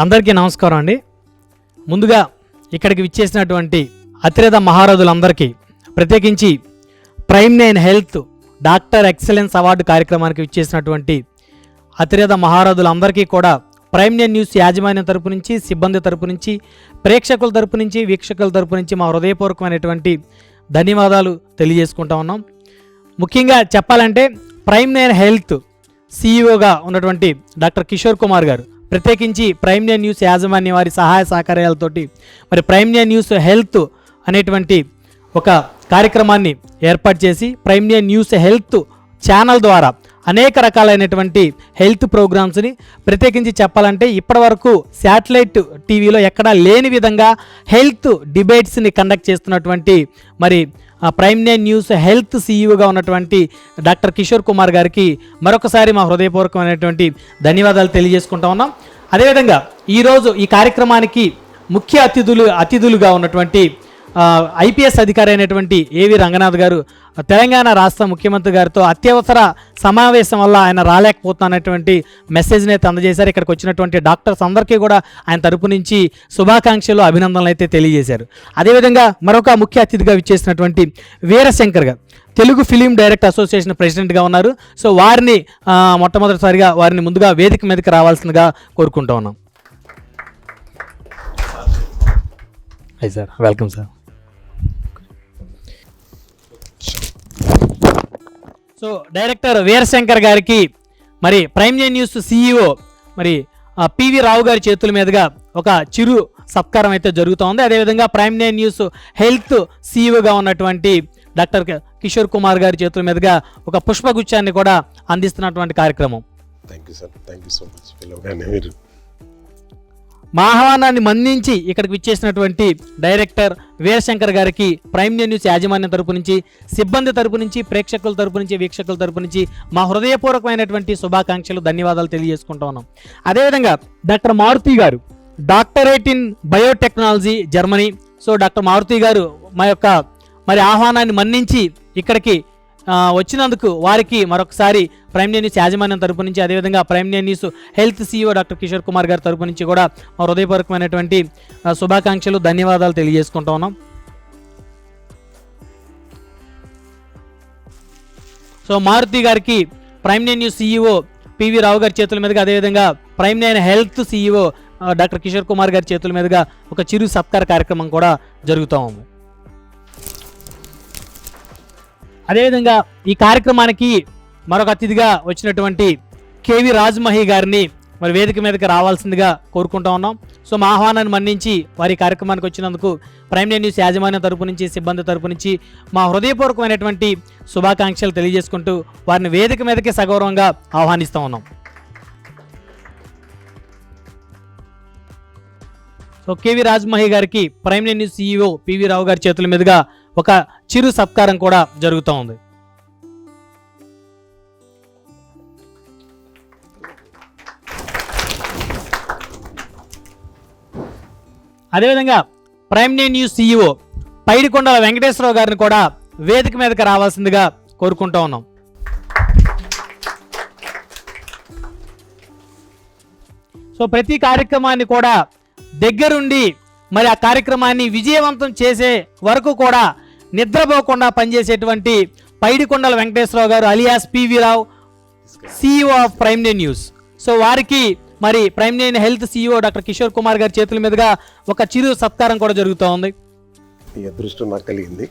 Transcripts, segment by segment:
అందరికీ నమస్కారం అండి. ముందుగా ఇక్కడికి విచ్చేసినటువంటి అతిరథ మహారథులందరికీ, ప్రత్యేకించి ప్రైమ్9 హెల్త్ డాక్టర్ ఎక్సలెన్స్ అవార్డు కార్యక్రమానికి విచ్చేసినటువంటి అతిరథ మహారథులందరికీ కూడా ప్రైమ్9 న్యూస్ యాజమాన్యం తరపు నుంచి, సిబ్బంది తరపు నుంచి, ప్రేక్షకుల తరపు నుంచి, వీక్షకుల తరపు నుంచి మా హృదయపూర్వకమైనటువంటి ధన్యవాదాలు తెలియజేసుకుంటా ఉన్నాం. ముఖ్యంగా చెప్పాలంటే ప్రైమ్9 హెల్త్ సీఈఓగా ఉన్నటువంటి డాక్టర్ కిషోర్ కుమార్ గారు, ప్రత్యేకించి ప్రైమ్9 న్యూస్ యాజమాన్యం వారి సహాయ సహకార్యాలతోటి మరి ప్రైమ్9 న్యూస్ హెల్త్ అనేటువంటి ఒక కార్యక్రమాన్ని ఏర్పాటు చేసి ప్రైమ్9 న్యూస్ హెల్త్ ఛానల్ ద్వారా అనేక రకాలైనటువంటి హెల్త్ ప్రోగ్రామ్స్ని, ప్రత్యేకించి చెప్పాలంటే ఇప్పటివరకు శాటిలైట్ టీవీలో ఎక్కడా లేని విధంగా హెల్త్ డిబేట్స్ని కండక్ట్ చేస్తున్నటువంటి మరి ప్రైమ్9 న్యూస్ హెల్త్ సీఈఓగా ఉన్నటువంటి డాక్టర్ కిషోర్ కుమార్ గారికి మరొకసారి మా హృదయపూర్వకమైనటువంటి ధన్యవాదాలు తెలియజేసుకుంటా ఉన్నాం. అదేవిధంగా ఈరోజు ఈ కార్యక్రమానికి ముఖ్య అతిథులుగా ఉన్నటువంటి ఐపీఎస్ అధికారి అయినటువంటి ఏవి రంగనాథ్ గారు తెలంగాణ రాష్ట్ర ముఖ్యమంత్రి గారితో అత్యవసర సమావేశం వల్ల ఆయన రాలేకపోతున్నటువంటి మెసేజ్ని అయితే అందజేశారు. ఇక్కడికి వచ్చినటువంటి డాక్టర్స్ అందరికీ కూడా ఆయన తరపు నుంచి శుభాకాంక్షలు, అభినందనలు అయితే తెలియజేశారు. అదేవిధంగా మరొక ముఖ్య అతిథిగా విచ్చేసినటువంటి వీరశంకర్ గారు తెలుగు ఫిలిం డైరెక్టర్ అసోసియేషన్ ప్రెసిడెంట్గా ఉన్నారు. సో వారిని మొట్టమొదటిసారిగా వారిని ముందుగా వేదిక మీదకి రావాల్సిందిగా కోరుకుంటా ఉన్నాం. High sir, welcome sir. So director Veerashankar గారికి మరి ప్రైమ్9 న్యూస్ సీఈఓ మరి పివి రావు గారి చేతుల మీదుగా ఒక చిరు సత్కారం అయితే జరుగుతూ ఉంది. అదేవిధంగా ప్రైమ్9 న్యూస్ హెల్త్ సీఈఓగా ఉన్నటువంటి డాక్టర్ కిషోర్ కుమార్ గారి చేతుల మీదుగా ఒక పుష్పగుచ్చాన్ని కూడా అందిస్తున్నటువంటి కార్యక్రమం. Thank you sir, thank you so much. మా ఆహ్వానాన్ని మన్నించి ఇక్కడికి విచ్చేసినటువంటి డైరెక్టర్ వీరశంకర్ గారికి ప్రైమ్9 న్యూస్ యాజమాన్యం తరపు నుంచి, సిబ్బంది తరపు నుంచి, ప్రేక్షకుల తరపు నుంచి, వీక్షకుల తరపు నుంచి మా హృదయపూర్వకమైనటువంటి శుభాకాంక్షలు, ధన్యవాదాలు తెలియజేసుకుంటా ఉన్నాం. అదేవిధంగా డాక్టర్ మారుతి గారు doctorate in biotechnology, Germany. So doctor Maruthi గారు మా యొక్క మరి ఆహ్వానాన్ని మన్నించి ఇక్కడికి వచ్చినందుకు వారికి మరొకసారి ప్రైమ్9 న్యూస్ యాజమాన్యం తరపు నుంచి, అదేవిధంగా Prime nine news health CEO doctor Kishore Kumar గారి తరపు నుంచి కూడా మా హృదయపూర్వకమైనటువంటి శుభాకాంక్షలు, ధన్యవాదాలు తెలియజేసుకుంటా ఉన్నాం. సో మారుతి గారికి Prime nine news CEO PV Rao గారి చేతుల మీదుగా, అదేవిధంగా Prime nine health CEO doctor Kishore Kumar గారి చేతుల మీదుగా ఒక చిరు సత్కార కార్యక్రమం కూడా జరుగుతూ ఉంది. అదేవిధంగా ఈ కార్యక్రమానికి మరొక అతిథిగా వచ్చినటువంటి కేవి రాజ్మహి గారిని మరి వేదిక మీదకి రావాల్సిందిగా కోరుకుంటా ఉన్నాం. సో మా ఆహ్వానాన్ని మన్నించి వారి కార్యక్రమానికి వచ్చినందుకు ప్రైమ్9 న్యూస్ యాజమాన్యం తరపు నుంచి, సిబ్బంది తరపు నుంచి మా హృదయపూర్వకమైనటువంటి శుభాకాంక్షలు తెలియజేసుకుంటూ వారిని వేదిక మీదకి సగౌరవంగా ఆహ్వానిస్తూ ఉన్నాం. సో కేవి రాజ్మహి గారికి Prime nine news CEO PV Rao గారి చేతుల మీదుగా ఒక చిరు సత్కారం కూడా జరుగుతూ ఉంది. అదేవిధంగా Prime nine news CEO Paidikondala Venkateswararao గారిని కూడా వేదిక మీదకి రావాల్సిందిగా కోరుకుంటూ ఉన్నాం. సో ప్రతి కార్యక్రమాన్ని కూడా దగ్గరుండి మరి ఆ కార్యక్రమాన్ని విజయవంతం చేసే వరకు కూడా నిద్రపోకుండా పనిచేసేటువంటి పైడికొండల వెంకటేశ్వరరావు గారు alias PV Rao, CEO of Prime nine news. So వారికి మరి Prime nine health CEO doctor Kishore Kumar గారి చేతుల మీదుగా ఒక చిరు సత్కారం కూడా జరుగుతూ ఉంది. ఈ అదృష్టం నాకు కలిగింది.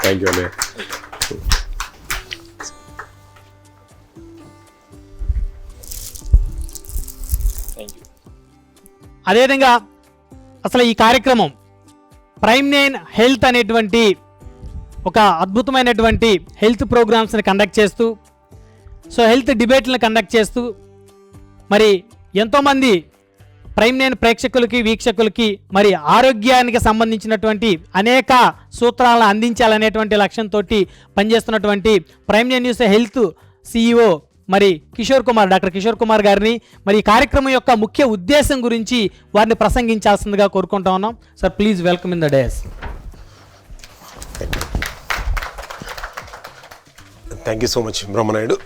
థ్యాంక్ యూ అన్నయ్య. అదేవిధంగా అసలు ఈ కార్యక్రమం ప్రైమ్9 హెల్త్ అనేటువంటి ఒక అద్భుతమైనటువంటి హెల్త్ ప్రోగ్రామ్స్ని కండక్ట్ చేస్తూ, సో హెల్త్ డిబేట్లను కండక్ట్ చేస్తూ మరి ఎంతోమంది ప్రైమ్9 ప్రేక్షకులకి, వీక్షకులకి మరి ఆరోగ్యానికి సంబంధించినటువంటి అనేక సూత్రాలను అందించాలనేటువంటి లక్ష్యంతో పనిచేస్తున్నటువంటి ప్రైమ్9 న్యూస్ హెల్త్ సీఈఓ మరి డాక్టర్ కిషోర్ కుమార్ గారిని మరి ఈ కార్యక్రమం యొక్క ముఖ్య ఉద్దేశం గురించి వారిని ప్రసంగించాల్సిందిగా కోరుకుంటా ఉన్నాం. Sir please welcome in the days. Thank you so much Brahmanaidu.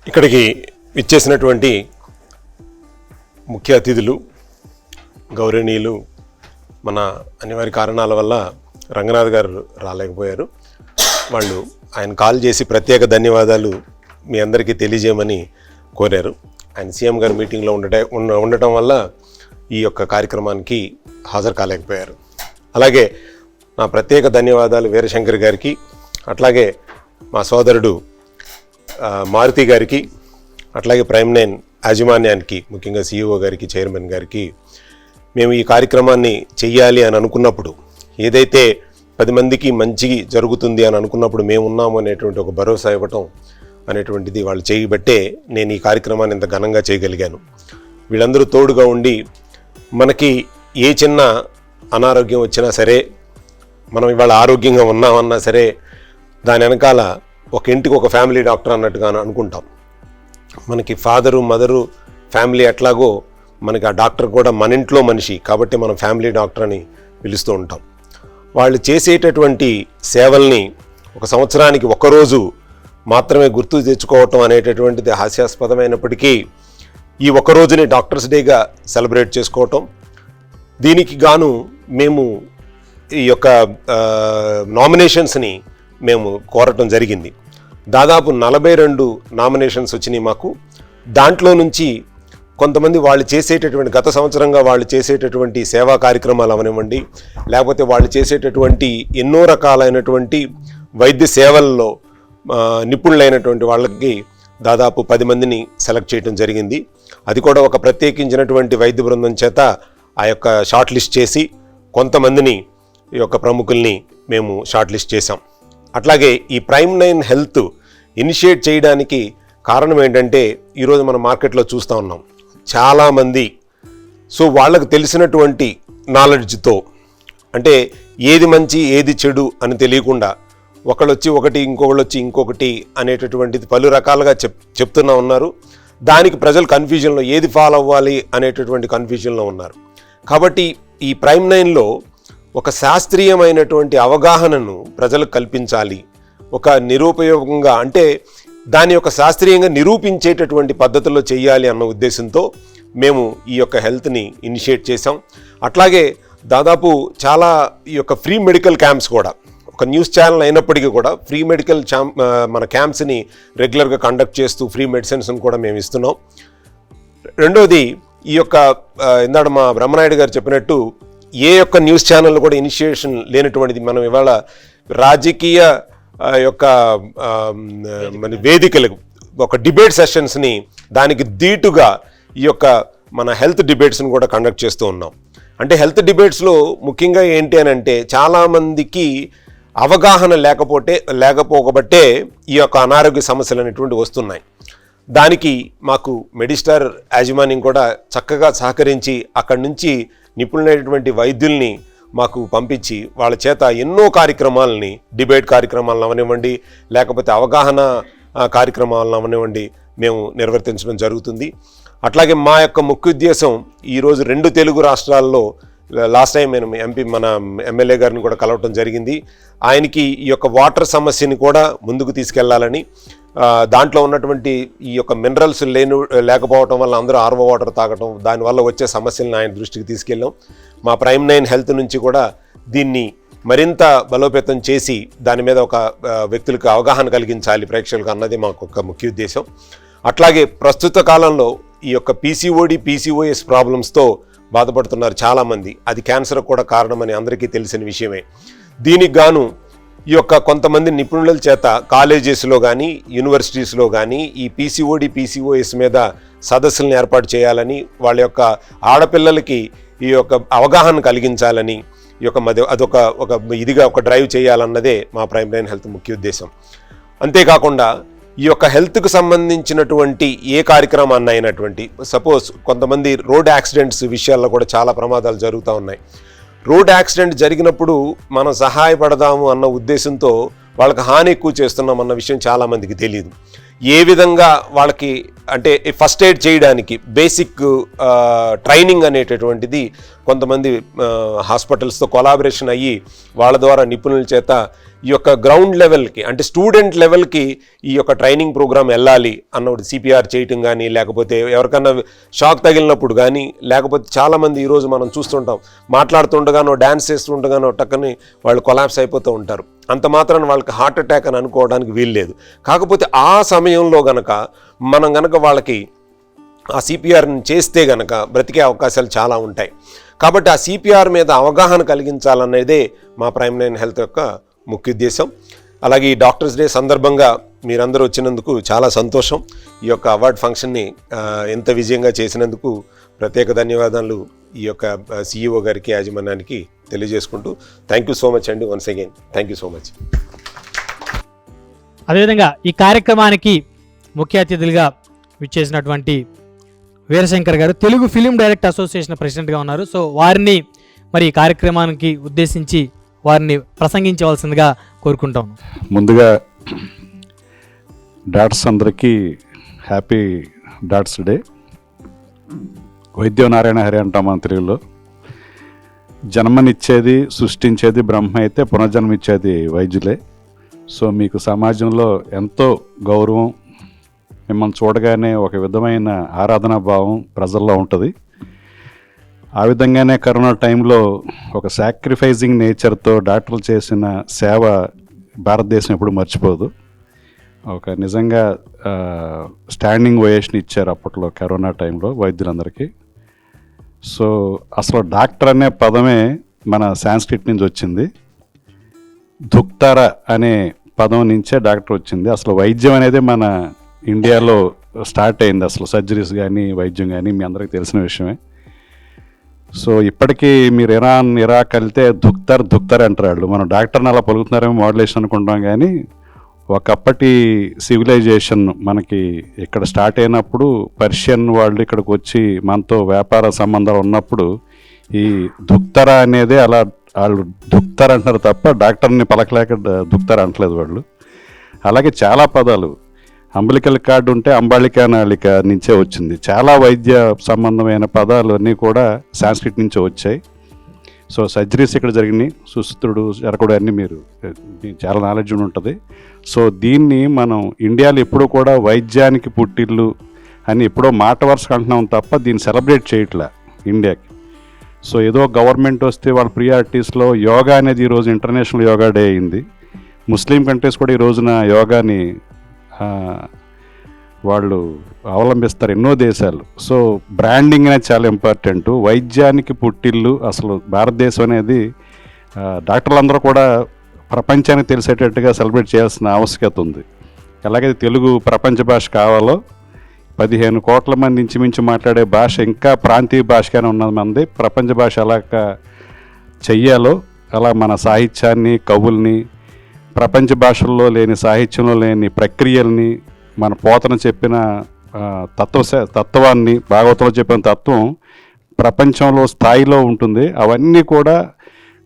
ఇక్కడికి ఇచ్చేసినటువంటి ముఖ్య అతిథులు గౌరవనీయులు, మన అనివార్య కారణాల వల్ల రంగనాథ్ గారు రాలేకపోయారు. వాళ్ళు ఆయన కాల్ చేసి ప్రత్యేక ధన్యవాదాలు మీ అందరికీ తెలియజేయమని కోరారు. ఆయన సీఎం గారు మీటింగ్లో ఉండటం వల్ల ఈ యొక్క కార్యక్రమానికి హాజరు కాలేకపోయారు. అలాగే నా ప్రత్యేక ధన్యవాదాలు వీరశంకర్ గారికి, అట్లాగే మా సోదరుడు మారుతి గారికి, అట్లాగే ప్రైమ్9 యాజమాన్యానికి, ముఖ్యంగా CEO గారికి, చైర్మన్ గారికి. మేము ఈ కార్యక్రమాన్ని చెయ్యాలి అని అనుకున్నప్పుడు, ఏదైతే 10 మందికి మంచి జరుగుతుంది అని అనుకున్నప్పుడు మేము ఉన్నాము అనేటువంటి ఒక భరోసా ఇవ్వటం అనేటువంటిది వాళ్ళు చేయబట్టే నేను ఈ కార్యక్రమాన్ని ఇంత ఘనంగా చేయగలిగాను. వీళ్ళందరూ తోడుగా ఉండి మనకి ఏ చిన్న అనారోగ్యం వచ్చినా సరే, మనం ఇవాళ ఆరోగ్యంగా ఉన్నామన్నా సరే, దాని వెనకాల ఒక ఇంటికి ఒక ఫ్యామిలీ డాక్టర్ అన్నట్టుగా అనుకుంటాం. మనకి ఫాదరు, మదరు, ఫ్యామిలీ ఎట్లాగో మనకి ఆ డాక్టర్ కూడా మన ఇంట్లో మనిషి కాబట్టి మనం ఫ్యామిలీ డాక్టర్ అని పిలుస్తూ ఉంటాం. వాళ్ళు చేసేటటువంటి సేవల్ని ఒక సంవత్సరానికి ఒక్కరోజు మాత్రమే గుర్తు తెచ్చుకోవటం అనేటటువంటిది హాస్యాస్పదమైనప్పటికీ ఈ ఒక్కరోజుని డాక్టర్స్ డేగా సెలబ్రేట్ చేసుకోవటం, దీనికి గాను మేము ఈ యొక్క నామినేషన్స్ని మేము కోరటం జరిగింది. దాదాపు 42 నామినేషన్స్ వచ్చినాయి మాకు. దాంట్లో నుంచి కొంతమంది వాళ్ళు చేసేటటువంటి గత సంవత్సరంగా వాళ్ళు చేసేటటువంటి సేవా కార్యక్రమాలు అవనివ్వండి, లేకపోతే వాళ్ళు చేసేటటువంటి ఎన్నో రకాలైనటువంటి వైద్య సేవల్లో నిపుణులైనటువంటి వాళ్ళకి దాదాపు 10 మందిని సెలెక్ట్ చేయడం జరిగింది. అది కూడా ఒక ప్రత్యేకించినటువంటి వైద్య బృందం చేత ఆ యొక్క షార్ట్ లిస్ట్ చేసి కొంతమందిని ఈ యొక్క ప్రముఖుల్ని మేము షార్ట్ లిస్ట్ చేసాం. అట్లాగే ఈ ప్రైమ్9 హెల్త్ ఇనిషియేట్ చేయడానికి కారణం ఏంటంటే, ఈరోజు మనం మార్కెట్లో చూస్తూ ఉన్నాం చాలామంది వాళ్ళకు తెలిసినటువంటి నాలెడ్జ్తో, అంటే ఏది మంచి ఏది చెడు అని తెలియకుండా ఒకళ్ళు వచ్చి ఒకటి, ఇంకొకళ్ళు వచ్చి ఇంకొకటి అనేటటువంటిది పలు రకాలుగా చెప్తున్నా ఉన్నారు. దానికి ప్రజలు కన్ఫ్యూజన్లో ఏది ఫాలో అవ్వాలి అనేటటువంటి కన్ఫ్యూజన్లో ఉన్నారు. కాబట్టి ఈ ప్రైమ్9లో ఒక శాస్త్రీయమైనటువంటి అవగాహనను ప్రజలకు కల్పించాలి. ఒక నిరుపయోగంగా, అంటే దాని యొక్క శాస్త్రీయంగా నిరూపించేటటువంటి పద్ధతుల్లో చేయాలి అన్న ఉద్దేశంతో మేము ఈ యొక్క హెల్త్ని ఇనిషియేట్ చేసాం. అట్లాగే దాదాపు చాలా ఈ యొక్క ఫ్రీ మెడికల్ క్యాంప్స్ కూడా, ఒక న్యూస్ ఛానల్ అయినప్పటికీ కూడా ఫ్రీ మెడికల్ మన క్యాంప్స్ని రెగ్యులర్గా కండక్ట్ చేస్తూ ఫ్రీ మెడిసిన్స్ని కూడా మేము ఇస్తున్నాం. రెండోది, ఈ యొక్క ఇందాక మా బ్రహ్మనాయుడు గారు చెప్పినట్టు ఏ యొక్క న్యూస్ ఛానల్ కూడా ఇనిషియేషన్ లేనటువంటిది మనం ఇవాళ రాజకీయ యొక్క మన వేదికలకు ఒక డిబేట్ సెషన్స్ని దానికి దీటుగా ఈ యొక్క మన హెల్త్ డిబేట్స్ని కూడా కండక్ట్ చేస్తూ ఉన్నాం. అంటే హెల్త్ డిబేట్స్లో ముఖ్యంగా ఏంటి అని అంటే, చాలామందికి అవగాహన లేకపోబట్టే ఈ యొక్క అనారోగ్య సమస్యలు అనేటువంటి వస్తున్నాయి. దానికి మాకు మెడిస్టార్ యాజమాన్యం కూడా చక్కగా సహకరించి అక్కడి నుంచి నిపుణులైనటువంటి వైద్యుల్ని మాకు పంపించి వాళ్ళ చేత ఎన్నో కార్యక్రమాలని, డిబేట్ కార్యక్రమాలను అవనివ్వండి, లేకపోతే అవగాహన కార్యక్రమాలను అవనివ్వండి, మేము నిర్వర్తించడం జరుగుతుంది. అట్లాగే మా యొక్క ముఖ్య ఉద్దేశం, ఈరోజు 2 తెలుగు రాష్ట్రాల్లో లాస్ట్ టైం నేను మన ఎమ్మెల్యే గారిని కూడా కలవటం జరిగింది. ఆయనకి ఈ యొక్క వాటర్ సమస్యని కూడా ముందుకు తీసుకెళ్లాలని, దాంట్లో ఉన్నటువంటి ఈ యొక్క మినరల్స్ లేకపోవటం వల్ల అందరూ RO వాటర్ తాగటం, దానివల్ల వచ్చే సమస్యలను ఆయన దృష్టికి తీసుకెళ్ళాం. మా ప్రైమ్9 హెల్త్ నుంచి కూడా దీన్ని మరింత బలోపేతం చేసి దాని మీద ఒక వ్యక్తులకు అవగాహన కలిగించాలి ప్రేక్షకులకు అన్నది మాకు ఒక ముఖ్య ఉద్దేశం. అట్లాగే ప్రస్తుత కాలంలో ఈ యొక్క PCOS ప్రాబ్లమ్స్తో బాధపడుతున్నారు చాలామంది. అది క్యాన్సర్ కూడా కారణమని అందరికీ తెలిసిన విషయమే. దీనికి గాను ఈ యొక్క కొంతమంది నిపుణుల చేత కాలేజెస్లో కానీ యూనివర్సిటీస్లో కానీ ఈ PCOS మీద సదస్సులను ఏర్పాటు చేయాలని, వాళ్ళ యొక్క ఆడపిల్లలకి ఈ యొక్క అవగాహన కలిగించాలని, ఈ యొక్క అదొక ఇదిగా ఒక డ్రైవ్ చేయాలన్నదే మా ప్రైమ్9 హెల్త్ ముఖ్య ఉద్దేశం. అంతేకాకుండా ఈ యొక్క హెల్త్కు సంబంధించినటువంటి ఏ కార్యక్రమాన్ని అయినటువంటి, సపోజ్ కొంతమంది రోడ్ యాక్సిడెంట్స్ విషయాల్లో కూడా చాలా ప్రమాదాలు జరుగుతూ ఉన్నాయి. రోడ్ యాక్సిడెంట్ జరిగినప్పుడు మనం సహాయపడదాము అన్న ఉద్దేశంతో వాళ్ళకి హాని ఎక్కువ చేస్తున్నాం అన్న విషయం చాలామందికి తెలియదు. ఏ విధంగా వాళ్ళకి అంటే ఫస్ట్ ఎయిడ్ చేయడానికి బేసిక్ ట్రైనింగ్ అనేటటువంటిది కొంతమంది హాస్పిటల్స్తో కొలాబరేషన్ అయ్యి వాళ్ళ ద్వారా నిపుణుల చేత ఈ యొక్క గ్రౌండ్ లెవెల్కి అంటే స్టూడెంట్ లెవెల్కి ఈ యొక్క ట్రైనింగ్ ప్రోగ్రామ్ వెళ్ళాలి అన్నప్పుడు సిపిఆర్ చేయటం కానీ, లేకపోతే ఎవరికన్నా షాక్ తగిలినప్పుడు కానీ, లేకపోతే చాలామంది ఈరోజు మనం చూస్తుంటాం మాట్లాడుతుండగానో డ్యాన్స్ చేస్తుండగానో టక్కని వాళ్ళు కొలాప్స్ అయిపోతూ ఉంటారు. అంత మాత్రాన వాళ్ళకి హార్ట్ అటాక్ అని అనుకోవడానికి వీల్లేదు. కాకపోతే ఆ సమయంలో గనక మనం గనక వాళ్ళకి ఆ సిపిఆర్ని చేస్తే గనక బ్రతికే అవకాశాలు చాలా ఉంటాయి. కాబట్టి ఆ సిపిఆర్ మీద అవగాహన కలిగించాలనేదే మా ప్రైమ్9 హెల్త్ యొక్క ముఖ్య ఉద్దేశం. అలాగే ఈ డాక్టర్స్ డే సందర్భంగా మీరందరూ వచ్చినందుకు చాలా సంతోషం. ఈ యొక్క అవార్డ్ ఫంక్షన్ని ఎంత విజయంగా చేసినందుకు ప్రత్యేక ధన్యవాదాలు ఈ యొక్క సిఇఓ గారికి, యాజమాన్యానికి తెలియజేసుకుంటూ థ్యాంక్ యూ సో మచ్ అండి. Once again thank you so much. అదేవిధంగా ఈ కార్యక్రమానికి ముఖ్య అతిథులుగా విచ్చేసినటువంటి వీరశంకర్ గారు తెలుగు ఫిలిం డైరెక్ట్ అసోసియేషన్ ప్రెసిడెంట్గా ఉన్నారు. సో వారిని మరి ఈ కార్యక్రమానికి ఉద్దేశించి వారిని ప్రసంగించవలసిందిగా కోరుకుంటాం. ముందుగా డాక్టర్స్ అందరికీ హ్యాపీ డాక్టర్స్ డే. వైద్యం నారాయణ హరి అంటాం మన తెలుగులో. జన్మనిచ్చేది సృష్టించేది బ్రహ్మ అయితే పునర్జన్మిచ్చేది వైద్యులే. సో మీకు సమాజంలో ఎంతో గౌరవం, మిమ్మల్ని చూడగానే ఒక విధమైన ఆరాధనా భావం ప్రజల్లో ఉంటుంది. ఆ విధంగానే కరోనా టైంలో ఒక సాక్రిఫైజింగ్ నేచర్తో డాక్టర్లు చేసిన సేవ భారతదేశం ఎప్పుడు మర్చిపోదు. ఒక నిజంగా స్టాండింగ్ ఓయేషన్ ఇచ్చారు అప్పట్లో కరోనా టైంలో వైద్యులందరికీ. సో అసలు డాక్టర్ అనే పదమే మన సాంస్క్రిట్ నుంచి వచ్చింది. దుక్తార అనే పదం నుంచే డాక్టర్ వచ్చింది. అసలు వైద్యం అనేది మన ఇండియాలో స్టార్ట్ అయింది. అసలు సర్జరీస్ కానీ వైద్యం కానీ మీ అందరికీ తెలిసిన విషయమే. సో ఇప్పటికీ మీరు ఇరాక్ వెళ్తే దుక్తర్ అంటారు వాళ్ళు. మనం డాక్టర్ని అలా పలుకుతున్నారేమో మోడ్యులేషన్ అనుకుంటాం, కానీ ఒకప్పటి సివిలైజేషన్ మనకి ఇక్కడ స్టార్ట్ అయినప్పుడు పర్షియన్ వాళ్ళు ఇక్కడికి వచ్చి మనతో వ్యాపార సంబంధాలు ఉన్నప్పుడు ఈ దుక్తర అనేది అలా వాళ్ళు దుక్తర్ అంటున్నారు తప్ప డాక్టర్ని పలకలేక దుక్తర్ అంటలేదు వాళ్ళు. అలాగే చాలా పదాలు అంబలికల్ కార్డు ఉంటే అంబాళిక నాళిక నుంచే వచ్చింది. చాలా వైద్య సంబంధమైన పదాలు అన్నీ కూడా సాంస్క్రిట్ నుంచే వచ్చాయి. సో సర్జరీస్ ఇక్కడ జరిగినాయి, సుస్తుడు జరగడు అన్నీ మీరు చాలా నాలెడ్జ్ ఉంటుంది. సో దీన్ని మనం ఇండియాలో ఎప్పుడూ కూడా వైద్యానికి పుట్టిల్లు అని ఎప్పుడో మాట వరుసగా అంటున్నాం తప్ప దీన్ని సెలబ్రేట్ చేయట్లే ఇండియాకి. సో ఏదో గవర్నమెంట్ వస్తే వాళ్ళ ప్రియారిటీస్లో యోగా అనేది ఈరోజు ఇంటర్నేషనల్ యోగా డే అయింది. ముస్లిం కంట్రీస్ కూడా ఈ రోజున యోగాని వాళ్ళు అవలంబిస్తారు ఎన్నో దేశాలు. సో బ్రాండింగ్ అనేది చాలా ఇంపార్టెంట్. వైద్యానికి పుట్టిల్లు అసలు భారతదేశం అనేది డాక్టర్లందరూ కూడా ప్రపంచానికి తెలిసేటట్టుగా సెలబ్రేట్ చేయాల్సిన ఆవశ్యకత ఉంది. అలాగే తెలుగు ప్రపంచ భాష కావాలో 15 కోట్ల మంది ఇంచుమించు మాట్లాడే భాష ఇంకా ప్రాంతీయ భాషగానే ఉన్నది మంది. ప్రపంచ భాష ఎలా చెయ్యాలో అలా మన సాహిత్యాన్ని, కవుల్ని, ప్రపంచ భాషల్లో లేని సాహిత్యంలో లేని ప్రక్రియల్ని, మన పోతన చెప్పిన తత్వాన్ని, భాగవతంలో చెప్పిన తత్వం ప్రపంచంలో స్థాయిలో ఉంటుంది. అవన్నీ కూడా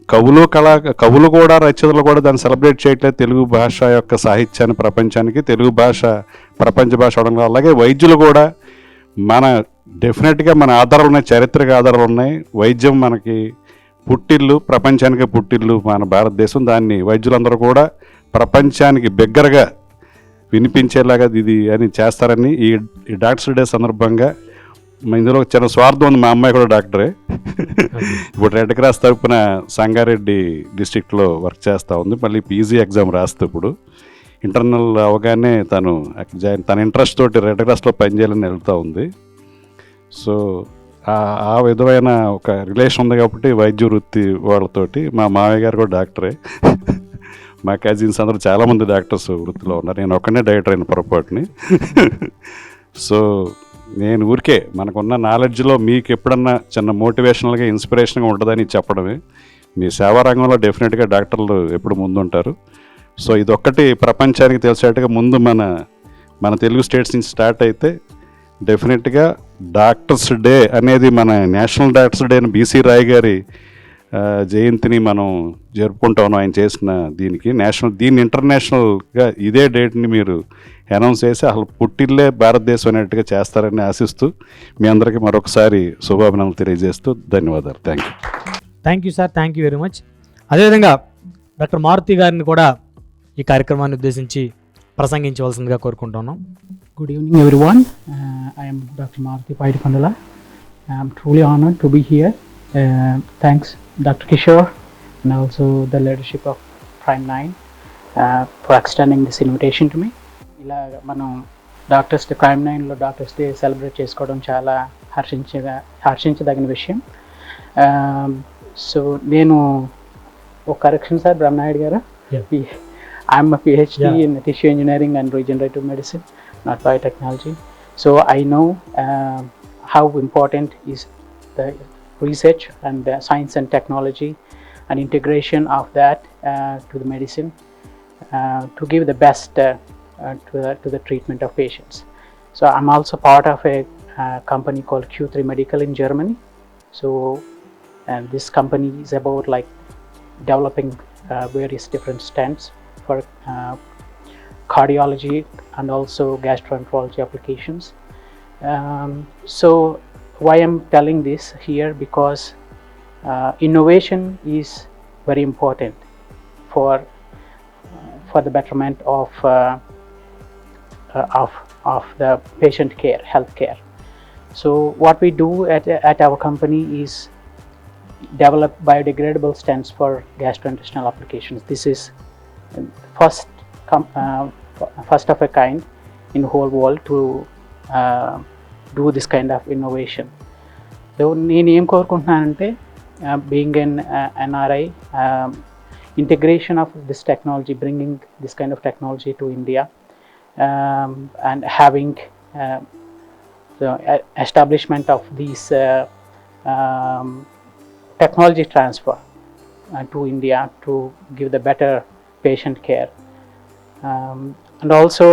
కవులు కూడా రచయితలు కూడా దాన్ని సెలబ్రేట్ చేయట్లేదు. తెలుగు భాష యొక్క సాహిత్యాన్ని ప్రపంచానికి, తెలుగు భాష ప్రపంచ భాష అవడం. అలాగే వైద్యులు కూడా డెఫినెట్గా మన ఆధారాలు ఉన్నాయి, చారిత్రక ఆధారాలు ఉన్నాయి. వైద్యం మనకి పుట్టిల్లు, ప్రపంచానికి పుట్టిల్లు మన భారతదేశం. దాన్ని వైద్యులందరూ కూడా ప్రపంచానికి బిగ్గరగా వినిపించేలాగా ఇది అని చేస్తారని ఈ డాక్టర్స్ డే సందర్భంగా ఇందులో చిన్న స్వార్థం ఉంది. మా అమ్మాయి కూడా డాక్టరే. ఇప్పుడు రెడ్ క్రాస్ తరపున సంగారెడ్డి డిస్ట్రిక్ట్లో వర్క్ చేస్తూ ఉంది. మళ్ళీ పీజీ ఎగ్జామ్ రాస్తే ఇప్పుడు ఇంటర్నల్ అవగానే తన ఇంట్రెస్ట్ తోటి రెడ్ క్రాస్లో పనిచేయాలని వెళ్తూ ఉంది. సో ఆ విధమైన ఒక రిలేషన్ ఉంది కాబట్టి వైద్య వృత్తి వాళ్ళతోటి. మా మావయ్య గారు కూడా డాక్టరే. మా కజిన్స్ అందరూ చాలామంది డాక్టర్స్ వృత్తిలో ఉన్నారు. నేను ఒక్కనే డాక్టర్ అయిన పొరపాటుని. సో నేను ఊరికే మనకున్న నాలెడ్జ్లో మీకు ఎప్పుడన్నా చిన్న మోటివేషనల్గా, ఇన్స్పిరేషన్గా ఉంటుందని చెప్పడమే. మీ సేవా రంగంలో డెఫినెట్గా డాక్టర్లు ఎప్పుడు ముందుంటారు. సో ఇదొక్కటి ప్రపంచానికి తెలిసేట్టుగా ముందు మన తెలుగు స్టేట్స్ నుంచి స్టార్ట్ అయితే డెఫినెట్గా డాక్టర్స్ డే అనేది మన నేషనల్ డాక్టర్స్ డే అని బీసీ రాయ్ గారి జయంతిని మనం జరుపుకుంటా ఉన్నాం. ఆయన చేసిన దీన్ని ఇంటర్నేషనల్గా ఇదే డేట్ని మీరు అనౌన్స్ చేసి అసలు పుట్టిల్లే భారతదేశం అనేట్టుగా చేస్తారని ఆశిస్తూ మీ అందరికీ మరొకసారి శుభాభినందనలు తెలియజేస్తూ ధన్యవాదాలు. Thank you sir. Thank you very much. అదేవిధంగా డాక్టర్ మారుతి గారిని కూడా ఈ కార్యక్రమాన్ని ఉద్దేశించి ప్రసంగించవలసిందిగా కోరుకుంటున్నాం. Good evening, everyone. I am Dr. Maruti Paidipandala. I am truly honored to be here. Thanks, Dr. Kishore, and also the leadership of Prime 9 for extending this invitation to me. ఇలా మనం doctors day Prime 9లో doctors day celebrate చేసుకోవడం చాలా హర్షించదగిన విషయం. So నేను ఒక correction sir Brahmanaidu గారు, I'm a PhD in tissue engineering and regenerative medicine, not biotechnology. So I know how important is the research and science and technology and integration of that to the medicine to give the best to the treatment of patients. So I'm also part of a company called Q3 Medical in Germany. So and this company is about like developing various different stents for cardiology and also gastroenterology applications. So why I'm telling this here, because innovation is very important for the betterment of the patient care, health care. So what we do at our company is develop biodegradable stents for gastrointestinal applications. This is first of a kind in the whole world to do this kind of innovation. So నేను ఏం కోరుకుంటున్నానంటే, being an NRI, integration of this technology, bringing this kind of technology to India, and having the establishment of these technology transfer to India to give the better patient care. And also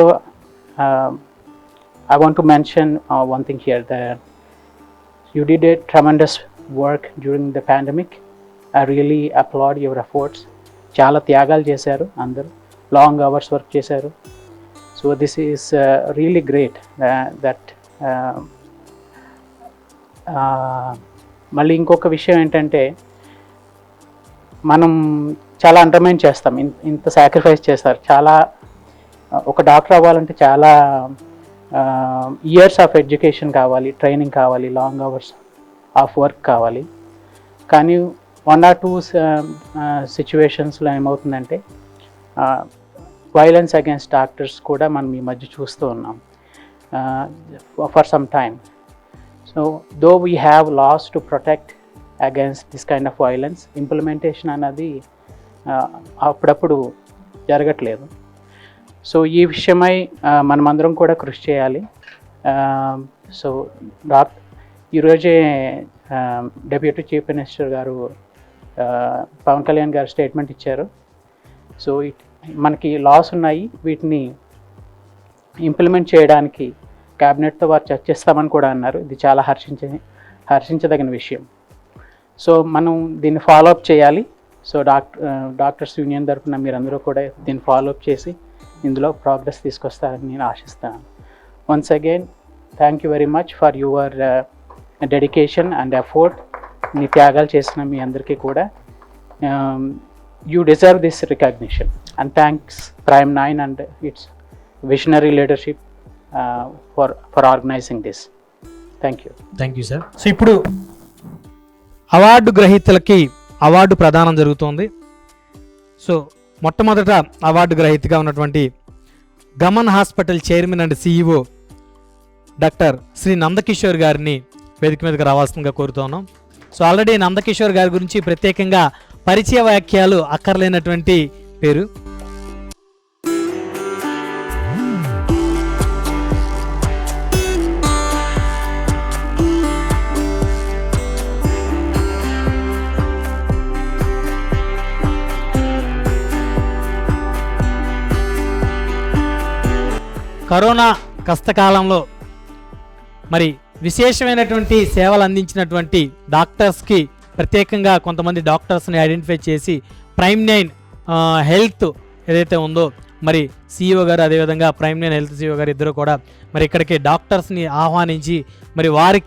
I want to mention one thing here, that you did a tremendous work during the pandemic. I really applaud your efforts. చాలా త్యాగాలు చేశారు, అందరూ long hours work చేశారు. So this is really great that. మళ్ళీ ఇంకొక విషయం ఏంటంటే, మనం చాలా అండర్మైన్ చేస్తాం, ఇంత సాక్రిఫైస్ చేస్తారు. చాలా ఒక డాక్టర్ అవ్వాలంటే చాలా ఇయర్స్ ఆఫ్ ఎడ్యుకేషన్ కావాలి, ట్రైనింగ్ కావాలి, లాంగ్ అవర్స్ ఆఫ్ వర్క్ కావాలి. కానీ 1 or 2 సిచ్యువేషన్స్లో ఏమవుతుందంటే, వైలెన్స్ అగేన్స్ట్ డాక్టర్స్ కూడా మనం ఈ మధ్య చూస్తూ ఉన్నాం for some time. So though we have laws to protect against this kind of violence, implementation అన్నది అప్పుడప్పుడు జరగట్లేదు. సో ఈ విషయమై మనమందరం కూడా కృషి చేయాలి. సో ఈరోజే డెప్యూటీ చీఫ్ మినిస్టర్ గారు పవన్ కళ్యాణ్ గారు స్టేట్మెంట్ ఇచ్చారు. సో మనకి లాస్ ఉన్నాయి, వీటిని ఇంప్లిమెంట్ చేయడానికి క్యాబినెట్తో వారు చర్చిస్తామని కూడా అన్నారు. ఇది చాలా హర్షించదగిన విషయం. సో మనం దీన్ని ఫాలోఅప్ చేయాలి. సో డాక్టర్స్ యూనియన్ తరఫున మీరందరూ కూడా దీన్ని ఫాలోఅప్ చేసి ఇందులో ప్రోగ్రెస్ తీసుకొస్తారని నేను ఆశిస్తాను. Once again thank you very much for your dedication and effort. మీ త్యాగాలు చేసిన మీ అందరికీ కూడా you deserve this recognition. And thanks Prime 9 and it's visionary leadership for organizing this. Thank you sir. So ఇప్పుడు అవార్డు గ్రహీతలకి అవార్డు ప్రదానం జరుగుతోంది. సో మొట్టమొదట అవార్డు గ్రహీతగా ఉన్నటువంటి Gaman hospital chairman and CEO doctor Shri Nandakishore గారిని వేదిక మీదకి రావాల్సిందిగా కోరుతున్నాం. సో ఆల్రెడీ నందకిషోర్ గారి గురించి ప్రత్యేకంగా పరిచయ వాక్యాలు అక్కర్లేనటువంటి పేరు. కరోనా కష్టకాలంలో మరి విశేషమైనటువంటి సేవలు అందించినటువంటి డాక్టర్స్కి ప్రత్యేకంగా కొంతమంది డాక్టర్స్ని ఐడెంటిఫై చేసి Prime 9 హెల్త్ ఏదైతే ఉందో మరి CEO గారు, అదేవిధంగా Prime 9 హెల్త్ CEO గారు ఇద్దరు కూడా మరి ఇక్కడికి డాక్టర్స్ని ఆహ్వానించి మరి వారి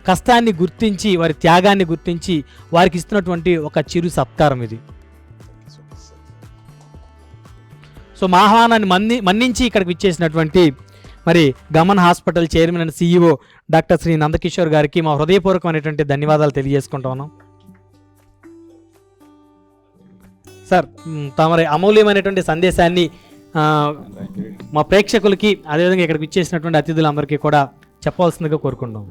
కష్టాన్ని గుర్తించి, వారి త్యాగాన్ని గుర్తించి వారికి ఇస్తున్నటువంటి ఒక చిరు సత్కారం ఇది. సో మా ఆహ్వానాన్ని మన్నించి ఇక్కడికి విచ్చేసినటువంటి మరి Gaman hospital chairman and CEO doctor Shri Nandakishore గారికి మా హృదయపూర్వకమైనటువంటి ధన్యవాదాలు తెలియజేసుకుంటా ఉన్నాం. సార్ తమరి అమూల్యమైనటువంటి సందేశాన్ని మా ప్రేక్షకులకి అదేవిధంగా ఇక్కడికి విచ్చేసినటువంటి అతిథులందరికీ కూడా చెప్పవలసిందిగా కోరుకుంటాం.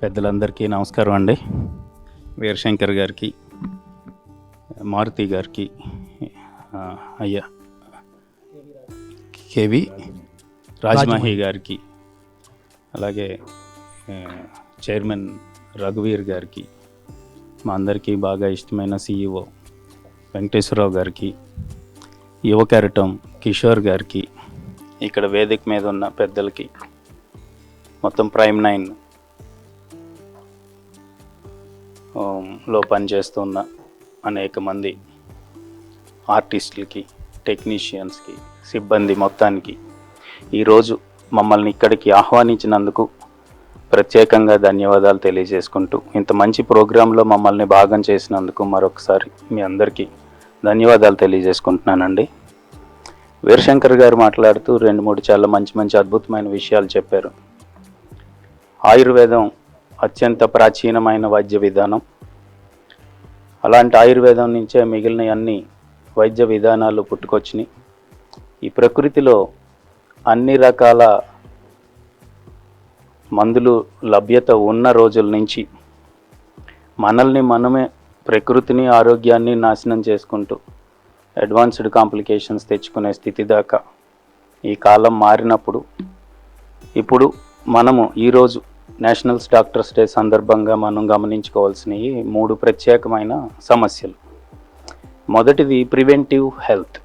పెద్దలందరికీ నమస్కారం అండి. వీరశంకర్ గారికి, మారుతి గారికి, అయ్యా కేవి రాజమహి గారికి, అలాగే చైర్మన్ రఘువీర్ గారికి, మా అందరికీ బాగా ఇష్టమైన CEO వెంకటేశ్వరరావు గారికి, యువ కెరటం కిషోర్ గారికి, ఇక్కడ వేదిక మీద ఉన్న పెద్దలకి, మొత్తం ప్రైమ్ 9 లో పనిచేస్తున్న అనేక మంది ఆర్టిస్టులకి, టెక్నీషియన్స్కి, సిబ్బంది మొత్తానికి ఈరోజు మమ్మల్ని ఇక్కడికి ఆహ్వానించినందుకు ప్రత్యేకంగా ధన్యవాదాలు తెలియజేసుకుంటూ, ఇంత మంచి ప్రోగ్రాంలో మమ్మల్ని భాగం చేసినందుకు మరొకసారి మీ అందరికీ ధన్యవాదాలు తెలియజేసుకుంటున్నానండి. వీరశంకర్ గారు మాట్లాడుతూ 2-3 చాలా మంచి అద్భుతమైన విషయాలు చెప్పారు. ఆయుర్వేదం అత్యంత ప్రాచీనమైన వైద్య విధానం. అలాంటి ఆయుర్వేదం నుంచే మిగిలిన అన్ని వైద్య విధానాలు పుట్టుకొచ్చినాయి. ఈ ప్రకృతిలో అన్ని రకాల మందులు లభ్యత ఉన్న రోజుల నుంచి మనల్ని మనమే ప్రకృతిని, ఆరోగ్యాన్ని నాశనం చేసుకుంటూ అడ్వాన్స్డ్ కాంప్లికేషన్స్ తెచ్చుకునే స్థితి దాకా ఈ కాలం మారినప్పుడు, ఇప్పుడు మనము ఈరోజు నేషనల్స్ డాక్టర్స్ డే సందర్భంగా మనం గమనించుకోవాల్సినవి 3 ప్రత్యేకమైన సమస్యలు. మొదటిది ప్రివెంటివ్ హెల్త్.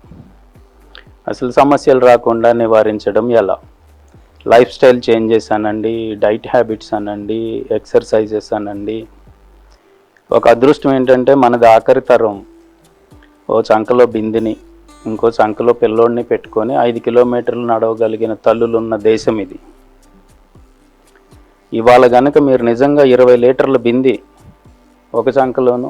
అసలు సమస్యలు రాకుండా నివారించడం ఎలా? లైఫ్ స్టైల్ చేంజెస్ అనండి, డైట్ హ్యాబిట్స్ అనండి, ఎక్సర్సైజెస్ అనండి. ఒక అదృష్టం ఏంటంటే మనది ఆఖరి తరం ఓ చంకలో బిందిని, ఇంకో చంకలో పిల్లోడిని పెట్టుకొని 5 కిలోమీటర్లు నడవగలిగిన తల్లులున్న దేశం ఇది. ఇవాళ గనక మీరు నిజంగా 20 లీటర్ల బింది ఒక చంకలోను,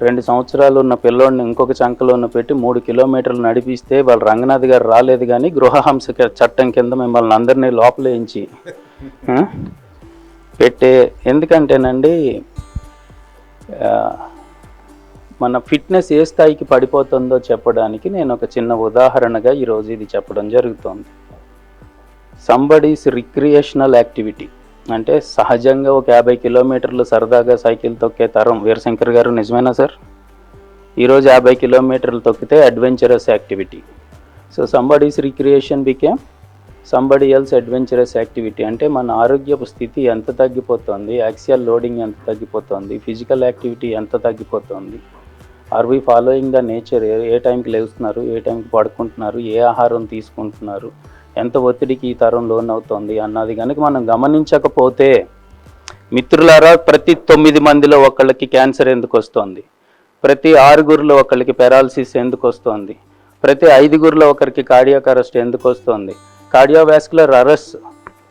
2 సంవత్సరాలు ఉన్న పిల్లోడిని ఇంకొక చంకలోను పెట్టి 3 కిలోమీటర్లు నడిపిస్తే వాళ్ళు రంగనాథ్ గారు రాలేదు కానీ గృహహింస చట్టం కింద మిమ్మల్ని అందరినీ లోపలేయించి పెట్టే. ఎందుకంటేనండి మన ఫిట్నెస్ ఏ స్థాయికి పడిపోతుందో చెప్పడానికి నేను ఒక చిన్న ఉదాహరణగా ఈరోజు ఇది చెప్పడం జరుగుతుంది. సంబడీస్ రిక్రియేషనల్ యాక్టివిటీ అంటే సహజంగా ఒక 50 కిలోమీటర్లు సరదాగా సైకిల్ తొక్కే తరం వీరశంకర్ గారు నిజమేనా సార్? ఈరోజు 50 కిలోమీటర్లు తొక్కితే adventurous activity. So somebody's recreation became somebody else adventurous activity. అంటే మన ఆరోగ్యపు స్థితి ఎంత తగ్గిపోతుంది, యాక్సియల్ లోడింగ్ ఎంత తగ్గిపోతుంది, ఫిజికల్ యాక్టివిటీ ఎంత తగ్గిపోతుంది, are we following the nature, ఏ టైంకి లేస్తున్నారు, ఏ టైంకి పడుకుంటున్నారు, ఏ ఆహారం తీసుకుంటున్నారు, ఎంత ఒత్తిడికి ఈ తరం లోన్ అవుతుంది అన్నది కనుక మనం గమనించకపోతే, మిత్రులారా, ప్రతి 9 మందిలో ఒకళ్ళకి క్యాన్సర్ ఎందుకు వస్తుంది, ప్రతి 6గురిలో ఒకళ్ళకి పెరాలసిస్ ఎందుకు వస్తుంది, ప్రతి 5గురిలో ఒకరికి కార్డియాక్ అరెస్ట్ ఎందుకు వస్తుంది, కార్డియోవాస్కులర్ అరెస్ట్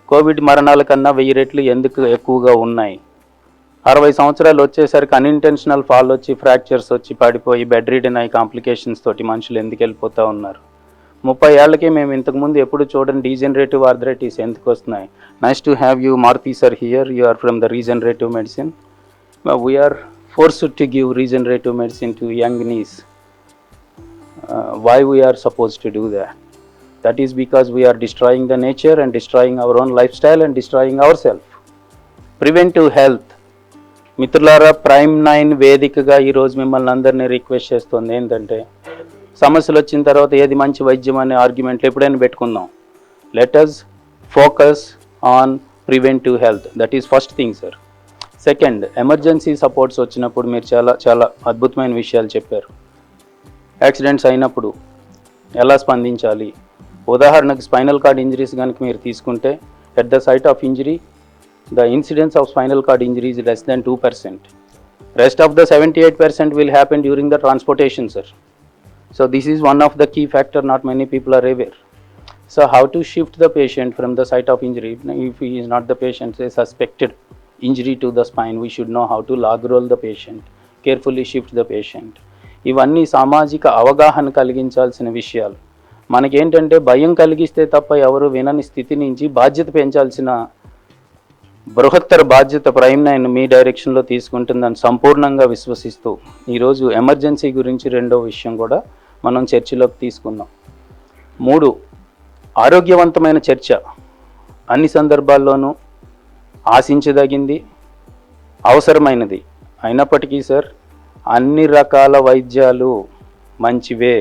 కోవిడ్ మరణాల కన్నా 1000 రెట్లు ఎందుకు ఎక్కువగా ఉన్నాయి, 60 సంవత్సరాలు వచ్చేసరికి అన్ఇంటెన్షనల్ ఫాల్ వచ్చి ఫ్రాక్చర్స్ వచ్చి పడిపోయి బెడ్ రిడెన్ అయ్యి కాంప్లికేషన్స్ తోటి మనుషులు ఎందుకు వెళ్ళిపోతూ ఉన్నారు. 30 ఏళ్ళకి మేము ఇంతకుముందు ఎప్పుడు చూడండి డీజనరేటివ్ ఆర్థరైటిస్ ఎందుకు వస్తున్నాయి. Nice to have you Maruthi sir here. You are from the regenerative medicine. We are forced to give regenerative medicine to young knees. Why we are suppose to do that? That is because we are destroying the nature and destroying our own lifestyle and destroying ourselves. Preventive health. మిత్రులారా, prime 9 వేదికగా ఈరోజు మిమ్మల్ని అందరినీ request చేస్తుంది ఏంటంటే, సమస్యలు వచ్చిన తర్వాత ఏది మంచి వైద్యం అనే ఆర్గ్యుమెంట్లు ఎప్పుడైనా పెట్టుకుందాం. Let us focus on preventive health. That is first thing, sir. Second, emergency supports వచ్చినప్పుడు మీరు చాలా అద్భుతమైన విషయాలు చెప్పారు. యాక్సిడెంట్స్ అయినప్పుడు ఎలా స్పందించాలి. ఉదాహరణకు స్పైనల్ కార్డ్ ఇంజరీస్ కనుక మీరు తీసుకుంటే, at the site of injury the incidence of spinal cord injury is less than 2%. Rest of the 78% will happen during the transportation, sir. So this is one of the key factor not many people are aware. So how to shift the patient from the site of injury? If he is not the patient, say suspected injury to the spine, we should know how to log roll the patient, carefully shift the patient. ఇవన్నీ సామాజిక అవగాహన కలిగించాల్సిన విషయాలు. మనకేంటంటే భయం కలిగిస్తే తప్ప ఎవరు వినని స్థితి నుంచి బాధ్యత పెంచాల్సిన బృహత్తర బాధ్యత ప్రైమ్9 మీ డైరెక్షన్లో తీసుకుంటుందని సంపూర్ణంగా విశ్వసిస్తూ ఈరోజు ఎమర్జెన్సీ గురించి రెండో విషయం కూడా మనం చర్చలోకి తీసుకుందాం. 3, ఆరోగ్యవంతమైన చర్చ అన్ని సందర్భాల్లోనూ ఆశించదగింది, అవసరమైనది. అయినప్పటికీ సార్, అన్ని రకాల వైద్యాలు మంచివే.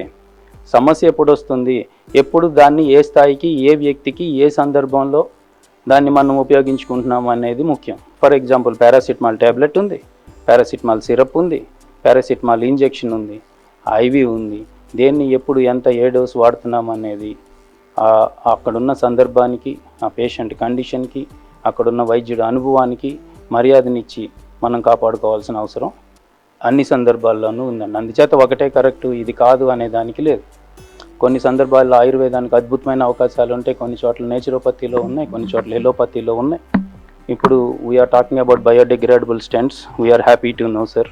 సమస్య ఎప్పుడు వస్తుంది, ఎప్పుడు దాన్ని ఏ స్థాయికి, ఏ వ్యక్తికి, ఏ సందర్భంలో దాన్ని మనం ఉపయోగించుకుంటున్నాం అనేది ముఖ్యం. ఫర్ ఎగ్జాంపుల్, పారాసిటమాల్ ట్యాబ్లెట్ ఉంది, పారాసిటమాల్ సిరప్ ఉంది, పారాసిటమాల్ ఇంజెక్షన్ ఉంది, ఐవి ఉంది. దేన్ని ఎప్పుడు ఎంత ఏ డోస్ వాడుతున్నాం అనేది అక్కడున్న సందర్భానికి, ఆ పేషెంట్ కండిషన్కి, అక్కడున్న వైద్యుడి అనుభవానికి మర్యాదనిచ్చి మనం కాపాడుకోవాల్సిన అవసరం అన్ని సందర్భాల్లోనూ ఉందండి. అందుచేత ఒకటే కరెక్టు, ఇది కాదు అనే దానికి లేదు. కొన్ని సందర్భాల్లో ఆయుర్వేదానికి అద్భుతమైన అవకాశాలు ఉంటాయి, కొన్ని చోట్ల నేచురోపతిలో ఉన్నాయి, కొన్ని చోట్ల ఎలోపతిలో ఉన్నాయి. ఇప్పుడు we are talking about biodegradable stents. We are happy to know sir,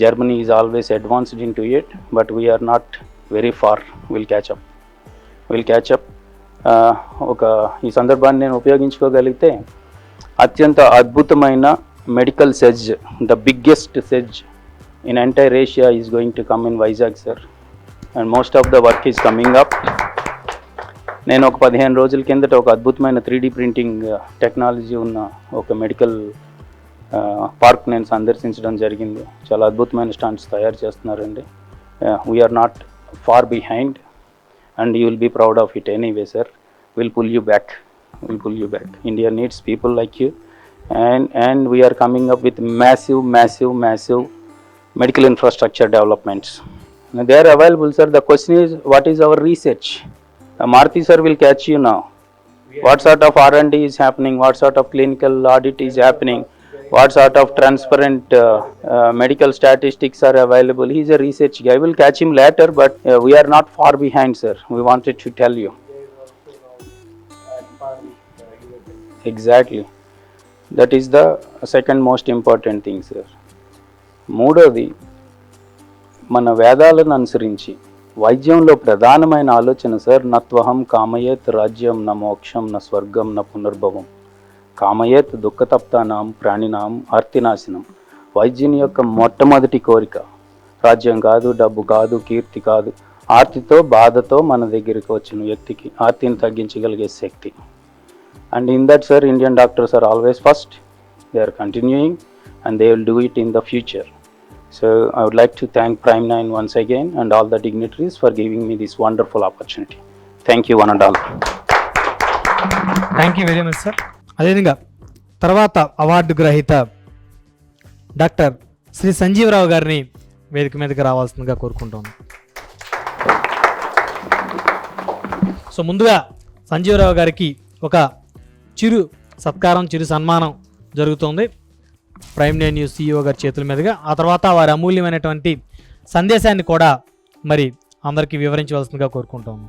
Germany is always advanced in to it, but we are not very far. Will catch up. ఒక ఈ సందర్భాన్ని నేను ఉపయోగించుకోగలిగితే అత్యంత అద్భుతమైన medical SEZ, the biggest SEZ in entire Asia is going to come in Vizag sir, and most of the work is coming up. నేను ఒక 15 రోజుల కిందట ఒక అద్భుతమైన 3D ప్రింటింగ్ టెక్నాలజీ ఉన్న ఒక మెడికల్ పార్క్ నేను సందర్శించడం జరిగింది. చాలా అద్భుతమైన స్టంట్స్ తయారు చేస్తున్నారండి. We are not far behind and you will be proud of it anyway sir. We'll pull you back. India needs people like you, and we are coming up with massive medical infrastructure developments. Now, they are available sir. The question is, what is our research? Maruti sir will catch you now. What sort of R&D is happening, what sort of clinical audit is happening, what sort of transparent medical statistics are available. He is a research guy. We'll catch him later, but we are not far behind sir. We wanted to tell you. Exactly. That is the second most important thing sir. మూడోది, మన వేదాలను అనుసరించి వైద్యంలో ప్రధానమైన ఆలోచన sir, నత్వహం కామయేత్ రాజ్యం న మోక్షం న స్వర్గం న పునర్భవం, కామయేత్ దుఃఖతప్తానాం ప్రాణినాం ఆర్తినాశనం. వైద్యుని యొక్క మొట్టమొదటి కోరిక రాజ్యం కాదు, డబ్బు కాదు, కీర్తి కాదు, ఆర్తితో బాధతో మన దగ్గరికి వచ్చిన వ్యక్తికి ఆర్తిని తగ్గించగలిగే శక్తి. And in that sir, Indian doctors are always first. They are continuing and they will do it in the future. So I would like to thank Prime9 once again and all the dignitaries for giving me this wonderful opportunity. Thank you one and all. Thank you very much sir. అదేవిధంగా తర్వాత award గ్రహీత doctor Shri Sanjeeva Rao గారిని వేదిక మీదకి రావాల్సిందిగా కోరుకుంటాను. So ముందుగా సంజీవరావు గారికి ఒక చిరు సత్కారం, చిరు సన్మానం జరుగుతుంది ప్రైమ్9 న్యూస్ CEO గారి చేతుల మీదుగా. ఆ తర్వాత వారి అమూల్యమైనటువంటి సందేశాన్ని కూడా మరి అందరికీ వివరించవలసిందిగా కోరుకుంటాము.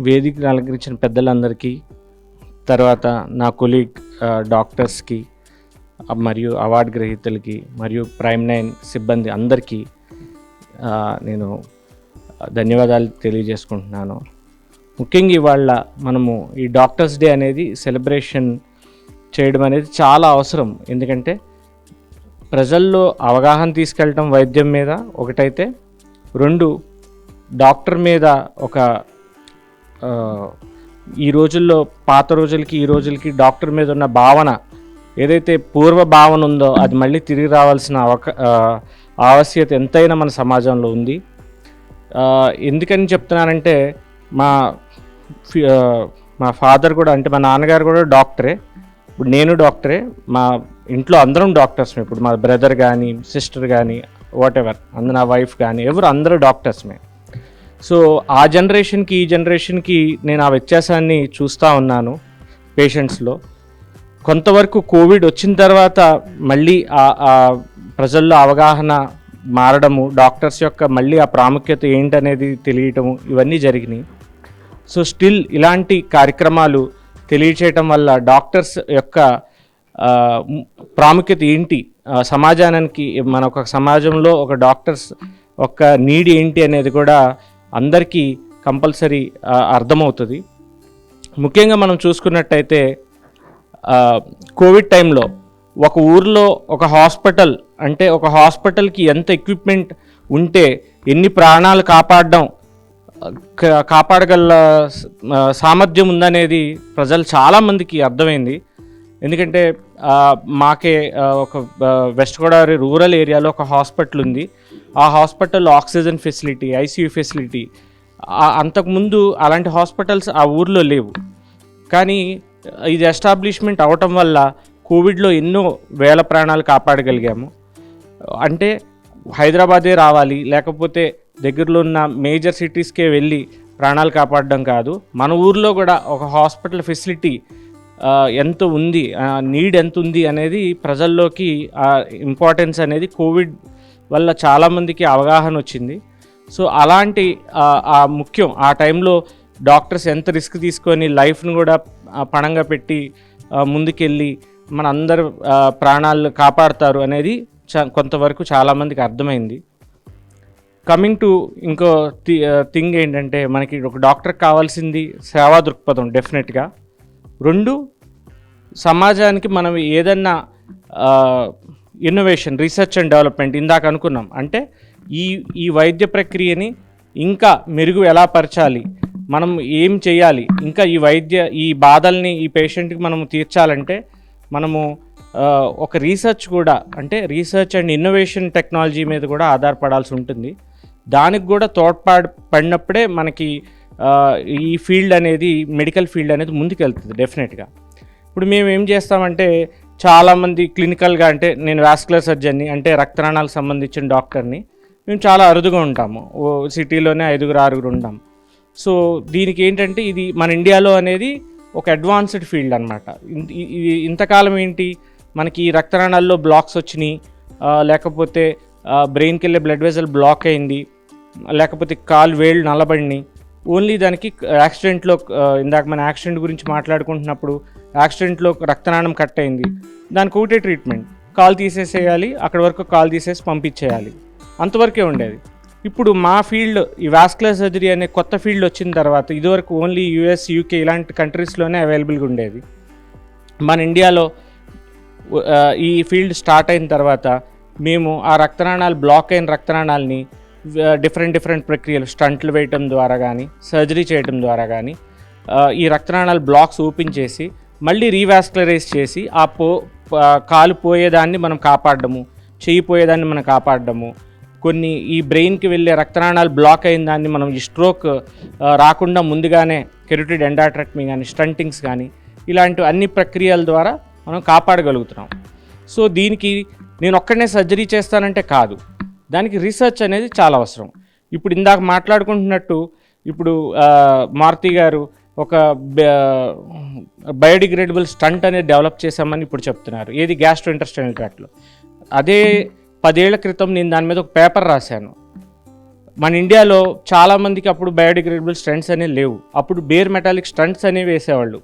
వేదికను అలంకరించిన పెద్దలందరికీ, తర్వాత నా కొలీగ్ డాక్టర్స్కి, మరియు అవార్డు గ్రహీతలకి, మరియు ప్రైమ్9 సిబ్బంది అందరికీ నేను ధన్యవాదాలు తెలియజేసుకుంటున్నాను. ముఖ్యంగా ఇవాళ మనము ఈ డాక్టర్స్ డే అనేది సెలబ్రేషన్ చేయడం అనేది చాలా అవసరం. ఎందుకంటే ప్రజల్లో అవగాహన తీసుకెళ్ళటం వైద్యం మీద ఒకటైతే, 2 డాక్టర్ మీద ఒక ఈ రోజుల్లో పాత రోజులకి ఈ రోజులకి డాక్టర్ మీద ఉన్న భావన, ఏదైతే పూర్వ భావన ఉందో అది మళ్ళీ తిరిగి రావాల్సిన ఆవశ్యకత ఎంతైనా మన సమాజంలో ఉంది. ఎందుకని చెప్తున్నానంటే, మా ఫాదర్ కూడా, అంటే మా నాన్నగారు కూడా డాక్టరే, ఇప్పుడు నేను డాక్టరే, మా ఇంట్లో అందరం డాక్టర్స్మే. ఇప్పుడు మా బ్రదర్ కానీ, సిస్టర్ కానీ, వాట్ ఎవర్, నా వైఫ్ కానీ, అందరూ డాక్టర్స్మే. సో ఆ జనరేషన్కి ఈ జనరేషన్కి నేను ఆ వ్యత్యాసాన్ని చూస్తూ ఉన్నాను పేషెంట్స్లో. కొంతవరకు కోవిడ్ వచ్చిన తర్వాత మళ్ళీ ప్రజల్లో అవగాహన మారడము, డాక్టర్స్ యొక్క మళ్ళీ ఆ ప్రాముఖ్యత ఏంటనేది తెలియటము, ఇవన్నీ జరిగినాయి. సో స్టిల్ ఇలాంటి కార్యక్రమాలు తెలియచేయటం వల్ల డాక్టర్స్ యొక్క ప్రాముఖ్యత ఏంటి, సమాజానికి మన ఒక సమాజంలో ఒక డాక్టర్స్ ఒక నీడ్ ఏంటి అనేది కూడా అందరికీ కంపల్సరీ అర్థమవుతుంది. ముఖ్యంగా మనం చూసుకున్నట్టయితే కోవిడ్ టైంలో ఒక ఊర్లో ఒక హాస్పిటల్ అంటే ఒక హాస్పిటల్కి ఎంత ఎక్విప్మెంట్ ఉంటే ఎన్ని ప్రాణాలు కాపాడగల సామర్థ్యం ఉందనేది ప్రజలు చాలామందికి అర్థమైంది. ఎందుకంటే మాకే ఒక వెస్ట్ గోదావరి రూరల్ ఏరియాలో ఒక హాస్పిటల్ ఉంది. ఆ హాస్పిటల్లో ఆక్సిజన్ ఫెసిలిటీ, ఐసీయూ ఫెసిలిటీ, అంతకుముందు అలాంటి హాస్పిటల్స్ ఆ ఊర్లో లేవు. కానీ ఇది ఎస్టాబ్లిష్మెంట్ అవటం వల్ల కోవిడ్లో ఎన్నో వేల ప్రాణాలు కాపాడగలిగాము. అంటే హైదరాబాదే రావాలి, లేకపోతే దగ్గరలో ఉన్న మేజర్ సిటీస్కే వెళ్ళి ప్రాణాలు కాపాడడం కాదు, మన ఊర్లో కూడా ఒక హాస్పిటల్ ఫెసిలిటీ ఎంత ఉంది, నీడ్ ఎంత ఉంది అనేది ప్రజల్లోకి ఇంపార్టెన్స్ అనేది కోవిడ్ వల్ల చాలామందికి అవగాహన వచ్చింది. సో అలాంటి ముఖ్యం ఆ టైంలో డాక్టర్స్ ఎంత రిస్క్ తీసుకొని లైఫ్ను కూడా పణంగా పెట్టి ముందుకెళ్ళి మన అందరు ప్రాణాలు కాపాడతారు అనేది కొంతవరకు చాలామందికి అర్థమైంది. కమింగ్ టు ఇంకో థింగ్ ఏంటంటే, మనకి ఒక డాక్టర్కి కావాల్సింది సేవా దృక్పథం డెఫినెట్గా. 2, సమాజానికి మనం ఏదన్నా ఇన్నోవేషన్, రీసెర్చ్ అండ్ డెవలప్మెంట్ ఇందాక అనుకున్నాం. అంటే ఈ వైద్య ప్రక్రియని ఇంకా మెరుగు ఎలా పరచాలి, మనం ఏం చేయాలి, ఇంకా ఈ బాధల్ని ఈ పేషెంట్కి మనము తీర్చాలంటే మనము ఒక రీసెర్చ్ కూడా, అంటే రీసెర్చ్ అండ్ ఇన్నోవేషన్ టెక్నాలజీ మీద కూడా ఆధారపడాల్సి ఉంటుంది. దానికి కూడా పడినప్పుడే మనకి ఈ ఫీల్డ్ అనేది, మెడికల్ ఫీల్డ్ అనేది ముందుకెళ్తుంది డెఫినెట్గా. ఇప్పుడు మేము ఏం చేస్తామంటే, చాలామంది క్లినికల్గా, అంటే నేను వాస్కులర్ సర్జన్ని, అంటే రక్తనాళాలకు సంబంధించిన డాక్టర్ని, మేము చాలా అరుదుగా ఉంటాము, సిటీలోనే 5-6 ఉంటాం. సో దీనికి ఏంటంటే, ఇది మన ఇండియాలో అనేది ఒక అడ్వాన్స్డ్ ఫీల్డ్ అనమాట. ఇంతకాలం ఏంటి, మనకి ఈ రక్తనాళాల్లో బ్లాక్స్ వచ్చినాయి, లేకపోతే బ్రెయిన్కి వెళ్ళే బ్లడ్ వెజల్ బ్లాక్ అయింది, లేకపోతే వేళ్ళు నల్లబడినాయి. ఓన్లీ దానికి యాక్సిడెంట్లో, ఇందాక మన యాక్సిడెంట్ గురించి మాట్లాడుకుంటున్నప్పుడు యాక్సిడెంట్లో రక్తనాళం కట్ అయింది, దానికి ఒకటే ట్రీట్మెంట్, కాలు తీసేసేయాలి, అక్కడి వరకు కాలు తీసేసి పంపించేయాలి, అంతవరకే ఉండేది. ఇప్పుడు మా ఫీల్డ్, ఈ వాస్కులర్ సర్జరీ అనే కొత్త ఫీల్డ్ వచ్చిన తర్వాత, ఇదివరకు ఓన్లీ US, UK ఇలాంటి కంట్రీస్లోనే అవైలబుల్గా ఉండేది. మన ఇండియాలో ఈ ఫీల్డ్ స్టార్ట్ అయిన తర్వాత మేము ఆ రక్తనాళాలు, బ్లాక్ అయిన రక్తనాళాలని డిఫరెంట్ ప్రక్రియలు, స్టంట్లు వేయటం ద్వారా కానీ, సర్జరీ చేయటం ద్వారా కానీ ఈ రక్తనాళాలు బ్లాక్స్ ఓపెన్ చేసి మళ్ళీ రీవాస్కులరైజ్ చేసి కాలు పోయేదాన్ని మనం కాపాడడము, చెయ్యి పోయేదాన్ని మనం కాపాడడము, కొన్ని ఈ బ్రెయిన్కి వెళ్ళే రక్తనాళాలు బ్లాక్ అయిన దాన్ని మనం ఈ స్ట్రోక్ రాకుండా ముందుగానే కెరోటిడ్ ఎండాట్రాక్టమీ కానీ, స్టంటింగ్స్ కానీ, ఇలాంటి అన్ని ప్రక్రియల ద్వారా మనం కాపాడగలుగుతున్నాం. సో దీనికి నేను ఒక్కడనే సర్జరీ చేస్తానంటే కాదు, దానికి రీసెర్చ్ అనేది చాలా అవసరం. ఇప్పుడు ఇందాక మాట్లాడుకుంటున్నట్టు, ఇప్పుడు మారుతి గారు ఒక బయోడిగ్రేడబుల్ స్టంట్ అనేది డెవలప్ చేశామని ఇప్పుడు చెప్తున్నారు, ఏది గ్యాస్ట్రోఇంటెస్టైనల్ ట్రాక్ట్లో. అదే 10 ఏళ్ల క్రితం నేను దాని మీద ఒక పేపర్ రాశాను. మన ఇండియాలో చాలామందికి అప్పుడు బయోడిగ్రేడబుల్ స్టంట్స్ అనేవి లేవు. అప్పుడు బేర్ మెటాలిక్ స్టంట్స్ అనేవి వేసేవాళ్ళు.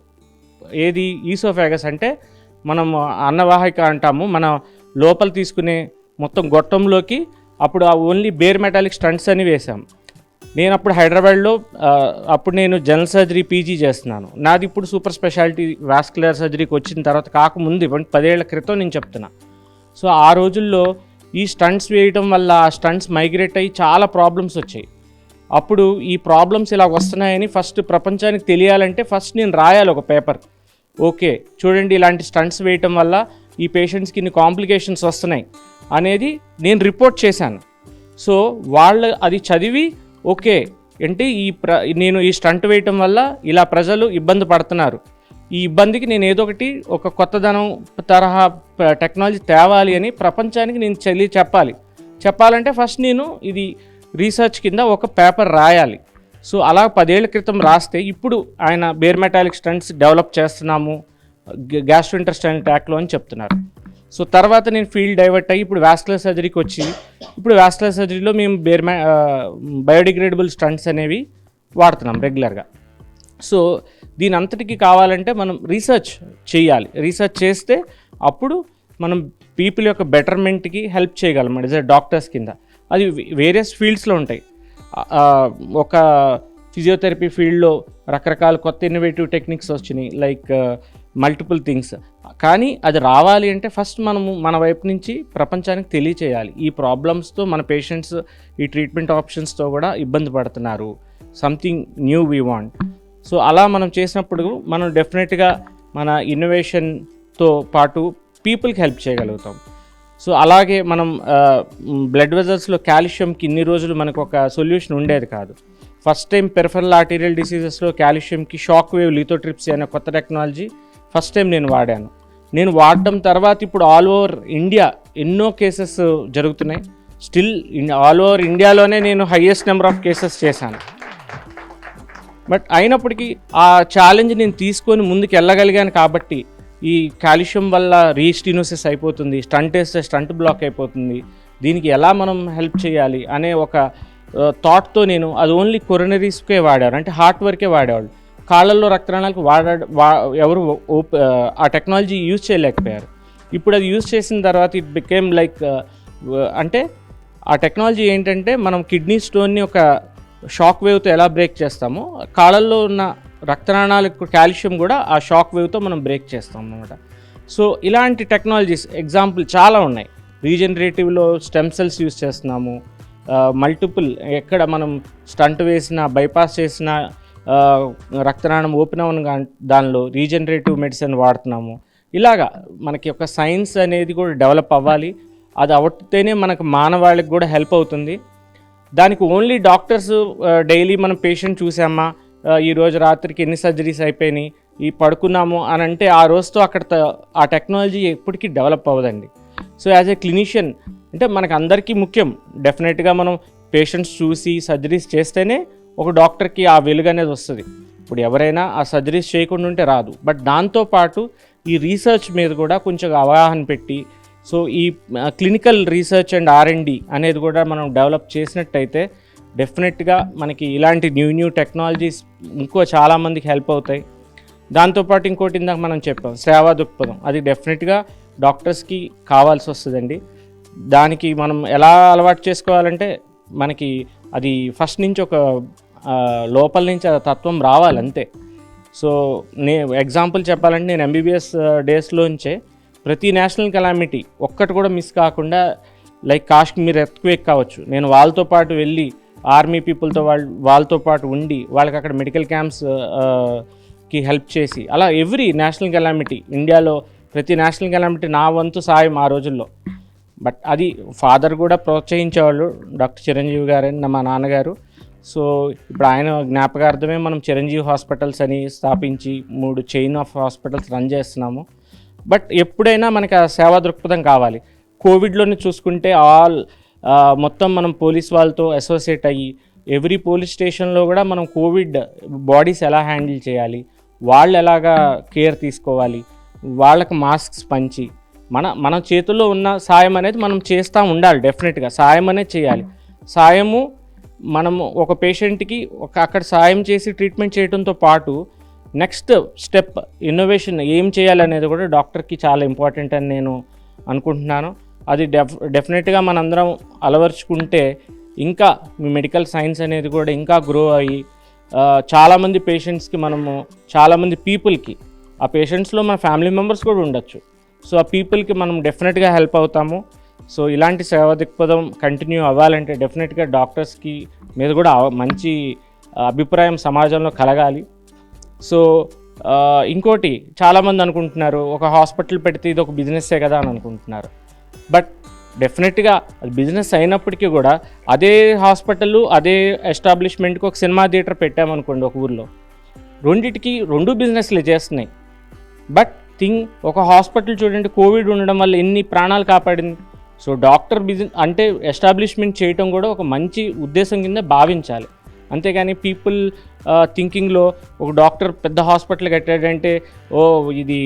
ఏది ఈసోఫాగస్ అంటే మనం అన్నవాహిక అంటాము, మన లోపల తీసుకునే మొత్తం గొట్టంలోకి అప్పుడు ఓన్లీ బేర్ మెటాలిక్ స్టంట్స్ అని వేసాం. నేను అప్పుడు హైదరాబాద్లో, అప్పుడు నేను జనరల్ సర్జరీ పీజీ చేస్తున్నాను. నాది ఇప్పుడు సూపర్ స్పెషాలిటీ వాస్కులర్ సర్జరీకి వచ్చిన తర్వాత కాకముందు 10 ఏళ్ల క్రితం నేను చెప్తున్నా. సో ఆ రోజుల్లో ఈ స్టంట్స్ వేయటం వల్ల ఆ స్టంట్స్ మైగ్రేట్ అయ్యి చాలా ప్రాబ్లమ్స్ వచ్చాయి. అప్పుడు ఈ ప్రాబ్లమ్స్ ఇలా వస్తున్నాయని ఫస్ట్ ప్రపంచానికి తెలియాలంటే ఫస్ట్ నేను రాయాలి ఒక పేపర్. ఓకే చూడండి, ఇలాంటి స్టంట్స్ వేయటం వల్ల ఈ పేషెంట్స్కి ఇన్ని కాంప్లికేషన్స్ వస్తున్నాయి అనేది నేను రిపోర్ట్ చేశాను. సో వాళ్ళు అది చదివి ఓకే అంటే నేను ఈ స్టంట్ వేయటం వల్ల ఇలా ప్రజలు ఇబ్బంది పడుతున్నారు, ఈ ఇబ్బందికి నేను ఏదో ఒకటి ఒక కొత్తదనం తరహా టెక్నాలజీ తేవాలి అని ప్రపంచానికి నేను చెప్పాలంటే ఫస్ట్ నేను ఇది రీసెర్చ్ కింద ఒక పేపర్ రాయాలి. సో అలా 10 ఏళ్ల క్రితం రాస్తే ఇప్పుడు ఆయన బేర్ మెటాలిక్ స్టంట్స్ డెవలప్ చేస్తున్నాము గ్యాస్ట్రోఇంటెస్టైనల్ ట్రాక్ట్లో అని చెప్తున్నారు. సో తర్వాత నేను ఫీల్డ్ డైవర్ట్ అయ్యి ఇప్పుడు వాస్కులర్ సర్జరీకి వచ్చి ఇప్పుడు వాస్కులర్ సర్జరీలో మేము బయోడిగ్రేడబుల్ స్టంట్స్ అనేవి వాడుతున్నాం రెగ్యులర్గా. సో దీని అంతటికి కావాలంటే మనం రీసెర్చ్ చేయాలి. రీసెర్చ్ చేస్తే అప్పుడు మనం పీపుల్ యొక్క బెటర్మెంట్కి హెల్ప్ చేయగలం యాజ్ ఎ డాక్టర్స్ కింద. అది వేరియస్ ఫీల్డ్స్లో ఉంటాయి. ఒక ఫిజియోథెరపీ ఫీల్డ్లో రకరకాల కొత్త ఇన్నోవేటివ్ టెక్నిక్స్ వచ్చినాయి, లైక్ మల్టిపుల్ థింగ్స్. కానీ అది రావాలి అంటే ఫస్ట్ మనము మన వైపు నుంచి ప్రపంచానికి తెలియచేయాలి ఈ ప్రాబ్లమ్స్తో మన పేషెంట్స్ ఈ ట్రీట్మెంట్ ఆప్షన్స్తో కూడా ఇబ్బంది పడుతున్నారు, something knew we want. So అలా మనం చేసినప్పుడు మనం డెఫినెట్గా మన ఇన్నోవేషన్తో పాటు పీపుల్కి హెల్ప్ చేయగలుగుతాం. సో అలాగే మనం బ్లడ్ వెజల్స్లో కాల్షియంకి ఇన్ని రోజులు మనకు ఒక సొల్యూషన్ ఉండేది కాదు. ఫస్ట్ టైం పెరిఫెరల్ ఆర్టీరియల్ డిసీజెస్లో కాల్షియంకి షాక్ వేవ్ లిథోట్రిప్సీ అనే కొత్త టెక్నాలజీ ఫస్ట్ టైం నేను వాడాను. నేను వాడడం తర్వాత ఇప్పుడు ఆల్ ఓవర్ ఇండియా ఎన్నో కేసెస్ జరుగుతున్నాయి. స్టిల్ ఆల్ ఓవర్ ఇండియాలోనే నేను హైయెస్ట్ నెంబర్ ఆఫ్ కేసెస్ చేశాను. బట్ అయినప్పటికీ ఆ ఛాలెంజ్ నేను తీసుకొని ముందుకు వెళ్ళగలిగాను కాబట్టి ఈ కాల్షియం వల్ల రీస్టినోసిస్ అయిపోతుంది, స్టంట్ వేస్తే స్టంట్ బ్లాక్ అయిపోతుంది, దీనికి ఎలా మనం హెల్ప్ చేయాలి అనే ఒక థాట్తో నేను అది ఓన్లీ కొరనరీస్కే వాడారు, అంటే హార్ట్ వరకే వాడేవాళ్ళు. కాళ్ళల్లో రక్తనాళాలకు ఎవరు ఆ టెక్నాలజీ యూజ్ చేయలేకపోయారు. ఇప్పుడు అది యూజ్ చేసిన తర్వాత ఇట్ బికేమ్ లైక్ అంటే ఆ టెక్నాలజీ ఏంటంటే మనం కిడ్నీ స్టోన్ని ఒక షాక్ వేవ్తో ఎలా బ్రేక్ చేస్తామో కాళ్ళల్లో ఉన్న రక్తనాళాలకు కాల్షియం కూడా ఆ షాక్ వేవ్తో మనం బ్రేక్ చేస్తాం అన్నమాట. సో ఇలాంటి టెక్నాలజీస్ ఎగ్జాంపుల్ చాలా ఉన్నాయి. రీజనరేటివ్లో స్టెమ్ సెల్స్ యూజ్ చేస్తున్నాము, మల్టిపుల్ ఎక్కడ మనం స్టంట్ వేసిన బైపాస్ చేసిన రక్తనాళం ఓపెన్ అవ్వని దానిలో రీజనరేటివ్ మెడిసిన్ వాడుతున్నాము. ఇలాగా మనకి ఒక సైన్స్ అనేది కూడా డెవలప్ అవ్వాలి. అది అవుతేనే మనకు మానవాళికి కూడా హెల్ప్ అవుతుంది. దానికి ఓన్లీ డాక్టర్స్ డైలీ మనం పేషెంట్ చూసామా, ఈరోజు రాత్రికి ఎన్ని సర్జరీస్ అయిపోయినాయి, ఈ పడుకున్నాము అని అంటే ఆ రోజుతో అక్కడ ఆ టెక్నాలజీ ఎప్పటికీ డెవలప్ అవ్వదండి. సో యాజ్ ఏ క్లినిషియన్ అంటే మనకు అందరికీ ముఖ్యం, డెఫినెట్గా మనం పేషెంట్స్ చూసి సర్జరీస్ చేస్తేనే ఒక డాక్టర్కి ఆ వెలుగు అనేది వస్తుంది. ఇప్పుడు ఎవరైనా ఆ సర్జరీస్ చేయకుండా ఉంటే రాదు. బట్ దాంతోపాటు ఈ రీసెర్చ్ మీద కూడా కొంచెం అవగాహన పెట్టి సో ఈ క్లినికల్ రీసెర్చ్ అండ్ R&D అనేది కూడా మనం డెవలప్ చేసినట్టయితే డెఫినెట్గా మనకి ఇలాంటి న్యూ టెక్నాలజీస్ ఇంకో చాలామందికి హెల్ప్ అవుతాయి. దాంతోపాటు ఇంకోటి ఇందాక మనం చెప్పాం సేవా దృక్పథం, అది డెఫినెట్గా డాక్టర్స్కి కావాల్సి వస్తుందండి. దానికి మనం ఎలా అలవాటు చేసుకోవాలంటే మనకి అది ఫస్ట్ నుంచి ఒక లోపల నుంచి ఆ తత్వం రావాలి అంతే. సో ఎగ్జాంపుల్ చెప్పాలంటే నేను MBBS డేస్లోంచే ప్రతి నేషనల్ కెలామిటీ ఒక్కటి కూడా మిస్ కాకుండా, లైక్ కాశ్మీర్ ఎర్త్క్వేక్ కావచ్చు, నేను వాళ్ళతో పాటు వెళ్ళి ఆర్మీ పీపుల్తో వాళ్ళతో పాటు ఉండి వాళ్ళకి అక్కడ మెడికల్ క్యాంప్స్కి హెల్ప్ చేసి అలా ఎవ్రీ నేషనల్ కెలామిటీ ఇండియాలో ప్రతి నేషనల్ కెలామిటీ నా వంతు సాయం ఆ రోజుల్లో. బట్ అది ఫాదర్ కూడా ప్రోత్సహించేవాళ్ళు, డాక్టర్ చిరంజీవి గారని మా నాన్నగారు. సో ఇప్పుడు ఆయన జ్ఞాపకార్థమే మనం చిరంజీవి హాస్పిటల్స్ అని స్థాపించి 3 చైన్ ఆఫ్ హాస్పిటల్స్ రన్ చేస్తున్నాము. బట్ ఎప్పుడైనా మనకి ఆ సేవా దృక్పథం కావాలి. కోవిడ్లోనే చూసుకుంటే మొత్తం మనం పోలీస్ వాళ్ళతో అసోసియేట్ అయ్యి ఎవ్రీ పోలీస్ స్టేషన్లో కూడా మనం కోవిడ్ బాడీస్ ఎలా హ్యాండిల్ చేయాలి, వాళ్ళు ఎలాగా కేర్ తీసుకోవాలి, వాళ్ళకి మాస్క్స్ పంచి మన చేతుల్లో ఉన్న సాయం అనేది మనం చేస్తూ ఉండాలి. డెఫినెట్గా సాయం అనేది చేయాలి. సాయము మనము ఒక పేషెంట్కి అక్కడ సాయం చేసి ట్రీట్మెంట్ చేయడంతో పాటు నెక్స్ట్ స్టెప్ ఇన్నోవేషన్ ఏం చేయాలనేది కూడా డాక్టర్కి చాలా ఇంపార్టెంట్ అని నేను అనుకుంటున్నాను. అది డెఫినెట్గా మనందరం అలవర్చుకుంటే ఇంకా మెడికల్ సైన్స్ అనేది కూడా ఇంకా గ్రో అయ్యి చాలామంది పేషెంట్స్కి మనము చాలామంది పీపుల్కి ఆ పేషెంట్స్లో మన ఫ్యామిలీ మెంబర్స్ కూడా ఉండొచ్చు. సో ఆ పీపుల్కి మనం డెఫినెట్గా హెల్ప్ అవుతాము. సో ఇలాంటి సేవా దృక్పథం కంటిన్యూ అవ్వాలంటే డెఫినెట్గా డాక్టర్స్కి మీద కూడా మంచి అభిప్రాయం సమాజంలో కలగాలి. సో ఇంకోటి చాలామంది అనుకుంటున్నారు ఒక హాస్పిటల్ పెడితే ఇది ఒక బిజినెస్సే కదా అని అనుకుంటున్నారు. బట్ డెఫినెట్గా అది బిజినెస్ అయినప్పటికీ కూడా అదే హాస్పిటల్ అదే ఎస్టాబ్లిష్మెంట్కి ఒక సినిమా థియేటర్ పెట్టామనుకోండి ఒక ఊర్లో, రెండు బిజినెస్లే చేస్తున్నాయి. బట్ ఒక హాస్పిటల్ చూడండి, కోవిడ్ ఉండడం వల్ల ఎన్ని ప్రాణాలు కాపాడింది. సో డాక్టర్ బిజినెస్ అంటే ఎస్టాబ్లిష్మెంట్ చేయటం కూడా ఒక మంచి ఉద్దేశం కింద భావించాలి. అంతేగాని పీపుల్ థింకింగ్లో ఒక డాక్టర్ పెద్ద హాస్పిటల్ కట్టాడంటే ఓ ఇది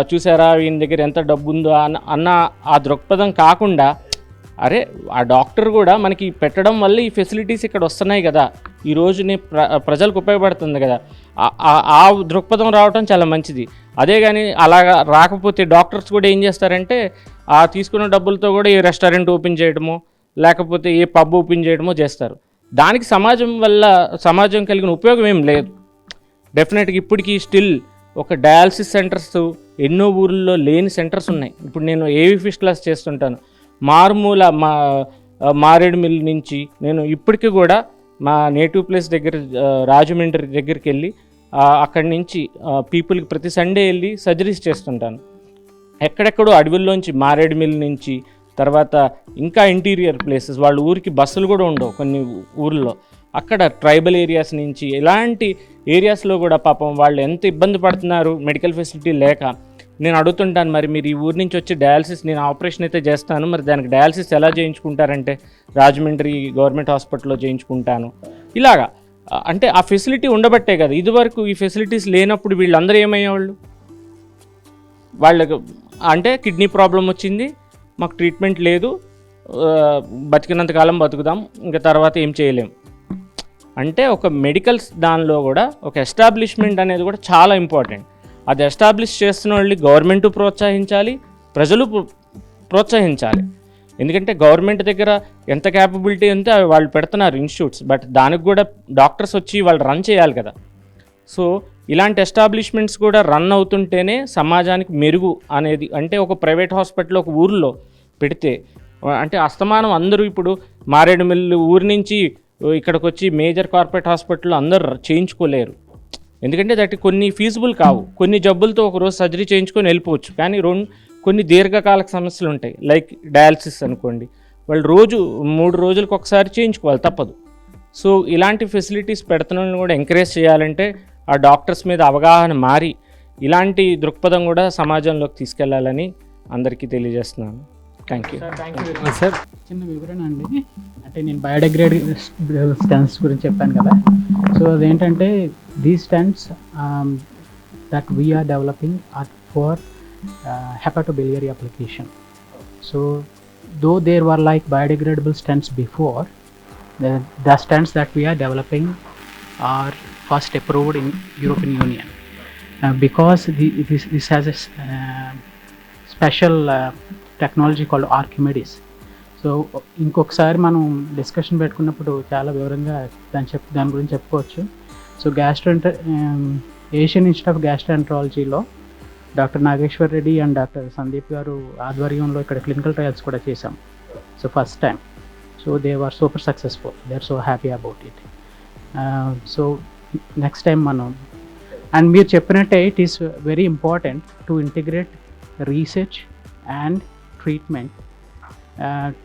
చూసారా ఈయన దగ్గర ఎంత డబ్బు ఉందో అన్న ఆ దృక్పథం కాకుండా, అరే ఆ డాక్టర్ కూడా మనకి పెట్టడం వల్ల ఈ ఫెసిలిటీస్ ఇక్కడ వస్తున్నాయి కదా, ఈ రోజుని ప్రజలకు ఉపయోగపడుతుంది కదా, ఆ దృక్పథం రావడం చాలా మంచిది. అదే కానీ అలాగా రాకపోతే డాక్టర్స్ కూడా ఏం చేస్తారంటే ఆ తీసుకున్న డబ్బులతో కూడా ఏ రెస్టారెంట్ ఓపెన్ చేయడమో లేకపోతే ఏ పబ్ ఓపెన్ చేయడమో చేస్తారు. దానికి సమాజం కలిగిన ఉపయోగం ఏం లేదు. డెఫినెట్గా ఇప్పటికీ స్టిల్ ఒక డయాలసిస్ సెంటర్స్ ఎన్నో ఊర్లలో లేని సెంటర్స్ ఉన్నాయి. ఇప్పుడు నేను ఏవి ఫిష్ క్లాస్ చేస్తుంటాను, మారుమూల మారేడుమిల్లి నుంచి నేను ఇప్పటికీ కూడా మా నేటివ్ ప్లేస్ దగ్గర రాజమండ్రి దగ్గరికి వెళ్ళి అక్కడి నుంచి పీపుల్కి ప్రతి సండే వెళ్ళి సర్జరీస్ చేస్తుంటాను. ఎక్కడెక్కడో అడవుల్లోంచి మారేడుమిల్లి నుంచి తర్వాత ఇంకా ఇంటీరియర్ ప్లేసెస్, వాళ్ళ ఊరికి బస్సులు కూడా ఉండవు కొన్ని ఊర్లో, అక్కడ ట్రైబల్ ఏరియాస్ నుంచి ఇలాంటి ఏరియాస్లో కూడా పాపం వాళ్ళు ఎంత ఇబ్బంది పడుతున్నారు మెడికల్ ఫెసిలిటీ లేక. నేను అడుగుతుంటాను, మరి మీరు ఈ ఊరి నుంచి వచ్చి డయాలసిస్ నేను ఆపరేషన్ అయితే చేస్తాను, మరి దానికి డయాలసిస్ ఎలా చేయించుకుంటారంటే రాజమండ్రి గవర్నమెంట్ హాస్పిటల్లో చేయించుకుంటాను. ఇలాగా అంటే ఆ ఫెసిలిటీ ఉండబట్టే కదా. ఇదివరకు ఈ ఫెసిలిటీస్ లేనప్పుడు వీళ్ళందరూ ఏమయ్యేవాళ్ళు, వాళ్ళకు అంటే కిడ్నీ ప్రాబ్లం వచ్చింది, మాకు ట్రీట్మెంట్ లేదు, బతికినంతకాలం బతుకుదాం, ఇంకా తర్వాత ఏం చేయలేం. అంటే ఒక మెడికల్స్ దానిలో కూడా ఒక ఎస్టాబ్లిష్మెంట్ అనేది కూడా చాలా ఇంపార్టెంట్. అది ఎస్టాబ్లిష్ చేస్తున్న వాళ్ళు గవర్నమెంట్ ప్రోత్సహించాలి, ప్రజలు ప్రోత్సహించాలి. ఎందుకంటే గవర్నమెంట్ దగ్గర ఎంత క్యాపబిలిటీ ఉంటే అవి వాళ్ళు పెడుతున్నారు ఇన్స్టిట్యూట్స్, బట్ దానికి కూడా డాక్టర్స్ వచ్చి వాళ్ళు రన్ చేయాలి కదా. సో ఇలాంటి ఎస్టాబ్లిష్మెంట్స్ కూడా రన్ అవుతుంటేనే సమాజానికి మెరుగు అనేది. అంటే ఒక ప్రైవేట్ హాస్పిటల్ ఒక ఊరిలో పెడితే అంటే అస్తమానం అందరూ ఇప్పుడు మారేడుమిల్లి ఊరి నుంచి ఇక్కడికి వచ్చి మేజర్ కార్పొరేట్ హాస్పిటల్లో అందరూ చేయించుకోలేరు. ఎందుకంటే దట్ కొన్ని ఫీజిబుల్ కావు. కొన్ని జబ్బులతో ఒకరోజు సర్జరీ చేయించుకొని వెళ్ళిపోవచ్చు, కానీ కొన్ని దీర్ఘకాలిక సమస్యలు ఉంటాయి. లైక్ డయాలసిస్ అనుకోండి, వాళ్ళు 3 రోజులకు ఒకసారి చేయించుకోవాలి, తప్పదు. సో ఇలాంటి ఫెసిలిటీస్ పెడుతున్న కూడా ఎంకరేజ్ చేయాలంటే ఆ డాక్టర్స్ మీద అవగాహన మారి ఇలాంటి దృక్పథం కూడా సమాజంలోకి తీసుకెళ్లాలని అందరికీ తెలియజేస్తున్నాను. Thank you sir. చిన్న వివరణ అండి, అంటే నేను బయోడిగ్రేడబుల్ స్టెంట్స్ గురించి చెప్పాను కదా. సో అదేంటంటే these stents that we are developing are for hepatobiliary application. So though there were like biodegradable stents before, the stents that we are developing are first approved in European Union because this has a special technology called Archimedes. So ఇంకొకసారి మనం discussion పెట్టుకున్నప్పుడు చాలా వివరంగా దాని గురించి చెప్పుకోవచ్చు. So Asian institute of గ్యాస్ట్రోఎంట్రాలజీలో doctor Nageshwar Reddy and doctor Sandeep గారు ఆధ్వర్యంలో ఇక్కడ క్లినికల్ ట్రయల్స్ కూడా చేశాం. So first time. So they are super successful, they are so happy about it. So next time మనం అండ్ మీరు చెప్పినట్టే it is very important to integrate research and treatment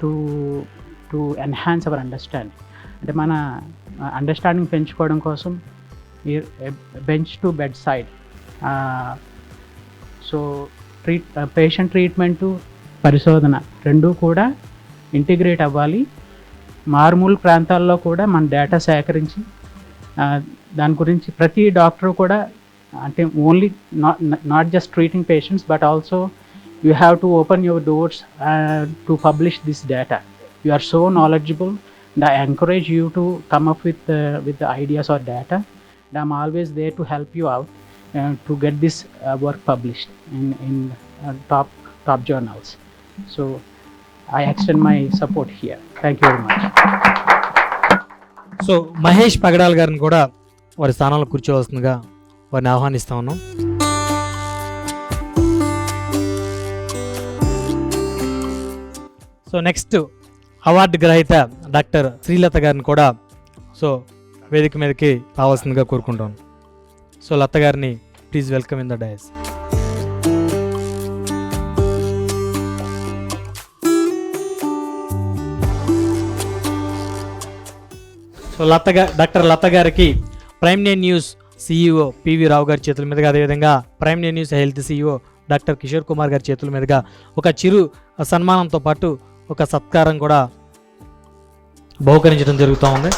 to enhance our understanding. అంటే మన understanding పెంచుకోవడం కోసం bench to bed side. So patient treatment పరిశోధన రెండూ కూడా ఇంటిగ్రేట్ అవ్వాలి. మారుమూల ప్రాంతాల్లో కూడా మన డేటా సేకరించి దాని గురించి ప్రతి డాక్టర్ కూడా అంటే only not just treating patients but also you have to open your doors to publish this data. You are so knowledgeable and I encourage you to come up with the ideas or data, and I'm always there to help you out to get this work published in top journals. So I extend my support here. Thank you very much. So Mahesh Pagadal గారిని కూడా వారి స్థానంలో కూర్చోవలసిందిగా వారిని ఆహ్వానిస్తా ఉన్నాం. So next award గ్రహీత doctor Srilatha గారిని కూడా సో వేదిక మీదకి రావాల్సిందిగా కోరుకుంటాను. సో లత గారిని please welcome in the dais. So doctor Latha గారికి prime nine news CEO PV Rao గారి చేతుల మీదుగా, అదేవిధంగా Prime nine news health CEO doctor Kishore Kumar గారి చేతుల మీదుగా ఒక చిరు సన్మానంతో పాటు ఒక సత్కారం కూడా బహుకరించడం జరుగుతూ ఉంది.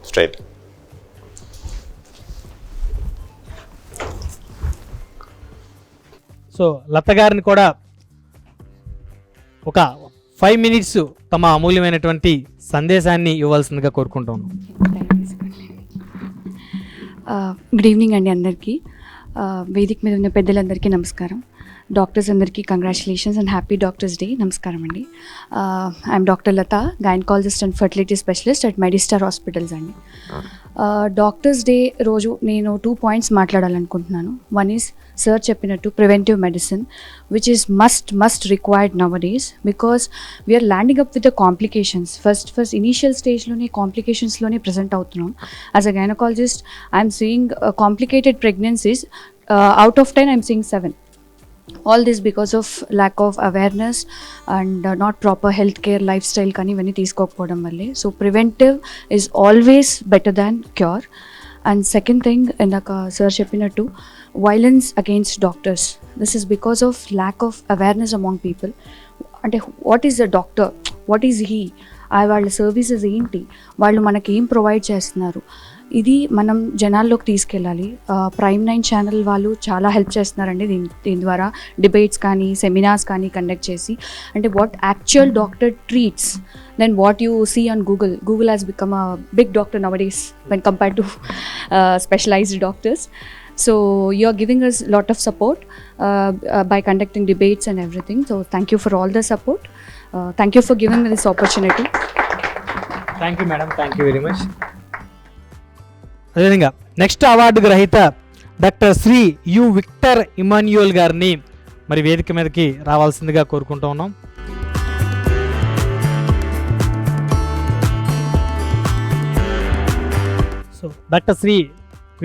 స్ట్రైట్. సో లత గారిని కూడా ఒక 5 minutes తమ అమూల్యమైనటువంటి సందేశాన్ని ఇవ్వాల్సిందిగా కోరుకుంటాను. గుడ్ ఈవినింగ్ అండి అందరికీ. వేదిక మీద ఉన్న పెద్దలందరికీ నమస్కారం. డాక్టర్స్ అందరికీ congratulations and happy doctors day. నమస్కారం అండి. I'm doctor Latha, gynaecologist and fertility specialist at Medistar hospitals అండి. డాక్టర్స్ డే రోజు నేను 2 points మాట్లాడాలనుకుంటున్నాను. వన్ ఈజ్ సార్ చెప్పినట్టు preventive medicine which is must required nowadays, because we're landing up with the complications. First initial స్టేజ్లోనే కాంప్లికేషన్స్లోనే present అవుతున్నాం. As a gynaecologist I'm seeing complicated pregnancies, out of 10 I'm seeing 7. All this because of lack of awareness and not proper healthcare lifestyle కానీ ఇవన్నీ తీసుకోకపోవడం వల్లే. So preventive is always better than cure. And second thing, ఇందాక sir చెప్పినట్టు violence against doctors, this is because of lack of awareness among people. అంటే what is the doctor, what is he, వాళ్ళ services ఏంటి, వాళ్ళు మనకి ఏం provide చేస్తున్నారు, ఇది మనం జనాల్లోకి తీసుకెళ్ళాలి. ప్రైమ్9 ఛానల్ వాళ్ళు చాలా హెల్ప్ చేస్తున్నారండి దీని ద్వారా. డిబేట్స్ కానీ సెమినార్స్ కానీ కండక్ట్ చేసి, అంటే what actual doctor treats then what you see on Google has become a big doctor nowadays when compared to specialised doctors. So you are giving us a lot of support by conducting debates and everything. So thank you for all the support. Thank you for giving me this opportunity. Thank you madam, thank you very much. అదేవిధంగా next award గ్రహీత doctor Shri U Victor Emmanuel గారిని మరి వేదిక మీదకి రావాల్సిందిగా కోరుకుంటూ ఉన్నాం. So doctor Shri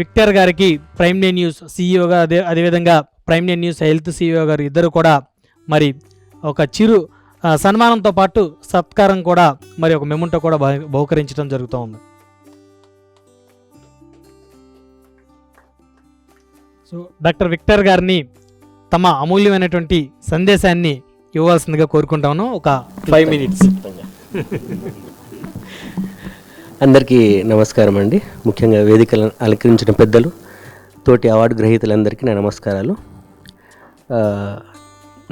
Victor గారికి ప్రైమ్9 న్యూస్ సీఈఓగా అదేవిధంగా ప్రైమ్9 న్యూస్ హెల్త్ సీఈఓ గారు ఇద్దరు కూడా మరి ఒక చిరు సన్మానంతో పాటు సత్కారం కూడా మరి ఒక మెమోంటో కూడా బహుకరించడం జరుగుతూ ఉంది. సో డాక్టర్ విక్టర్ గారిని తమ అమూల్యమైనటువంటి సందేశాన్ని ఇవ్వాల్సిందిగా కోరుకుంటాను. ఒక 5 minutes. అందరికీ నమస్కారం అండి. ముఖ్యంగా వేదికలు అలంకరించిన పెద్దలు, తోటి అవార్డు గ్రహీతలందరికీ నా నమస్కారాలు.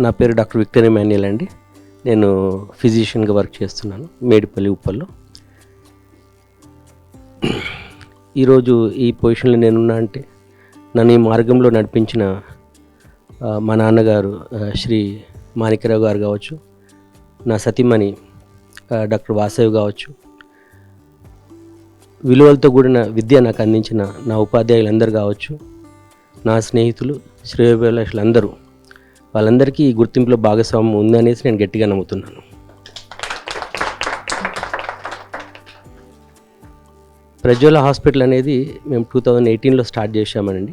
నా పేరు డాక్టర్ విక్టర్ ఇమాన్యుయల్ అండి. నేను ఫిజిషియన్గా వర్క్ చేస్తున్నాను మేడిపల్లి, ఉప్పల్లో. ఈరోజు ఈ పొజిషన్లో నేనున్నా అంటే నన్ను ఈ మార్గంలో నడిపించిన మా నాన్నగారు శ్రీ మాణిక్యరావు గారు కావచ్చు, నా సతీమణి డాక్టర్ వాసవి కావచ్చు, విలువలతో కూడిన విద్య నాకు అందించిన నా ఉపాధ్యాయులందరూ కావచ్చు, నా స్నేహితులు, శ్రేయోభిలాషులందరూ, వాళ్ళందరికీ ఈ గుర్తింపులో భాగస్వామ్యం ఉందనేసి నేను గట్టిగా నమ్ముతున్నాను. ప్రజ్వల హాస్పిటల్ అనేది మేము 2018లో స్టార్ట్ చేశామనండి.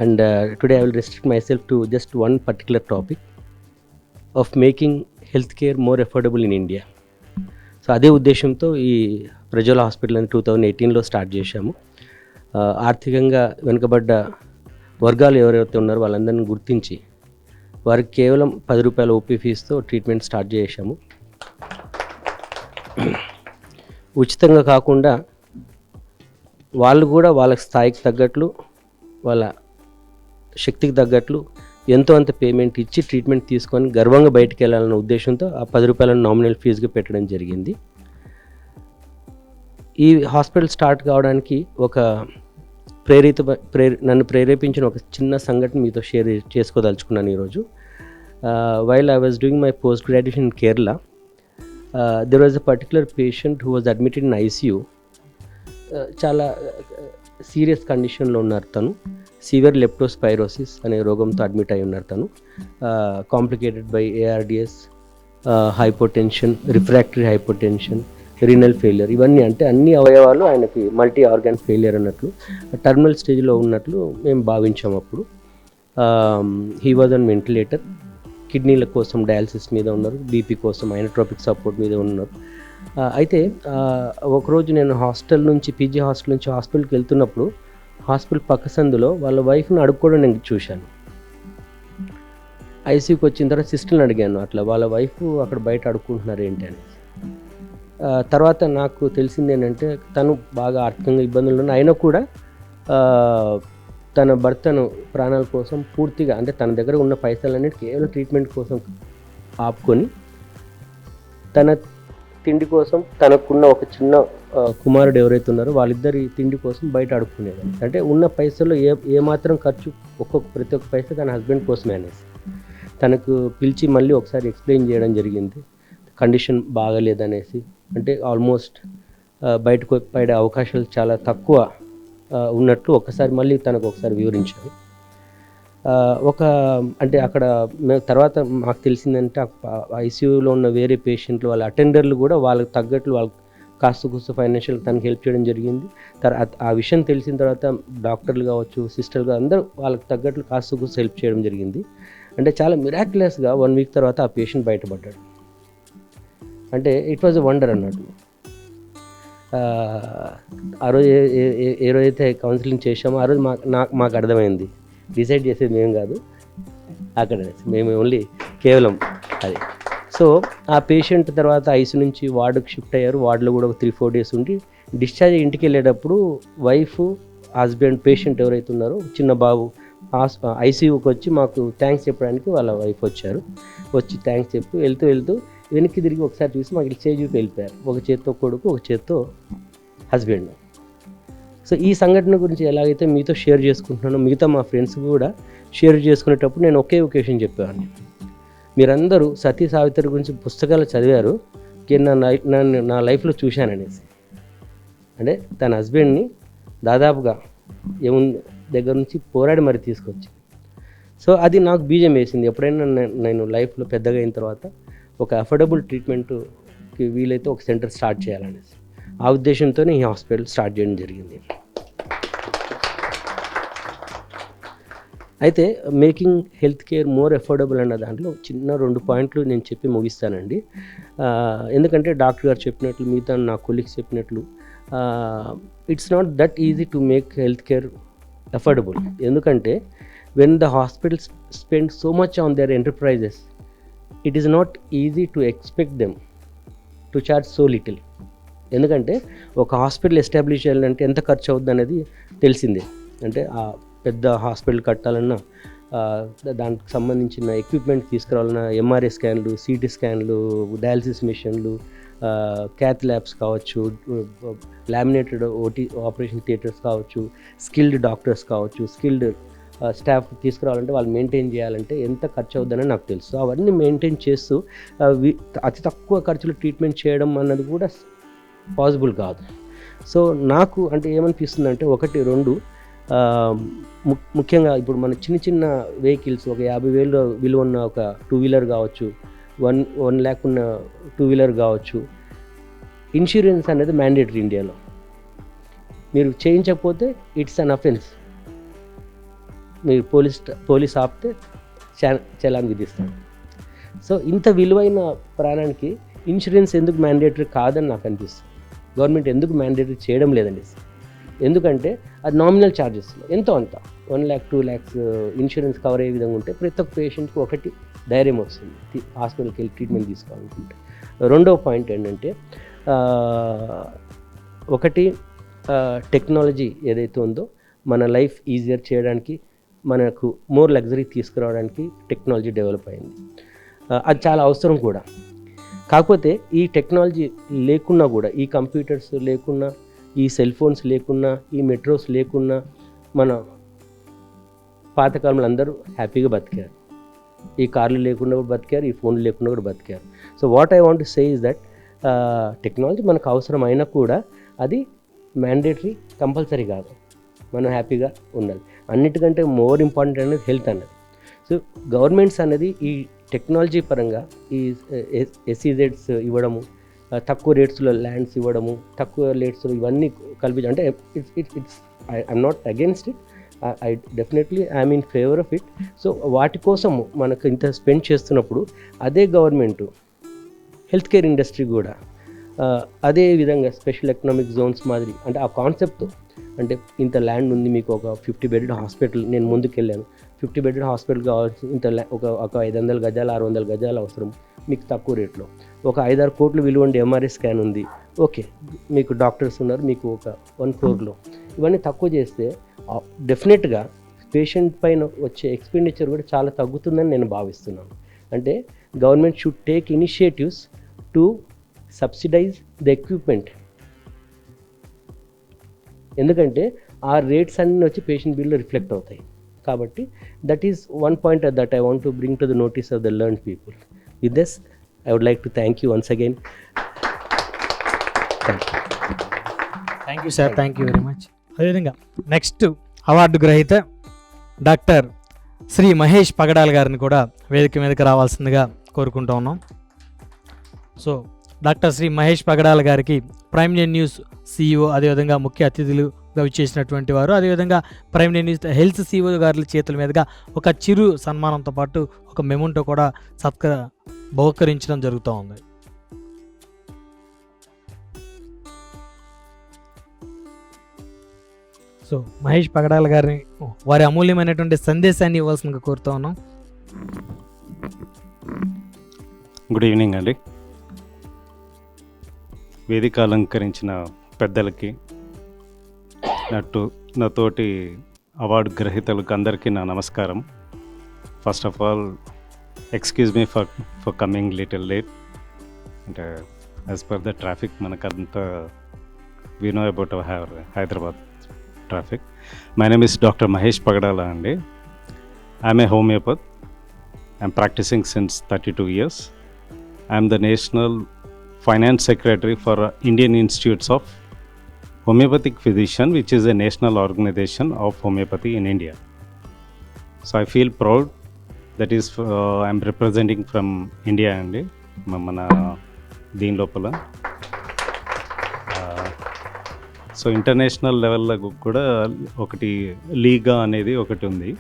And today I will restrict myself to just one particular topic of making health care more affordable in India. So అదే ఉద్దేశంతో ఈ ప్రజ్వల హాస్పిటల్ అని 2018లో స్టార్ట్ చేశాము. ఆర్థికంగా వెనుకబడ్డ వర్గాలు ఎవరైతే ఉన్నారో వాళ్ళందరినీ గుర్తించి వారికి కేవలం 10 రూపాయల ఓపీ ఫీజుతో ట్రీట్మెంట్ స్టార్ట్ చేశాము. ఉచితంగా కాకుండా వాళ్ళు కూడా వాళ్ళ స్థాయికి తగ్గట్లు, వాళ్ళ శక్తికి తగ్గట్లు ఎంతో అంత పేమెంట్ ఇచ్చి ట్రీట్మెంట్ తీసుకొని గర్వంగా బయటికి వెళ్ళాలన్న ఉద్దేశంతో ఆ 10 రూపాయలను నామినల్ ఫీజుగా పెట్టడం జరిగింది. ఈ హాస్పిటల్ స్టార్ట్ కావడానికి ఒక నన్ను ప్రేరేపించిన ఒక చిన్న సంఘటన మీతో షేర్ చేసుకోదలుచుకున్నాను ఈరోజు. While I was doing my post graduation in Kerala, there was a particular patient who was admitted in ICU. చాలా సీరియస్ కండిషన్లో ఉన్నారు. తను సివియర్ లెప్టోస్పైరోసిస్ అనే రోగంతో అడ్మిట్ అయి ఉన్నారు. తను complicated by ARDS, hypotension, refractory hypotension, renal failure, ఇవన్నీ అంటే అన్ని అవయవాలు ఆయనకి మల్టీ ఆర్గాన్ ఫెయిలియర్ అన్నట్లు టర్మినల్ స్టేజ్లో ఉన్నట్లు మేము భావించాము. అప్పుడు హీ వాజ్ ఆన్ వెంటిలేటర్, కిడ్నీల కోసం డయాలసిస్ మీద ఉన్నారు, బీపీ కోసం ఐనోట్రోపిక్ సపోర్ట్ మీద ఉన్నారు. అయితే ఒకరోజు నేను హాస్టల్ నుంచి పీజీ హాస్టల్ నుంచి హాస్పిటల్కి వెళ్తున్నప్పుడు హాస్పిటల్ పక్క సందులో వాళ్ళ వైఫ్ని అడుక్కోవడం నేను చూశాను. ఐసీయూకి వచ్చిన తర్వాత సిస్టర్ని అడిగాను, అట్లా వాళ్ళ వైఫ్ అక్కడ బయట అడుక్కుంటున్నారు ఏంటి అని. తర్వాత నాకు తెలిసింది ఏంటంటే తను బాగా ఆర్థికంగా ఇబ్బందులు ఉన్నాయి, అయినా కూడా తన భర్తను ప్రాణాల కోసం పూర్తిగా అంటే తన దగ్గర ఉన్న పైసలన్నిటి కేవలం ట్రీట్మెంట్ కోసం ఆపుకొని తన తిండి కోసం తనకున్న ఒక చిన్న కుమారుడు ఎవరైతే ఉన్నారో వాళ్ళిద్దరి తిండి కోసం బయట అడుక్కునేది. అంటే ఉన్న పైసల్లో ఏమాత్రం ఖర్చు ప్రతి ఒక్క పైసా తన హస్బెండ్ కోసమే అనేసి తనకు పిలిచి మళ్ళీ ఒకసారి ఎక్స్ప్లెయిన్ చేయడం జరిగింది. కండిషన్ బాగలేదనేసి, అంటే ఆల్మోస్ట్ బయటకు పడే అవకాశాలు చాలా తక్కువ ఉన్నట్టు ఒకసారి మళ్ళీ తనకు ఒకసారి వివరించారు. అంటే అక్కడ తర్వాత మాకు తెలిసిందంటే ఐసీయూలో ఉన్న వేరే పేషెంట్లు వాళ్ళ అటెండర్లు కూడా వాళ్ళకి తగ్గట్లు వాళ్ళకి కాస్త ఫైనాన్షియల్ తనకి హెల్ప్ చేయడం జరిగింది. ఆ విషయం తెలిసిన తర్వాత డాక్టర్లు కావచ్చు, సిస్టర్లు అందరూ వాళ్ళకి తగ్గట్లు కాస్త హెల్ప్ చేయడం జరిగింది. అంటే చాలా మిరాక్యులస్గా 1 వీక్ తర్వాత ఆ పేషెంట్ బయటపడ్డాడు. అంటే ఇట్ వాజ్ ఎ వండర్ అన్నట్టు. ఆ రోజు ఏ రోజైతే కౌన్సిలింగ్ చేసామో ఆ రోజు మాకు అర్థమైంది, డిసైడ్ చేసేది మేము కాదు, అక్కడ మేము ఓన్లీ కేవలం అది. సో ఆ పేషెంట్ తర్వాత ఐసీ నుంచి వార్డుకి షిఫ్ట్ అయ్యారు. వార్డులో కూడా ఒక 3-4 డేస్ ఉండి డిశ్చార్జ్ ఇంటికి వెళ్ళేటప్పుడు వైఫ్, హస్బెండ్, పేషెంట్ ఎవరైతే ఉన్నారో చిన్న బాబు ఐసీయూకి వచ్చి మాకు థ్యాంక్స్ చెప్పడానికి వాళ్ళ వైఫ్ వచ్చారు. వచ్చి థ్యాంక్స్ చెప్పి వెళ్తూ వెనక్కి తిరిగి ఒకసారి చూసి మాకు స్టేజ్ చూపి వెళ్ళిపోయారు. ఒక చేత్తో కొడుకు, ఒక చేత్తో హస్బెండ్. సో ఈ సంఘటన గురించి ఎలాగైతే మీతో షేర్ చేసుకుంటున్నానో మిగతా మా ఫ్రెండ్స్ కూడా షేర్ చేసుకునేటప్పుడు నేను ఒకే ఒకేషన్ చెప్పేవాడిని. మీరందరూ సతీ సావిత్రి గురించి పుస్తకాలు చదివారు, నా లైఫ్లో చూశాననేసి. అంటే తన హస్బెండ్ని దాదాపుగా దగ్గర నుంచి పోరాడి మరి తీసుకొచ్చి, సో అది నాకు బీజం వేసింది. ఎప్పుడైనా నేను లైఫ్లో పెద్దగా అయిన తర్వాత ఒక అఫోర్డబుల్ ట్రీట్మెంట్కి వీలైతే ఒక సెంటర్ స్టార్ట్ చేయాలనేసి ఆ ఉద్దేశంతోనే ఈ హాస్పిటల్ స్టార్ట్ చేయడం జరిగింది. అయితే making health care more affordable అన్న దాంట్లో చిన్న 2 పాయింట్లు నేను చెప్పి ముగిస్తానండి. ఎందుకంటే డాక్టర్ గారు చెప్పినట్లు, మిగతా నా కొలీగ్స్ చెప్పినట్లు, it's not that easy to make health care affordable. ఎందుకంటే when the hospitals spend so much on their enterprises, it is not easy to expect them to charge so little. ఎందుకంటే ఒక hospital establish చేయాలంటే ఎంత ఖర్చు అవుతుంది అనేది తెలిసిందే. అంటే ఆ పెద్ద హాస్పిటల్ కట్టాలన్నా దానికి సంబంధించిన ఎక్విప్మెంట్ తీసుకురావాలన్నా ఎంఆర్ఐ స్కాన్లు, సిటీ స్కాన్లు, డయాలసిస్ మిషన్లు, క్యాత్ ల్యాబ్స్ కావచ్చు, లామినేటెడ్ ఆపరేషన్ థియేటర్స్ కావచ్చు, స్కిల్డ్ డాక్టర్స్ కావచ్చు, స్కిల్డ్ స్టాఫ్ తీసుకురావాలంటే వాళ్ళు మెయింటైన్ చేయాలంటే ఎంత ఖర్చు అవుతుందని నాకు తెలుసు. అవన్నీ మెయింటైన్ చేస్తూ అతి తక్కువ ఖర్చులో ట్రీట్మెంట్ చేయడం అన్నది కూడా పాసిబుల్ కాదు. సో నాకు అంటే ఏమనిపిస్తుంది అంటే 1-2 ముఖ్యంగా ఇప్పుడు మన చిన్న వెహికల్స్ ఒక 50,000 విలువ ఉన్న ఒక 2 వీలర్ కావచ్చు, 1 lakh ఉన్న 2 వీలర్ కావచ్చు, ఇన్సూరెన్స్ అనేది మ్యాండేటరీ ఇండియాలో. మీరు చేయించకపోతే ఇట్స్ అన్ అఫెన్స్. మీరు పోలీస్ ఆపితే చలాన్ విధిస్తారు. సో ఇంత విలువైన ప్రాణానికి ఇన్సూరెన్స్ ఎందుకు మ్యాండేటరీ కాదని నాకు అనిపిస్తుంది. గవర్నమెంట్ ఎందుకు మ్యాండేటరీ చేయడం లేదండి. ఎందుకంటే అది నామినల్ ఛార్జెస్ ఎంతో అంత 1 lakh 2 lakhs ఇన్సూరెన్స్ కవర్ అయ్యే విధంగా ఉంటే ప్రతి ఒక్క పేషెంట్కి ఒకటి ధైర్యం వస్తుంది హాస్పిటల్కి వెళ్ళి ట్రీట్మెంట్ తీసుకోవాలనుకుంటే. రెండవ పాయింట్ ఏంటంటే టెక్నాలజీ ఏదైతే ఉందో మన లైఫ్ ఈజియర్ చేయడానికి, మనకు మోర్ లగ్జరీ తీసుకురావడానికి టెక్నాలజీ డెవలప్ అయింది. అది చాలా అవసరం కూడా. కాకపోతే ఈ టెక్నాలజీ లేకున్నా కూడా, ఈ కంప్యూటర్స్ లేకున్నా, ఈ సెల్ ఫోన్స్ లేకున్నా, ఈ మెట్రోస్ లేకున్నా మన పాతకాలంలో అందరూ హ్యాపీగా బతికారు. ఈ కార్లు లేకుండా కూడా బతికారు, ఈ ఫోన్లు లేకుండా కూడా బతికారు. So what I want to say is that technology మనకు అవసరం అయినా కూడా అది మ్యాండేటరీ కంపల్సరీ కాదు. మనం హ్యాపీగా ఉండాలి. అన్నిటికంటే మోర్ ఇంపార్టెంట్ అనేది హెల్త్ అన్నది. సో గవర్నమెంట్స్ అనేది ఈ టెక్నాలజీ పరంగా ఈ ఎస్ఈజెడ్స్ ఇవ్వడము, తక్కువ రేట్స్లో ల్యాండ్స్ ఇవ్వడము, తక్కువ రేట్స్లో ఇవన్నీ కల్పించడం అంటే it's I'm not against it, I definitely I'm in favour of it. So వాటి కోసము మనకు ఇంత స్పెండ్ చేస్తున్నప్పుడు అదే గవర్నమెంట్ హెల్త్ కేర్ ఇండస్ట్రీ కూడా అదే విధంగా స్పెషల్ ఎకనామిక్ జోన్స్ మాదిరి, అంటే ఆ కాన్సెప్ట్తో, అంటే ఇంత ల్యాండ్ ఉంది మీకు, ఒక 50 బెడెడ్ హాస్పిటల్ నేను ముందుకెళ్ళాను, 50 బెడ్ హాస్పిటల్ కావాల్సి ఒక 500 గజాలు 600 గజాలు అవసరం మీకు తక్కువ రేట్లో. ఒక 5-6 కోట్లు విలువ ఉండే ఎంఆర్ఐ స్కాన్ ఉంది, ఓకే, మీకు డాక్టర్స్ ఉన్నారు, మీకు ఒక 1 crore. ఇవన్నీ తక్కువ చేస్తే డెఫినెట్గా పేషెంట్ పైన వచ్చే ఎక్స్పెండిచర్ కూడా చాలా తగ్గుతుందని నేను భావిస్తున్నాను. అంటే government should take initiatives to subsidise the equipment. ఎందుకంటే ఆ రేట్స్ అన్నీ వచ్చి పేషెంట్ బిల్లో రిఫ్లెక్ట్ అవుతాయి. కాబట్టి that is one point that I want to bring to the notice of the learned people. With this I would like to thank you once again. Thank you sir, thank you very much. అదేవిధంగా next award గ్రహీత doctor Shri Mahesh Pagadal గారిని కూడా వేదిక మీదకి రావాల్సిందిగా కోరుకుంటూ ఉన్నాం. So doctor Shri Mahesh Pagadal గారికి ప్రైమ్ నైన్ న్యూస్ CEO అదేవిధంగా ముఖ్య అతిథులుగా విచ్చేసినటువంటి వారు, అదేవిధంగా Prime nine news health CEO గారి చేతుల మీదుగా ఒక చిరు సన్మానంతో పాటు ఒక మెమోంటో కూడా బహుకరించడం జరుగుతూ ఉంది. సో మహేష్ పగడాల గారిని వారి అమూల్యమైనటువంటి సందేశాన్ని ఇవ్వాల్సిందిగా కోరుతూ ఉన్నాం. గుడ్ ఈవినింగ్ అండి. వేదిక అలంకరించిన పెద్దలకి, నాతోటి అవార్డు గ్రహీతలకు అందరికీ నా నమస్కారం. First of all excuse me for coming little late. అంటే యాజ్ పర్ ద ట్రాఫిక్ మనకంతా we know about Hyderabad traffic. My name is Dr. Mahesh Pagadala andi. I am a homeopath. I am practicing since 32 years. I am the National Finance Secretary for Indian Institutes of Homeopathic Physician, which is a national organization of homeopathy in India. So I feel proud. That is, I am representing from India andi. Mana deen lopala. So international లెవెల్లో కూడా ఒకటి Liga అనేది ఒకటి ఉంది,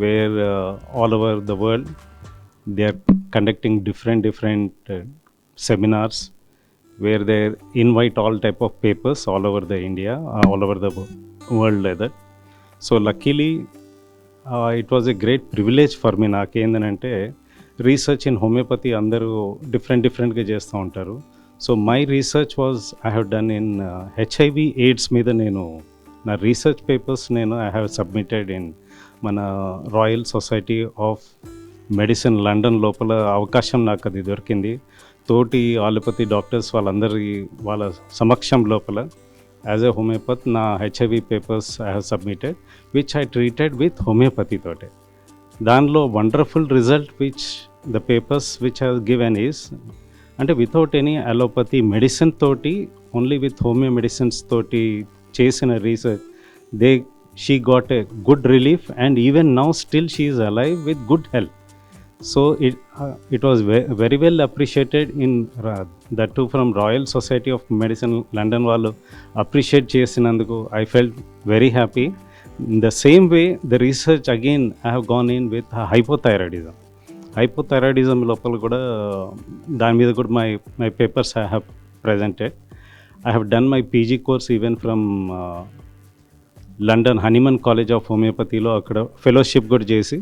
where all over the world they are conducting different seminars where they invite all type of papers all over the India, all over the world like that. So luckily it was a great privilege for me. నాకేందనంటే research in homoeopathy అందరూ డిఫరెంట్గా చేస్తూ ఉంటారు. So my research was I have done in HIV AIDS మీద నేను నా research papers I have submitted in మన royal society of medicine London లోపల. అవకాశం నాకు అది దొరికింది. తోటి ఆలోపతి డాక్టర్స్ వాళ్ళ సమక్షం లోపల యాజ్ ఎ హోమియోపత్ నా HIV papers I have submitted, which I treated with homeopathy తోటే. దానిలో wonderful result which the papers which have given is, అంటే వితౌట్ ఎనీ అలోపతి మెడిసిన్ తోటి, ఓన్లీ విత్ హోమియో మెడిసిన్స్ తోటి చేసిన research, she got a good relief and even now still she is alive with good health. So it was very well appreciated in that to from royal society of medicine London. వాళ్ళు appreciate చేసినందుకు I felt very happy. In the same way the research again I have gone in with hypothyroidism లోపల కూడా దాని మీద కూడా my papers I have presented. I have done my PG course even from London Hahnemann college of హోమియోపతిలో. అక్కడ fellowship కూడా చేసి,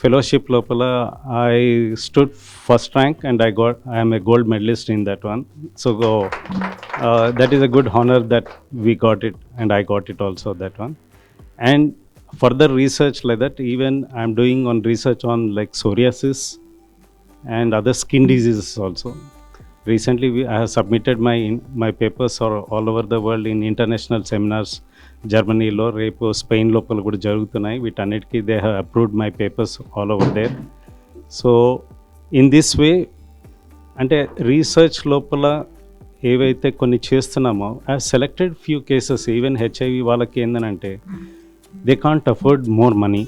fellowship లోపల I stood first rank and I'm a gold medalist in that one. So that is a good honour that we got it and I got it also that one. And further research like that, even I am doing on research on like psoriasis and other skin diseases also. Recently I have submitted my papers all over the world in international seminars. Germany lo repo Spain lopal kuda jarugutunayi. Vitannitiki they have approved my papers all over there. So in this way, ante research lopala ఏవైతే కొన్ని చేస్తున్నామో, I have selected few cases. Even HIV వాళ్ళకి ఏందనంటే they can't afford more money,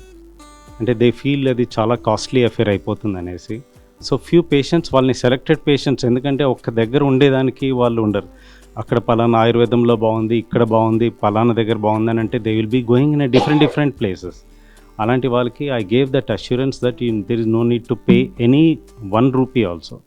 అంటే they feel అది చాలా costly affair అయిపోతుంది అనేసి. సో ఫ్యూ పేషెంట్స్, వాళ్ళని సెలెక్టెడ్ పేషెంట్స్, ఎందుకంటే ఒక్క దగ్గర ఉండేదానికి వాళ్ళు ఉండరు. అక్కడ పలానా ఆయుర్వేదంలో బాగుంది, ఇక్కడ బాగుంది, పలానా దగ్గర బాగుంది అని అంటే they will be going in different places. అలాంటి వాళ్ళకి I gave that assurance that there is no need to pay any 1 rupee also.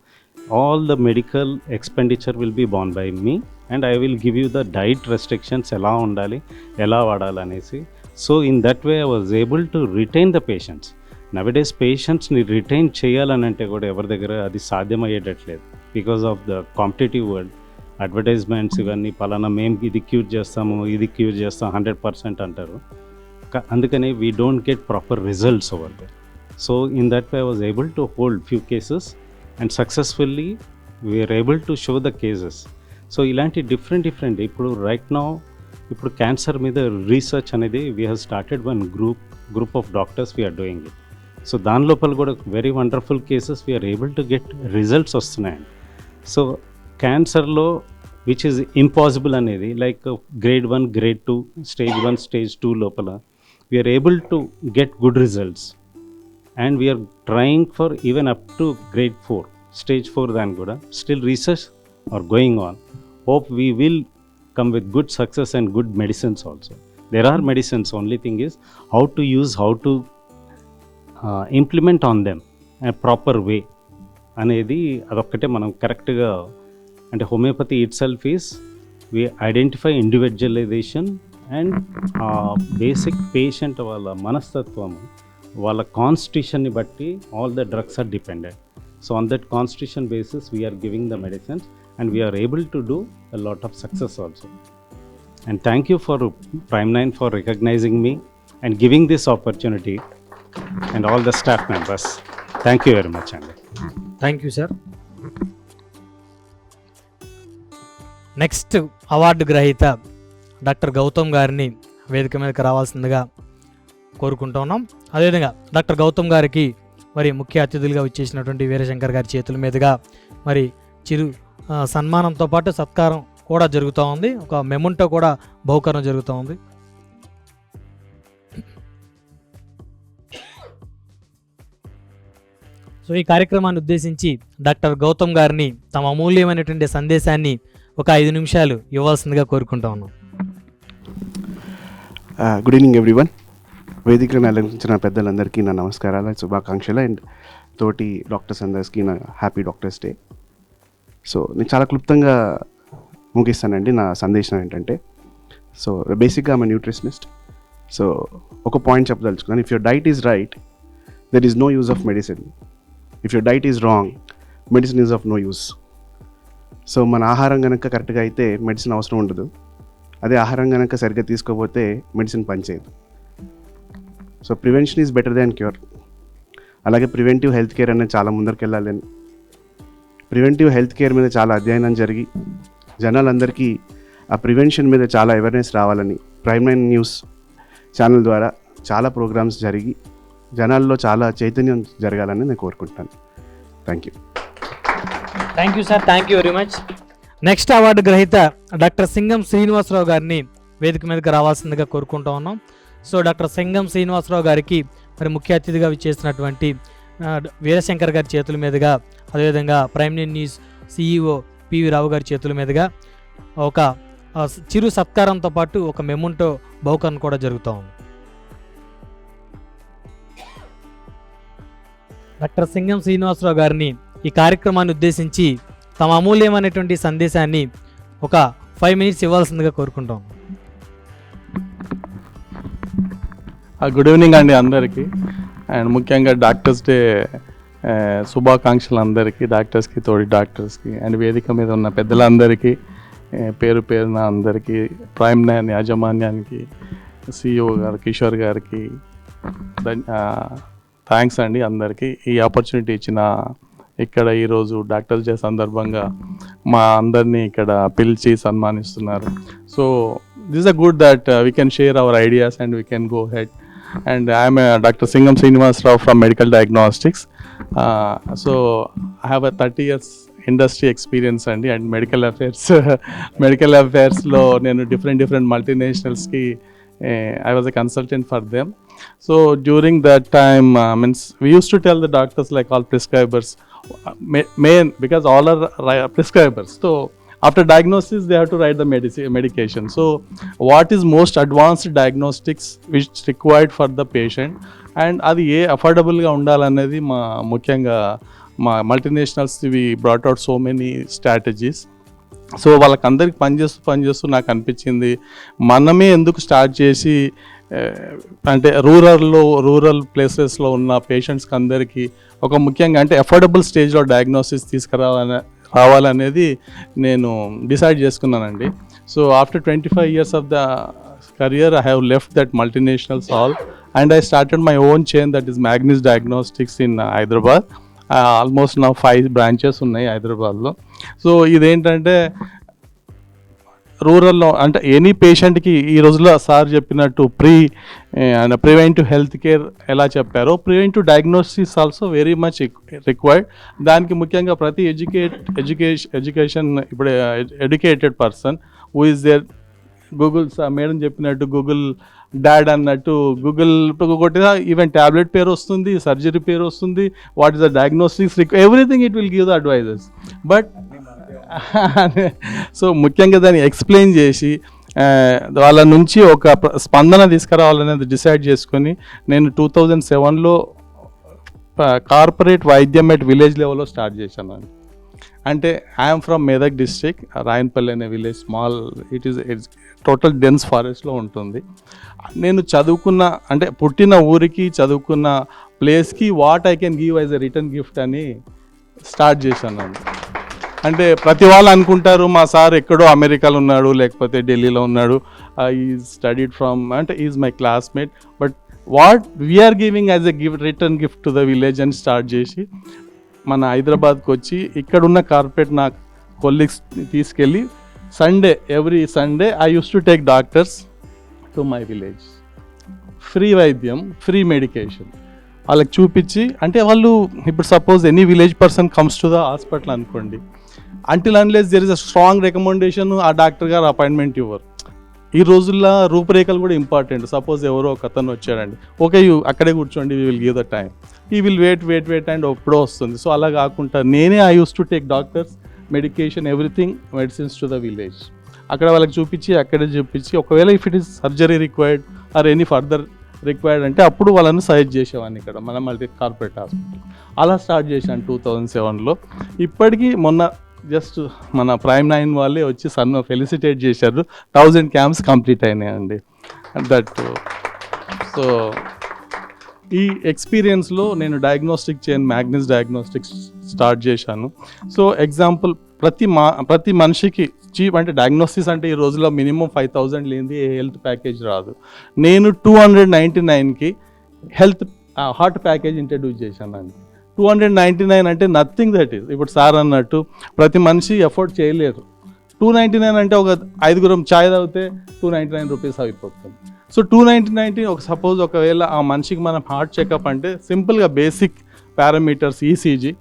All the medical expenditure will be borne by me and I will give you the diet restrictions, ఎలా ఉండాలి, ఎలా వాడాలనేసి. So in that way I was able to retain the patients. Nowadays పేషెంట్స్ని retain చేయాలనంటే కూడా ఎవరి దగ్గర అది సాధ్యమయ్యేటట్లేదు because of the competitive world. Advertisements ఇవన్నీ పలానా మేము ఇది క్యూర్ చేస్తాము, ఇది క్యూర్ చేస్తాం 100% అంటారు. అందుకని we don't get proper results over there. So in that way I was able to hold few cases and successfully we are able to show the cases. So ఇలాంటి డిఫరెంట్ ఇప్పుడు రైట్ నౌ ఇప్పుడు cancer మీద research అనేది we have started one group of doctors we are doing it. So దాని లోపల కూడా very wonderful cases we are able to get results వస్తున్నాయండి. So క్యాన్సర్లో విచ్ ఈజ్ ఇంపాసిబుల్ అనేది like grade 1, grade 2, stage 1, stage 2 లోపల we are able to get good results and we are trying for even up to grade 4, stage 4 దాని కూడా still research are going on. Hope we will come with good success and good medicines also. There are medicines, only thing is how to use, how to implement on them a proper way అనేది అదొక్కటే మనం కరెక్ట్గా అంటే homeopathy itself is we identify individualization and basic patient వాళ్ళ మనస్తత్వం వాళ్ళ కాన్స్టిట్యూషన్ని బట్టి all the drugs are dependent. So on that constitution basis we are giving the medicines and we are able to do a lot of success also. And thank you for Prime 9 for recognizing me and giving this opportunity and all the staff members. Thank you very much, Andy. Thank you sir. Next award గ్రహీత doctor Gautam గారిని వేదిక మీదకి రావాల్సిందిగా కోరుకుంటూ ఉన్నాం. అదేవిధంగా doctor Gautam గారికి మరి ముఖ్య అతిథులుగా వచ్చేసినటువంటి వీరశంకర్ గారి చేతుల మీదుగా మరి చిరు సన్మానంతో పాటు సత్కారం కూడా జరుగుతూ ఉంది. ఒక మెమొంటో కూడా బహుకరణ జరుగుతూ ఉంది. సో ఈ కార్యక్రమాన్ని ఉద్దేశించి డాక్టర్ గౌతమ్ గారిని తమ అమూల్యమైనటువంటి సందేశాన్ని ఒక 5 నిమిషాలు ఇవ్వాల్సిందిగా కోరుకుంటా ఉన్నాం. Good evening everyone. వేదికలను అలంకరించిన పెద్దలందరికీ నా నమస్కారాలు, శుభాకాంక్షలు. అండ్ తోటి డాక్టర్స్ అందరికీ నా హ్యాపీ డాక్టర్స్ డే. సో నేను చాలా క్లుప్తంగా ముగిస్తానండి. నా సందేశం ఏంటంటే, సో బేసిక్గా ఐమ్ న్యూట్రిషనిస్ట్. సో ఒక పాయింట్ చెప్పదలుచుకున్నాను. If your diet is right, there is no use of medicine. If your diet is wrong, medicine is of no use. So మన ఆహారం కనుక కరెక్ట్గా అయితే మెడిసిన్ అవసరం ఉండదు. అదే ఆహారం కనుక సరిగ్గా తీసుకోకపోతే మెడిసిన్ పనిచేయదు. So prevention is better than cure. అలాగే ప్రివెంటివ్ హెల్త్ కేర్ అనేది చాలా ముందరికి వెళ్ళాలని, ప్రివెంటివ్ హెల్త్ కేర్ మీద చాలా అధ్యయనం జరిగి జనాలందరికీ ఆ ప్రివెన్షన్ మీద చాలా అవేర్నెస్ రావాలని ప్రైమ్ 9 న్యూస్ ఛానల్ ద్వారా చాలా ప్రోగ్రామ్స్ జరిగి జనాల్లో చాలా చైతన్యం జరగాలని నేను కోరుకుంటాను. Thank you. Thank you sir. Thank you very much. Next award గ్రహీత డాక్టర్ సింగం శ్రీనివాసరావు గారిని వేదిక మీదకి రావాల్సిందిగా కోరుకుంటూ ఉన్నాం. సో డాక్టర్ సింగం శ్రీనివాసరావు గారికి మరి ముఖ్య అతిథిగా విచ్చేసినటువంటి వీరశంకర్ గారి చేతుల మీదుగా, అదేవిధంగా prime 9 news CEO PV Rao గారి చేతుల మీదుగా ఒక చిరు సత్కారంతో పాటు ఒక మెమొంటో బహుకరణ కూడా జరుగుతూ ఉంది. డాక్టర్ సింగం శ్రీనివాసరావు గారిని ఈ కార్యక్రమాన్ని ఉద్దేశించి తమ అమూల్యమైనటువంటి సందేశాన్ని ఒక 5 minutes ఇవ్వాల్సిందిగా కోరుకుంటాం. గుడ్ ఈవినింగ్ అండి అందరికీ. అండ్ ముఖ్యంగా డాక్టర్స్ డే శుభాకాంక్షలు అందరికీ, డాక్టర్స్కి, తోడి డాక్టర్స్కి అండ్ వేదిక మీద ఉన్న పెద్దలందరికీ, పేరు పేరున అందరికీ, ప్రైమ్ 9 యాజమాన్యానికి, CEO గారు కిషోర్ గారికి థ్యాంక్స్ అండి అందరికీ. ఈ ఆపర్చునిటీ ఇచ్చిన ఇక్కడ ఈరోజు డాక్టర్స్ డే సందర్భంగా మా అందరినీ ఇక్కడ పిలిచి సన్మానిస్తున్నారు. So this is a good that we can share our ideas and we can go head. And I am Dr. Singam Srinivasrao from Medical Diagnostics. So I have a 30 years industry experience and medical affairs lo nenu different multinationals ki I was a consultant for them. So during that time we used to tell the doctors, like all prescribers, because all are prescribers. So after diagnosis they have to write the medication. So what is most advanced diagnostics which required for the patient and అది ఏ అఫోర్డబుల్గా ఉండాలనేది మా ముఖ్యంగా మా multinationals we brought out so many strategies. So వాళ్ళకందరికి పనిచేస్తూ నాకు అనిపించింది, మనమే ఎందుకు స్టార్ట్ చేసి అంటే రూరల్ ప్లేసెస్లో ఉన్న పేషెంట్స్కి అందరికీ ఒక ముఖ్యంగా అంటే అఫోర్డబుల్ స్టేజ్లో డయాగ్నోసిస్ రావాలనేది నేను డిసైడ్ చేసుకున్నానండి. So after 25 years of the career, I have left that multinationals all and I started my own chain, that is Magnus Diagnostics in Hyderabad. Almost now 5 branches ఉన్నాయి హైదరాబాద్లో. సో ఇదేంటంటే రూరల్లో అంటే any పేషెంట్కి ఈ రోజుల్లో సార్ చెప్పినట్టు ప్రివెంటివ్ హెల్త్ కేర్ ఎలా చెప్పారో, preventive diagnosis also very much required. దానికి ముఖ్యంగా ప్రతి ఎడ్యుకేషన్ ఇప్పుడు educated person who is there, Google madam చెప్పినట్టు గూగుల్ డాడ్ అన్నట్టు గూగుల్ కొట్టినా ఈవెన్ ట్యాబ్లెట్ పేరు వస్తుంది, సర్జరీ పేరు వస్తుంది, what is the diagnostics everything it will give the advises. But so ముఖ్యంగా దాన్ని ఎక్స్ప్లెయిన్ చేసి వాళ్ళ నుంచి ఒక స్పందన తీసుకురావాలనేది డిసైడ్ చేసుకొని నేను 2007లో కార్పొరేట్ వైద్యం ఎట్ విలేజ్ లెవెల్లో స్టార్ట్ చేశాను. అంటే I'm from Medak district, Rayanpalli అనే village, small, it's total dense ఫారెస్ట్లో ఉంటుంది. నేను చదువుకున్న అంటే పుట్టిన ఊరికి చదువుకున్న ప్లేస్కి what I can give as a return gift అని స్టార్ట్ చేశాను. అంటే ప్రతి వాళ్ళు అనుకుంటారు మా సార్ ఎక్కడో అమెరికాలో ఉన్నాడు లేకపోతే ఢిల్లీలో ఉన్నాడు, ఈ స్టడీడ్ ఫ్రమ్ అంటే is my classmate, but what we are giving as a return gift to the village అని స్టార్ట్ చేసి మన హైదరాబాద్కి వచ్చి ఇక్కడున్న కార్పొరేట్ నా కొలీగ్స్ తీసుకెళ్ళి every Sunday I use to take doctors to my village. Free వైద్యం, ఫ్రీ మెడికేషన్ వాళ్ళకి చూపించి, అంటే వాళ్ళు ఇప్పుడు suppose any village person comes to the hospital అనుకోండి, until unless there is a strong recommendation ఆ డాక్టర్ గారు అపాయింట్మెంట్ ఇవ్వరు. ఈ రోజుల్లో రూపురేఖలు కూడా ఇంపార్టెంట్. సపోజ్ ఎవరో ఒక అతను వచ్చాడండి, ఓకే అక్కడే కూర్చోండి, we will give the time, ఈ విల్ వెయిట్ అండ్ ఎప్పుడో వస్తుంది. సో అలా కాకుండా నేనే I use to take doctors, medication, everything medicines to the village. అక్కడ వాళ్ళకి చూపించి అక్కడే చూపించి ఒకవేళ if it is surgery required or any further required అంటే అప్పుడు వాళ్ళని సజెస్ట్ చేసేవాడిని ఇక్కడ మన మల్టీ కార్పొరేట్ హాస్పిటల్. అలా స్టార్ట్ చేశాను 2007లో. ఇప్పటికీ మొన్న జస్ట్ మన Prime9 వాళ్ళే వచ్చి ఫెలిసిటేట్ చేశారు, 1000 క్యాంప్స్ కంప్లీట్ అయినాయండి. దట్ సో ఈ ఎక్స్పీరియన్స్లో నేను diagnostic chain Magnus diagnostics start చేశాను. సో ఎగ్జాంపుల్ ప్రతి మనిషికి చీప్ అంటే డయాగ్నోసిస్ అంటే ఈ రోజులో మినిమం 5000 లేనిది ఏ హెల్త్ ప్యాకేజ్ రాదు. నేను 299కి హార్ట్ ప్యాకేజ్ ఇంట్రడ్యూస్ చేశానండి. 299 అంటే నథింగ్ దట్ ఈస్. ఇప్పుడు సార్ అన్నట్టు ప్రతి మనిషి ఎఫోర్డ్ చేయలేరు. 299 అంటే ఒక 5 చాయ్ తాగితే 299 రూపీస్ అయిపోతుంది. సో 299 సపోజ్ ఒకవేళ ఆ మనిషికి మనం హార్ట్ చెకప్ అంటే సింపుల్గా basic parameters ECG,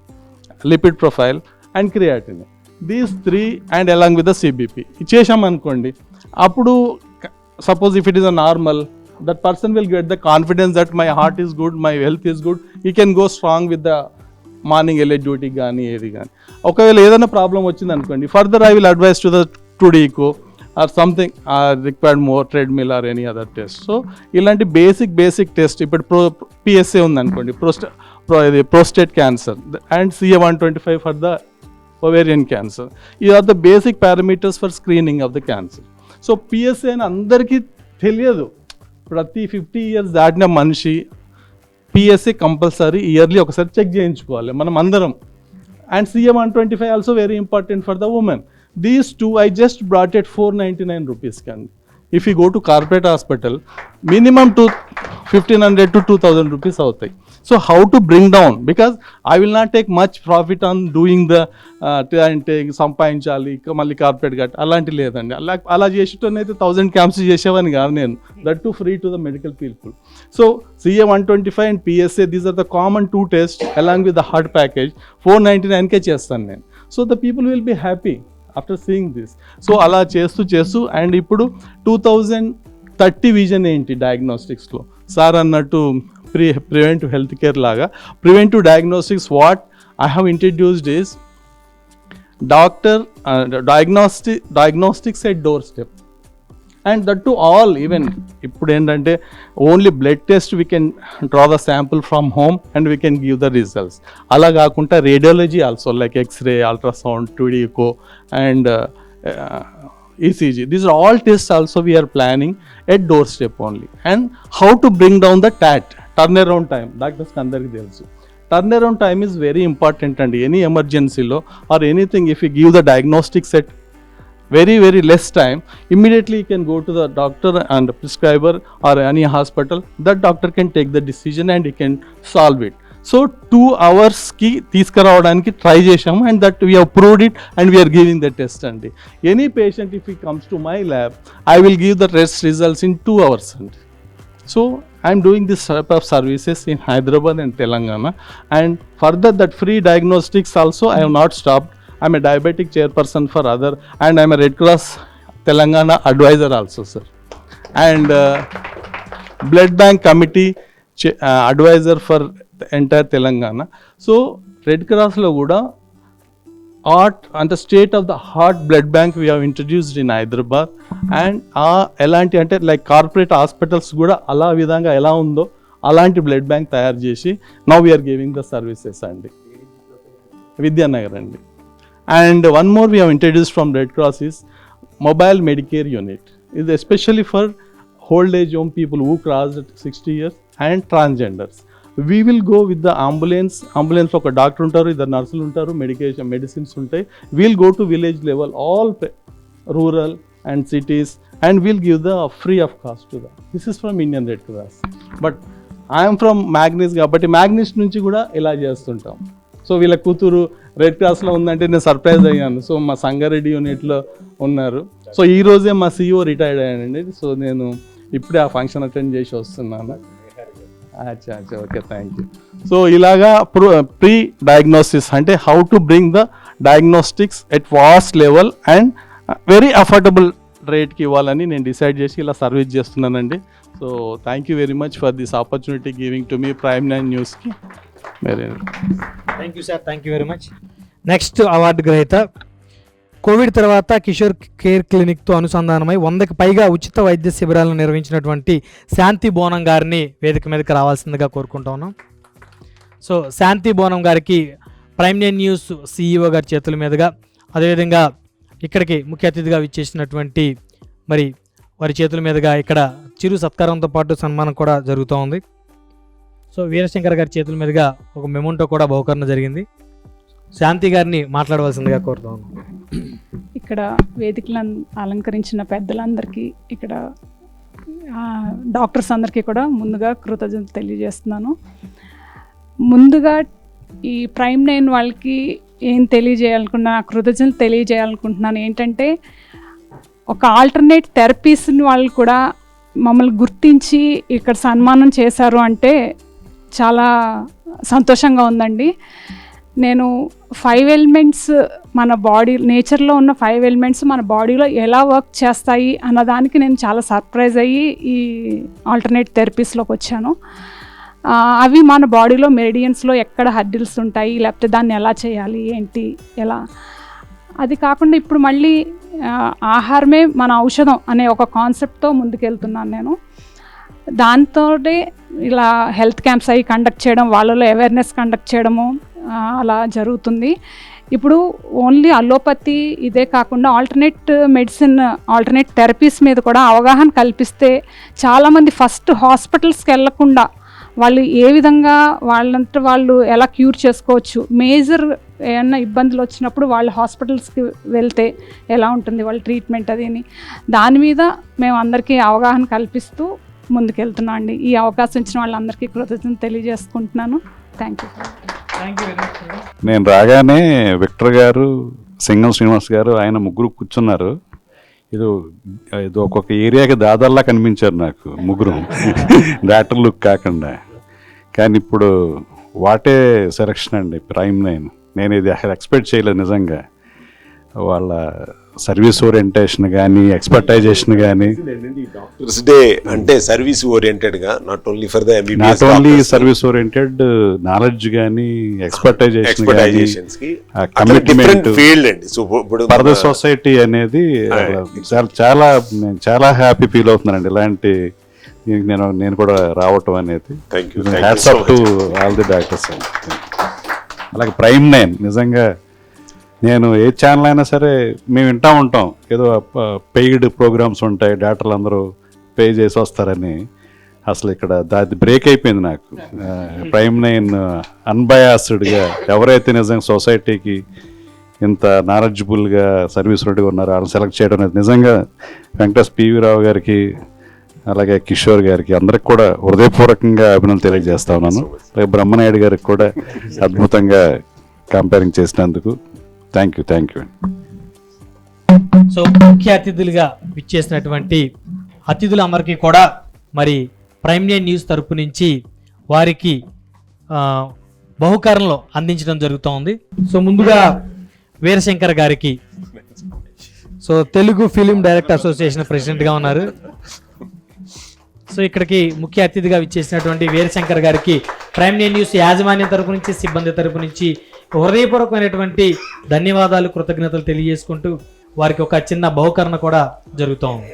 lipid profile and creatine, these 3 and along with the CBP ఇచ్చేసామనుకోండి, అప్పుడు suppose if it is a normal, that person will get the confidence that my heart is good, my health is good, he can go strong with the morning LA duty కానీ ఏది కానీ. ఒకవేళ ఏదైనా problem వచ్చింది అనుకోండి, further I will advise to the two D echo or something required more treadmill or any other test. So ఇలాంటి basic test, ఇప్పుడు PSA ఉందనుకోండి, prostate cancer and CA-125 for the ovarian cancer. These are the basic parameters for screening of the cancer. So PSA అని అందరికీ తెలియదు. ప్రతి 50 years దాటిన మనిషి PSA compulsory yearly ఒకసారి చెక్ చేయించుకోవాలి మనం అందరం. And CA-125 also very important for the women. These 2 I just brought it 499 rupees కండి. If you go to corporate hospital minimum 1500 to 2000 rupees అవుతాయి. So how to bring down, because I will not take much profit on doing the అంటే సంపాదించాలి మళ్ళీ corporate gut అలాంటి లేదండి. అలా చేసేటోనైతే 1000 camps చేసేవాని కాదు నేను, that to free to the medical people. So CA-125 and PSA, these are the common 2 tests along with the heart package 499కే చేస్తాను నేను. So the people will be happy after seeing this. So అలా చేస్తూ and ఇప్పుడు 2030 vision ఏంటి డయాగ్నోస్టిక్స్లో, sir అన్నట్టు preventive health care లాగా preventive diagnostics what I have introduced is diagnostics at door step and that to all. Even ఇప్పుడు ఏంటంటే only blood test we can draw the sample from home and we can give the results. అలా కాకుండా radiology also like X-ray, ultrasound, 2D echo and ECG. These are all tests also we are planning at doorstep only. And how to bring down the TAT, turnaround time. Doctors kandariki telusu. Turnaround time is very important, and any emergency lo or anything, if you give the diagnostic set very less time, immediately you can go to the doctor and prescriber or any hospital. That doctor can take the decision and he can solve it. So 2 hours ki తీసుకురావడానికి try చేశాము, and that we have proved it, and we are giving the test అండి. Any patient if he comes to my lab, I will give the test results in 2 hours అండి. So I am doing this type of services in Hyderabad and Telangana, and further that free diagnostics also I have not stopped. I am a diabetic chairperson for other, and I am a Red Cross Telangana advisor also, sir, and blood bank committee advisor for the entire Telangana. So Red Cross lo kuda art and the state of the heart blood bank we have introduced in Hyderabad, and elanti ante like corporate hospitals kuda ala vidhanga ela undo alanti blood bank tayaru chesi now we are giving the services andi Vidyanagar andi. And one more we have introduced from Red Cross is mobile Medicare unit. It is especially for old age home people who crossed 60 years and transgenders. We will go with the ambulance ఒక doctor ఉంటారు, ఇద్దరు నర్సులు ఉంటారు, medicines ఉంటాయి. We'll go to village level all rural and cities, and we'll give the free of cost to the. This is from Indian Red Cross. But I'm from Magnis కాబట్టి మ్యాగ్నిస్ నుంచి కూడా ఇలా చేస్తుంటాం. సో వీళ్ళ కూతురు రెడ్ క్రాస్లో ఉందంటే నేను సర్ప్రైజ్ అయ్యాను. సో మా సంగారెడ్డి యూనిట్లో ఉన్నారు. సో ఈ రోజే మా CEO రిటైర్డ్ అయ్యానండి. సో నేను ఇప్పుడే ఆ ఫంక్షన్ అటెండ్ చేసి వస్తున్నాను. అచ్చా ఓకే, థ్యాంక్ యూ. సో ఇలాగా ప్రీ డయాగ్నోసిస్ అంటే how to bring the diagnostics at vast level and very affordable రేట్కి ఇవ్వాలని నేను డిసైడ్ చేసి ఇలా సర్వీస్ చేస్తున్నానండి. So thank you very much for this opportunity giving to మీ ప్రైమ్ 9 న్యూస్కి. Thank you sir, thank you very much. Next award గ్రహీత covid తర్వాత కిషోర్ కేర్ క్లినిక్తో అనుసంధానమై 100కి పైగా ఉచిత వైద్య శిబిరాలను నిర్వహించినటువంటి శాంతి బోనం గారిని వేదిక మీదకి రావాల్సిందిగా కోరుకుంటా ఉన్నాం. సో శాంతి బోనం గారికి ప్రైమ్ 9 న్యూస్ CEO గారి చేతుల మీదుగా, అదేవిధంగా ఇక్కడికి ముఖ్య అతిథిగా విచ్చేసినటువంటి మరి వారి చేతుల మీదుగా ఇక్కడ చిరు సత్కారంతో పాటు సన్మానం కూడా జరుగుతూ ఉంది. సో వీరశంకర్ గారి చేతుల మీదుగా ఒక మెమోంటో కూడా బహుకరణ జరిగింది. శాంతి గారిని మాట్లాడవలసిందిగా కోరుతా ఉన్నాం. ఇక్కడ వేదికలను అలంకరించిన పెద్దలందరికీ, ఇక్కడ డాక్టర్స్ అందరికీ కూడా ముందుగా కృతజ్ఞతలు తెలియజేస్తున్నాను. ముందుగా ఈ ప్రైమ్ 9 వాళ్ళకి ఏం కృతజ్ఞతలు తెలియజేయాలనుకుంటున్నాను ఏంటంటే, ఒక ఆల్టర్నేట్ థెరపీస్ని వాళ్ళు కూడా మమ్మల్ని గుర్తించి ఇక్కడ సన్మానం చేశారు అంటే చాలా సంతోషంగా ఉందండి. నేను 5 ఎలిమెంట్స్ మన బాడీ, నేచర్లో ఉన్న 5 ఎలిమెంట్స్ మన బాడీలో ఎలా వర్క్ చేస్తాయి అన్నదానికి నేను చాలా సర్ప్రైజ్ అయ్యి ఈ ఆల్టర్నేట్ థెరపీస్లోకి వచ్చాను. అవి మన బాడీలో మెరిడియన్స్లో ఎక్కడ హర్డిల్స్ ఉంటాయి, లేకపోతే దాన్ని ఎలా చేయాలి ఏంటి ఎలా, అది కాకుండా ఇప్పుడు మళ్ళీ ఆహారమే మన ఔషధం అనే ఒక కాన్సెప్ట్తో ముందుకెళ్తున్నాను నేను. దాంతో ఇలా హెల్త్ క్యాంప్స్ అవి కండక్ట్ చేయడం, వాళ్ళలో అవేర్నెస్ కండక్ట్ చేయడము అలా జరుగుతుంది. ఇప్పుడు ఓన్లీ అలోపతి ఇదే కాకుండా ఆల్టర్నేట్ మెడిసిన్, ఆల్టర్నేట్ థెరపీస్ మీద కూడా అవగాహన కల్పిస్తే చాలామంది ఫస్ట్ హాస్పిటల్స్కి వెళ్ళకుండా వాళ్ళు ఏ విధంగా వాళ్ళంతా వాళ్ళు ఎలా క్యూర్ చేసుకోవచ్చు, మేజర్ ఏమన్నా ఇబ్బందులు వచ్చినప్పుడు వాళ్ళు హాస్పిటల్స్కి వెళ్తే ఎలా ఉంటుంది వాళ్ళ ట్రీట్మెంట్ అదిని, దాని మీద మేము అందరికీ అవగాహన కల్పిస్తూ ముందుకెళ్తున్నాం అండి. ఈ అవకాశం ఇచ్చిన వాళ్ళందరికీ కృతజ్ఞతలు తెలియజేసుకుంటున్నాను. Thank you. నేను రాగానే విక్టర్ గారు, సింగం శ్రీనివాస్ గారు, ఆయన ముగ్గురు కూర్చున్నారు. ఇది ఒక్కొక్క ఏరియాకి దాదాల్లా కనిపించారు నాకు ముగ్గురు, డాక్టర్ లుక్ కాకుండా. కానీ ఇప్పుడు వాటే సెలక్షన్ అండి ప్రైమ్ 9. నేను ఇది ఎక్స్పెక్ట్ చేయలేదు నిజంగా. వాళ్ళ సర్వీస్ ఓరియంటేషన్ కానీ, ఎక్స్పర్టైజేషన్ కానీ. డాక్టర్స్ డే అంటే సర్వీస్ ఓరియంటెడ్గా, not only for the MBBS, not only service oriented, knowledge కానీ, ఎక్స్పర్టైజేషన్, కమిట్మెంట్, ఫీల్డ్ అండి. సో ఇప్పుడు ఫర్ ద సొసైటీ అనేది చాలా చాలా హ్యాపీ ఫీల్ అవుతున్నానండి. ఇలాంటి నేను కూడా రావటం అనేది. Hats off to all the doctors. అలాగే ప్రైమ్ 9 నిజంగా నేను ఏ ఛానల్ అయినా సరే మేము వింటూ ఉంటాం, ఏదో పెయిడ్ ప్రోగ్రామ్స్ ఉంటాయి, డాక్టర్లు అందరూ పే చేసి వస్తారని. అసలు ఇక్కడ దాది బ్రేక్ అయిపోయింది నాకు. ప్రైమ్9 అన్బయాస్డ్గా ఎవరైతే నిజంగా సొసైటీకి ఇంత నాలెడ్జబుల్గా సర్వీస్ రెడీగా ఉన్నారో వాళ్ళని సెలెక్ట్ చేయడం అనేది నిజంగా వెంకటేష్ పివి రావు గారికి అలాగే కిషోర్ గారికి అందరికి కూడా హృదయపూర్వకంగా అభినందనలు తెలియజేస్తా ఉన్నాను. అలాగే బ్రహ్మనాయుడు గారికి కూడా అద్భుతంగా కంపేరింగ్ చేసినందుకు థ్యాంక్ యూ అండి. సో ముఖ్య అతిథులుగా విచ్చేసినటువంటి అతిథులందరికీ కూడా మరి ప్రైమ్9 న్యూస్ తరపు నుంచి వారికి బహుకరణలు అందించడం జరుగుతూ ఉంది. సో ముందుగా వీరశంకర్ గారికి, so Telugu film director association ప్రెసిడెంట్గా ఉన్నారు. సో ఇక్కడికి ముఖ్య అతిథిగా విచ్చేసినటువంటి వీరశంకర్ గారికి ప్రైమ్9 న్యూస్ యాజమాన్యం తరపు నుంచి, సిబ్బంది తరపు నుంచి హృదయపూర్వకమైనటువంటి ధన్యవాదాలు, కృతజ్ఞతలు తెలియజేసుకుంటూ వారికి ఒక చిన్న బహుకరణ కూడా జరుగుతూ ఉంది.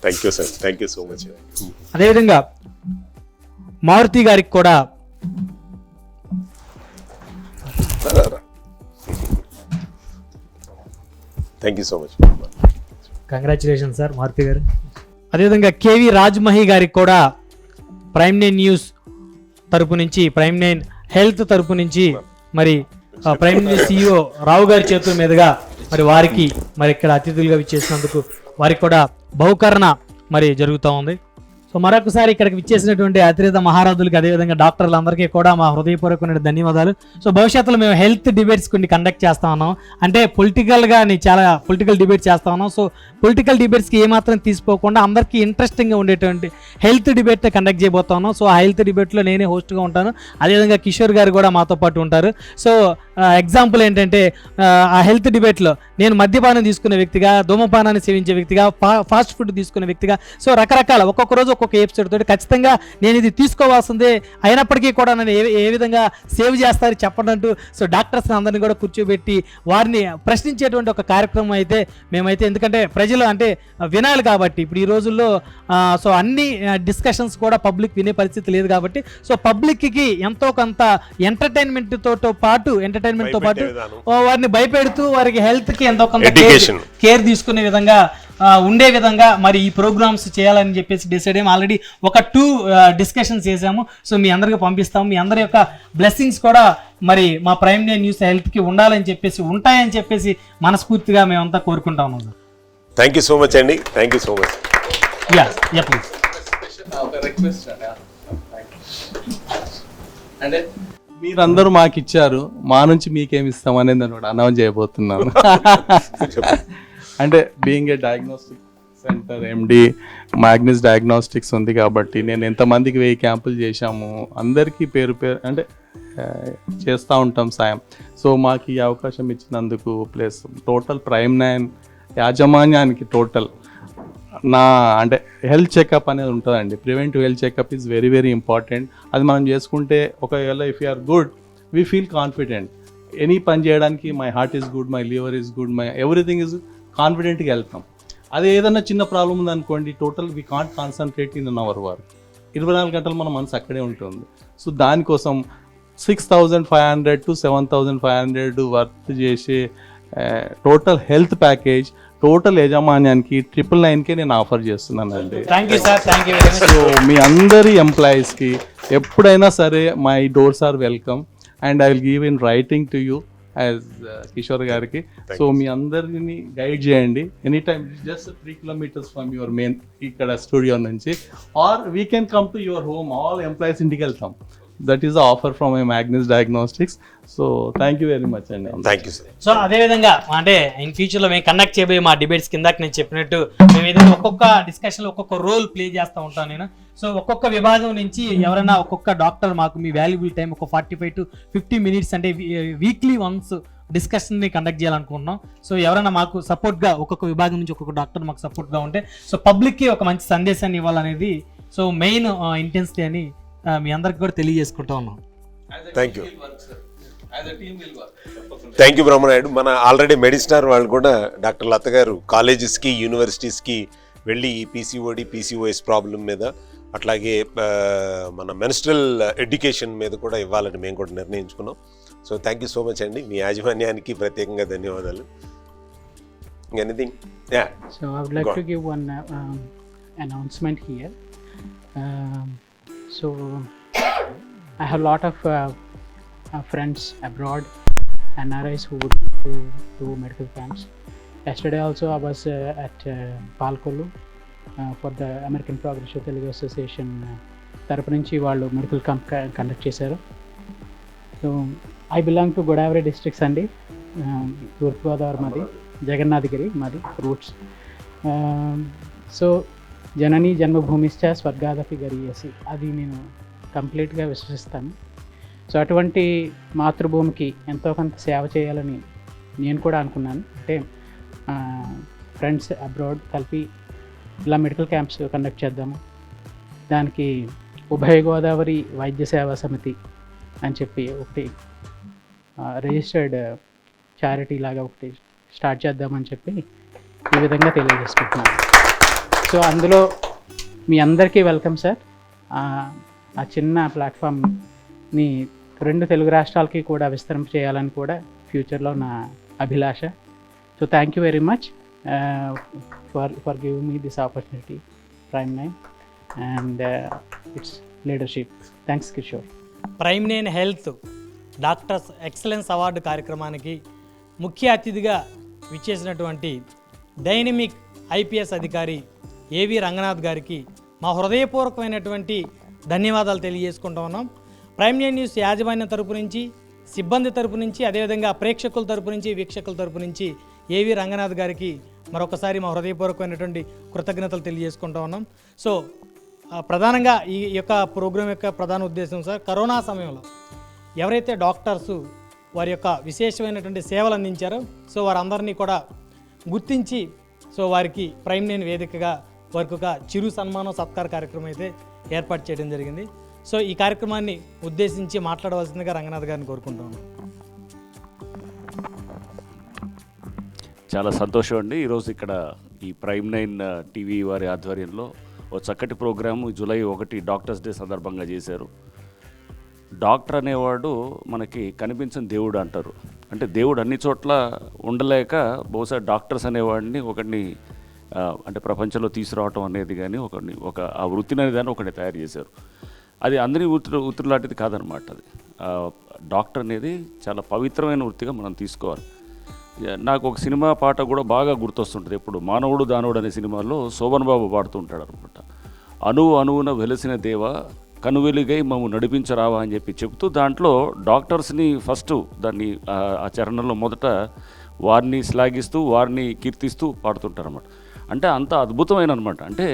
Thank you sir, thank you so much. అదేవిధంగా మారుతి గారికి కూడా thank you so much. Congratulation sir Maruthi గారు. అదేవిధంగా కేవి రాజ్మహి గారికి కూడా ప్రైమ్9 న్యూస్ తరపు నుంచి, ప్రైమ్9 హెల్త్ తరపు నుంచి మరి ప్రైమ్9 CEO రావు గారి చేతుల మీదుగా మరి వారికి మరి ఇక్కడ అతిథులుగా విచ్చేసినందుకు వారికి కూడా బహుకరణ మరి జరుగుతూ ఉంది. సో మరొకసారి ఇక్కడికి విచ్చేసినటువంటి అతిరేత మహారాజులకి, అదేవిధంగా డాక్టర్లందరికీ కూడా మా హృదయపూర్వకమైన ధన్యవాదాలు. సో భవిష్యత్తులో మేము హెల్త్ డిబేట్స్ కొన్ని కండక్ట్ చేస్తా ఉన్నాం, అంటే పొలిటికల్గా చాలా పొలిటికల్ డిబేట్ చేస్తా ఉన్నాం. సో పొలిటికల్ డిబేట్స్కి ఏమాత్రం తీసుకోకుండా అందరికీ ఇంట్రెస్టింగ్గా ఉండేటువంటి హెల్త్ డిబేట్ కండక్ట్ చేయబోతా ఉన్నాం. సో ఆ హెల్త్ డిబేట్లో నేనే హోస్ట్గా ఉంటాను, అదేవిధంగా కిషోర్ గారు కూడా మాతో పాటు ఉంటారు. సో ఎగ్జాంపుల్ ఏంటంటే ఆ హెల్త్ డిబేట్లో నేను మద్యపానం తీసుకునే వ్యక్తిగా, ధూమపానాన్ని సేవించే వ్యక్తిగా, ఫాస్ట్ ఫుడ్ తీసుకునే వ్యక్తిగా, సో రకరకాల ఒక్కొక్క రోజు ఒక్కొక్క ఎపిసోడ్ తోటి ఖచ్చితంగా నేను ఇది తీసుకోవాల్సిందే, అయినప్పటికీ కూడా నన్ను ఏ విధంగా సేవ్ చేస్తారు చెప్పండి అంటూ సో డాక్టర్స్ అందరినీ కూడా కూర్చోబెట్టి వారిని ప్రశ్నించేటువంటి ఒక కార్యక్రమం అయితే మేమైతే, ఎందుకంటే ప్రజలు అంటే వినాలి కాబట్టి ఇప్పుడు ఈ రోజుల్లో సో అన్ని డిస్కషన్స్ కూడా పబ్లిక్ వినే పరిస్థితి లేదు కాబట్టి, సో పబ్లిక్కి ఎంతో కొంత ఎంటర్టైన్మెంట్తో పాటు వారిని భయపెడుతూ వారికి హెల్త్కి ఎంతో కొంత కేర్ తీసుకునే విధంగా ఉండే విధంగా మరి ఈ ప్రోగ్రామ్స్ చేయాలని చెప్పేసి డిసైడ్ అయ్యాము. ఆల్రెడీ ఒక 2 డిస్కషన్స్ చేసాము. సో మీ అందరికి పంపిస్తాము. మీ అందరి యొక్క బ్లెస్సింగ్స్ కూడా మరి మా ప్రైమ్9 న్యూస్ హెల్త్కి ఉండాలని చెప్పేసి, ఉంటాయని చెప్పేసి మనస్ఫూర్తిగా మేమంతా కోరుకుంటా ఉన్నాం. థ్యాంక్ యూ సో మచ్ అండి, థ్యాంక్ యూ సో మచ్. అంటే మీరందరూ మాకు ఇచ్చారు, మా నుంచి మీకేమి ఇస్తాం అనేది నేను అనౌన్స్ చేయబోతున్నాను. అంటే being a diagnostic centre MD Magnis diagnostics ఉంది కాబట్టి నేను ఎంతమందికి 1000 క్యాంపులు చేశాము, అందరికీ పేరు అంటే చేస్తూ ఉంటాం సాయం. సో మాకు ఈ అవకాశం ఇచ్చినందుకు ప్లస్ టోటల్ ప్రైమ్9 యాజమాన్యానికి టోటల్ అంటే హెల్త్ చెకప్ అనేది ఉంటుందండి. Preventive health checkup is very very important. అది మనం చేసుకుంటే ఒకవేళ if you are good we feel confident. Any పని చేయడానికి my heart is good, my liver is good, my everything is కాన్ఫిడెంట్గా వెళ్తాం. అదే ఏదైనా చిన్న ప్రాబ్లం ఉందనుకోండి, total we can't concentrate in our work. 24 గంటలు మన మనసు అక్కడే ఉంటుంది. సో దానికోసం 6500 to 7500 వర్త్ చేసే టోటల్ హెల్త్ ప్యాకేజ్ టోటల్ యజమాన్యానికి 999కే నేను ఆఫర్ చేస్తున్నానండి. సో మీ అందరి ఎంప్లాయీస్కి ఎప్పుడైనా సరే my doors are welcome and I will give in writing to you as Kishore గారికి. సో మీ అందరిని గైడ్ చేయండి. Any time just 3 kilometers from your main ఇక్కడ స్టూడియో నుంచి, or we can come to your home. All employees ఇంటికి వెళ్తాం. That is the offer from my మ్యాగ్నిస్ diagnostics. So thank you very much అండి. Thank you sir. So అదేవిధంగా అంటే in ఫ్యూచర్లో మేము conduct చేయబోయే మా డిబేట్స్ కింద నేను చెప్పినట్టు మేము ఏదైనా ఒక్కొక్క డిస్కషన్లో ఒక్కొక్క రోల్ ప్లే చేస్తూ ఉంటాను నేను. సో ఒక్కొక్క విభాగం నుంచి ఎవరైనా ఒక్కొక్క డాక్టర్ మాకు మీ వాల్యుబుల్ టైం ఒక 45 to 50 minutes అంటే వీక్లీ వన్స్ డిస్కషన్ని కండక్ట్ చేయాలనుకుంటున్నాం. సో ఎవరైనా మాకు సపోర్ట్గా ఒక్కొక్క విభాగం నుంచి ఒక్కొక్క డాక్టర్ మాకు సపోర్ట్గా ఉంటే సో పబ్లిక్కి ఒక మంచి సందేశాన్ని ఇవ్వాలనేది సో మెయిన్ ఇంటెన్సిటీ అని మీ అందరికి కూడా తెలియజేసుకుంటా ఉన్నాం. Thank you, thank you Brahmanaidu. మన ఆల్రెడీ మెడిసినార్ వాళ్ళు కూడా డాక్టర్ లత గారు కాలేజెస్కి, యూనివర్సిటీస్కి వెళ్ళి ఈ PCOD, PCOS ప్రాబ్లం మీద, అట్లాగే మన మెన్స్ట్రల్ ఎడ్యుకేషన్ మీద కూడా ఇవ్వాలని మేము కూడా నిర్ణయించుకున్నాం. So thank you so much అండి. మీ యాజమాన్యానికి ప్రత్యేకంగా ధన్యవాదాలు. Anything? Yeah. So I would like to give one announcement here. So I have a lot of friends abroad, NRIs who would do medical camps. Yesterday also I was at Palkollu for the American Progressive Telugu Association తరపు నుంచి వాళ్ళు medical camp conduct చేశారు. So I belong to Godavari districts అండి. తూర్పుగోదావరి మాది, జగన్నాథగిరి మాది roots. So జనని జన్మభూమిశ్చ స్వర్గాదపి గరీయసి, అది నేను కంప్లీట్గా విశ్వసిస్తాను. సో అటువంటి మాతృభూమికి ఎంతో కొంత సేవ చేయాలని నేను కూడా అనుకున్నాను. అంటే ఫ్రెండ్స్ అబ్రాడ్ కలిపి ఇలా మెడికల్ క్యాంప్స్ కండక్ట్ చేద్దాము. దానికి ఉభయ గోదావరి వైద్య సేవా సమితి అని చెప్పి ఒకటి రిజిస్టర్డ్ చారిటీ లాగా ఒకటి స్టార్ట్ చేద్దామని చెప్పి ఈ విధంగా తెలియజేసుకుంటున్నాను. సో అందులో మీ అందరికీ వెల్కమ్ సార్. ఆ చిన్న ప్లాట్ఫామ్ని 2 తెలుగు రాష్ట్రాలకి కూడా విస్తరింప చేయాలని కూడా ఫ్యూచర్లో నా అభిలాష. So thank you very much for giving me this opportunity, Prime 9 and its leadership. Thanks Kishore. Prime 9 health doctors excellence award కార్యక్రమానికి ముఖ్య అతిథిగా విచ్చేసినటువంటి డైనమిక్ ఐపీఎస్ అధికారి ఏవి రంగనాథ్ గారికి మా హృదయపూర్వకమైనటువంటి ధన్యవాదాలు తెలియజేసుకుంటూ ఉన్నాం. ప్రైమ్ 9 న్యూస్ యాజమాన్యం తరపు నుంచి, సిబ్బంది తరపు నుంచి, అదేవిధంగా ప్రేక్షకుల తరపు నుంచి, వీక్షకుల తరపు నుంచి ఏవి రంగనాథ్ గారికి మరొకసారి మా హృదయపూర్వకమైనటువంటి కృతజ్ఞతలు తెలియజేసుకుంటూ ఉన్నాం. సో ప్రధానంగా ఈ యొక్క ప్రోగ్రాం యొక్క ప్రధాన ఉద్దేశం సార్, కరోనా సమయంలో ఎవరైతే డాక్టర్సు వారి యొక్క విశేషమైనటువంటి సేవలు అందించారో సో వారందరినీ కూడా గుర్తించి సో వారికి ప్రైమ్ 9 వేదికగా వారికి ఒక చిరు సన్మానం సత్కార కార్యక్రమం అయితే ఏర్పాటు చేయడం జరిగింది. సో ఈ కార్యక్రమాన్ని ఉద్దేశించి మాట్లాడవలసిందిగా రంగనాథ్ గారిని కోరుకుంటున్నాను. చాలా సంతోషం అండి. ఈరోజు ఇక్కడ ఈ ప్రైమ్ 9 టీవీ వారి ఆధ్వర్యంలో ఓ చక్కటి ప్రోగ్రాము జూలై 1 డాక్టర్స్ డే సందర్భంగా చేశారు. డాక్టర్ అనేవాడు మనకి కనిపించని దేవుడు అంటారు. అంటే దేవుడు అన్ని చోట్ల ఉండలేక బహుశా డాక్టర్స్ అనేవాడిని ఒకరిని అంటే ప్రపంచంలో తీసుకురావటం అనేది కానీ ఒక ఆ వృత్తిని అనేది ఒకటి తయారు చేశారు. అది అందరి వృత్తులు లాంటిది కాదనమాట. అది డాక్టర్ అనేది చాలా పవిత్రమైన వృత్తిగా మనం తీసుకోవాలి. నాకు ఒక సినిమా పాట కూడా బాగా గుర్తొస్తుంటుంది. ఇప్పుడు మానవుడు దానవుడు అనే సినిమాలో శోభన్ బాబు పాడుతూ ఉంటాడు అనమాట. అణువున వెలిసిన దేవ కనువెలుగై మమ్ము నడిపించరావా అని చెప్తూ దాంట్లో డాక్టర్స్ని ఫస్ట్ దాన్ని ఆ చరణంలో మొదట వారిని శ్లాఘిస్తూ వారిని కీర్తిస్తూ పాడుతుంటారు అన్నమాట. అంటే అంత అద్భుతమైన అనమాట. అంటే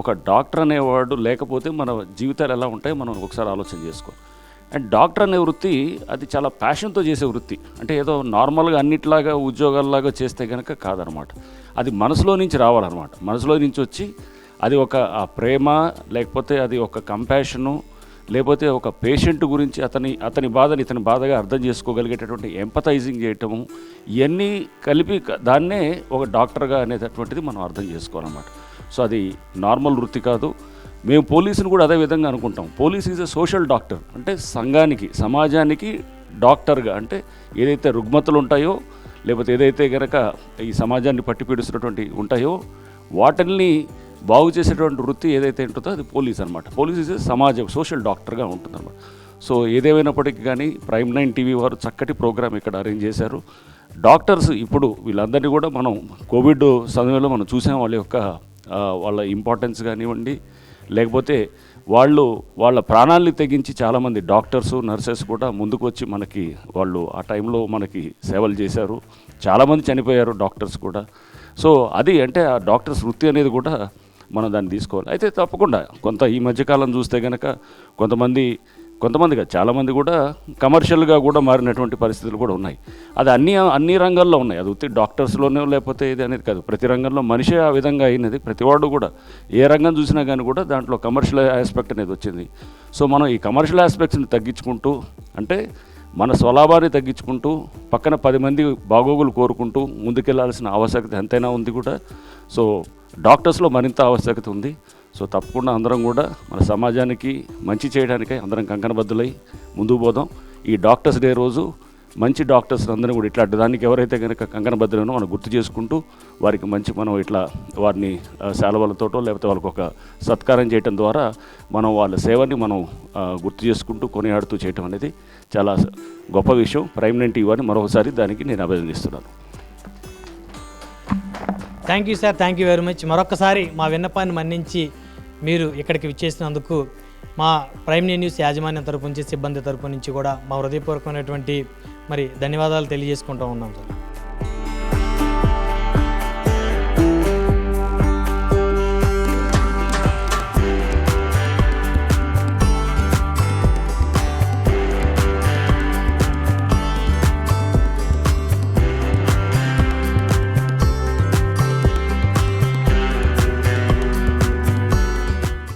ఒక డాక్టర్ అనేవాడు లేకపోతే మన జీవితాలు ఎలా ఉంటాయో మనం ఒకసారి ఆలోచన చేసుకోవాలి. అండ్ డాక్టర్ అనే వృత్తి అది చాలా ప్యాషన్తో చేసే వృత్తి. అంటే ఏదో నార్మల్గా అన్నిట్లాగా ఉద్యోగాల్లాగా చేస్తే కనుక కాదనమాట. అది మనసులో నుంచి రావాలన్నమాట. మనసులో నుంచి వచ్చి అది ఒక ఆ ప్రేమ, లేకపోతే అది ఒక కంపాషను, లేకపోతే ఒక పేషెంట్ గురించి అతని బాధని ఇతని బాధగా అర్థం చేసుకోగలిగేటటువంటి ఎంపథైజింగ్ చేయటము, ఇవన్నీ కలిపి దాన్నే ఒక డాక్టర్గా అనేటటువంటిది మనం అర్థం చేసుకోవాలన్నమాట. సో అది నార్మల్ వృత్తి కాదు. మేము పోలీసుని కూడా అదే విధంగా అనుకుంటాం. Police is a social doctor. అంటే సంఘానికి, సమాజానికి డాక్టర్గా, అంటే ఏదైతే రుగ్మతలు ఉంటాయో లేకపోతే ఏదైతే కనుక ఈ సమాజాన్ని పట్టి పీడిస్తున్నటువంటి ఉంటాయో వాటిని బాగు చేసేటువంటి వృత్తి ఏదైతే ఉంటుందో అది పోలీస్ అనమాట. పోలీస్ ఈజ్ సమాజం సోషల్ డాక్టర్గా ఉంటుందన్నమాట. సో ఏదేమైనప్పటికీ కానీ ప్రైమ్ 9 టీవీ వారు చక్కటి ప్రోగ్రామ్ ఇక్కడ అరేంజ్ చేశారు. డాక్టర్స్ ఇప్పుడు వీళ్ళందరినీ కూడా మనం కోవిడ్ సమయంలో మనం చూసాం. వాళ్ళ ఇంపార్టెన్స్ కానివ్వండి, లేకపోతే వాళ్ళ ప్రాణాలని తెగించి చాలామంది డాక్టర్సు, నర్సెస్ కూడా ముందుకు వచ్చి మనకి వాళ్ళు ఆ టైంలో మనకి సేవలు చేశారు. చాలామంది చనిపోయారు డాక్టర్స్ కూడా. సో అది అంటే ఆ డాక్టర్స్ వృత్తి అనేది కూడా మనం దాన్ని తీసుకోవాలి. అయితే తప్పకుండా కొంత ఈ మధ్యకాలం చూస్తే కనుక కొంతమందిగా చాలామంది కూడా కమర్షియల్గా కూడా మారినటువంటి పరిస్థితులు కూడా ఉన్నాయి. అది అన్ని రంగాల్లో ఉన్నాయి. అది ఉత్తి డాక్టర్స్లోనే లేకపోతే ఇది అనేది కాదు. ప్రతి రంగంలో మనిషి ఆ విధంగా అయినది. ప్రతివాడు కూడా ఏ రంగం చూసినా కానీ కూడా దాంట్లో కమర్షియల్ ఆస్పెక్ట్ అనేది వచ్చింది. సో మనం ఈ కమర్షియల్ ఆస్పెక్ట్స్ని తగ్గించుకుంటూ, అంటే మన స్వలాభాన్ని తగ్గించుకుంటూ పక్కన 10 మంది బాగోగులు కోరుకుంటూ ముందుకెళ్లాల్సిన ఆవశ్యకత ఎంతైనా ఉంది కూడా. సో డాక్టర్స్లో మరింత ఆవశ్యకత ఉంది. సో తప్పకుండా అందరం కూడా మన సమాజానికి మంచి చేయడానికై అందరం కంకణబద్దులై ముందుకు పోదాం. ఈ డాక్టర్స్ డే రోజు మంచి డాక్టర్స్ అందరూ కూడా ఇట్లాంటి దానికి ఎవరైతే కనుక కంకణబద్ధులనో మనం గుర్తు చేసుకుంటూ వారికి మంచి మనం ఇట్లా వారిని శాలువలతోటో లేకపోతే వాళ్ళకి ఒక సత్కారం చేయడం ద్వారా మనం వాళ్ళ సేవని మనం గుర్తు చేసుకుంటూ కొనియాడుతూ చేయటం అనేది చాలా గొప్ప విషయం. ప్రైమ్ నైన్ టీవీ అని మరొకసారి దానికి నేను అభినందిస్తున్నాను. Thank you sir, thank you very much. మరొకసారి మా విన్నపాన్ని మన్నించి మీరు ఇక్కడికి విచ్చేసినందుకు మా ప్రైమ్ నైన్ న్యూస్ యాజమాన్యం తరపు నుంచి, సిబ్బంది తరపు నుంచి కూడా మా హృదయపూర్వకమైనటువంటి ధన్యవాదాలు తెలియజేసుకుంటూ ఉన్నాం సార్.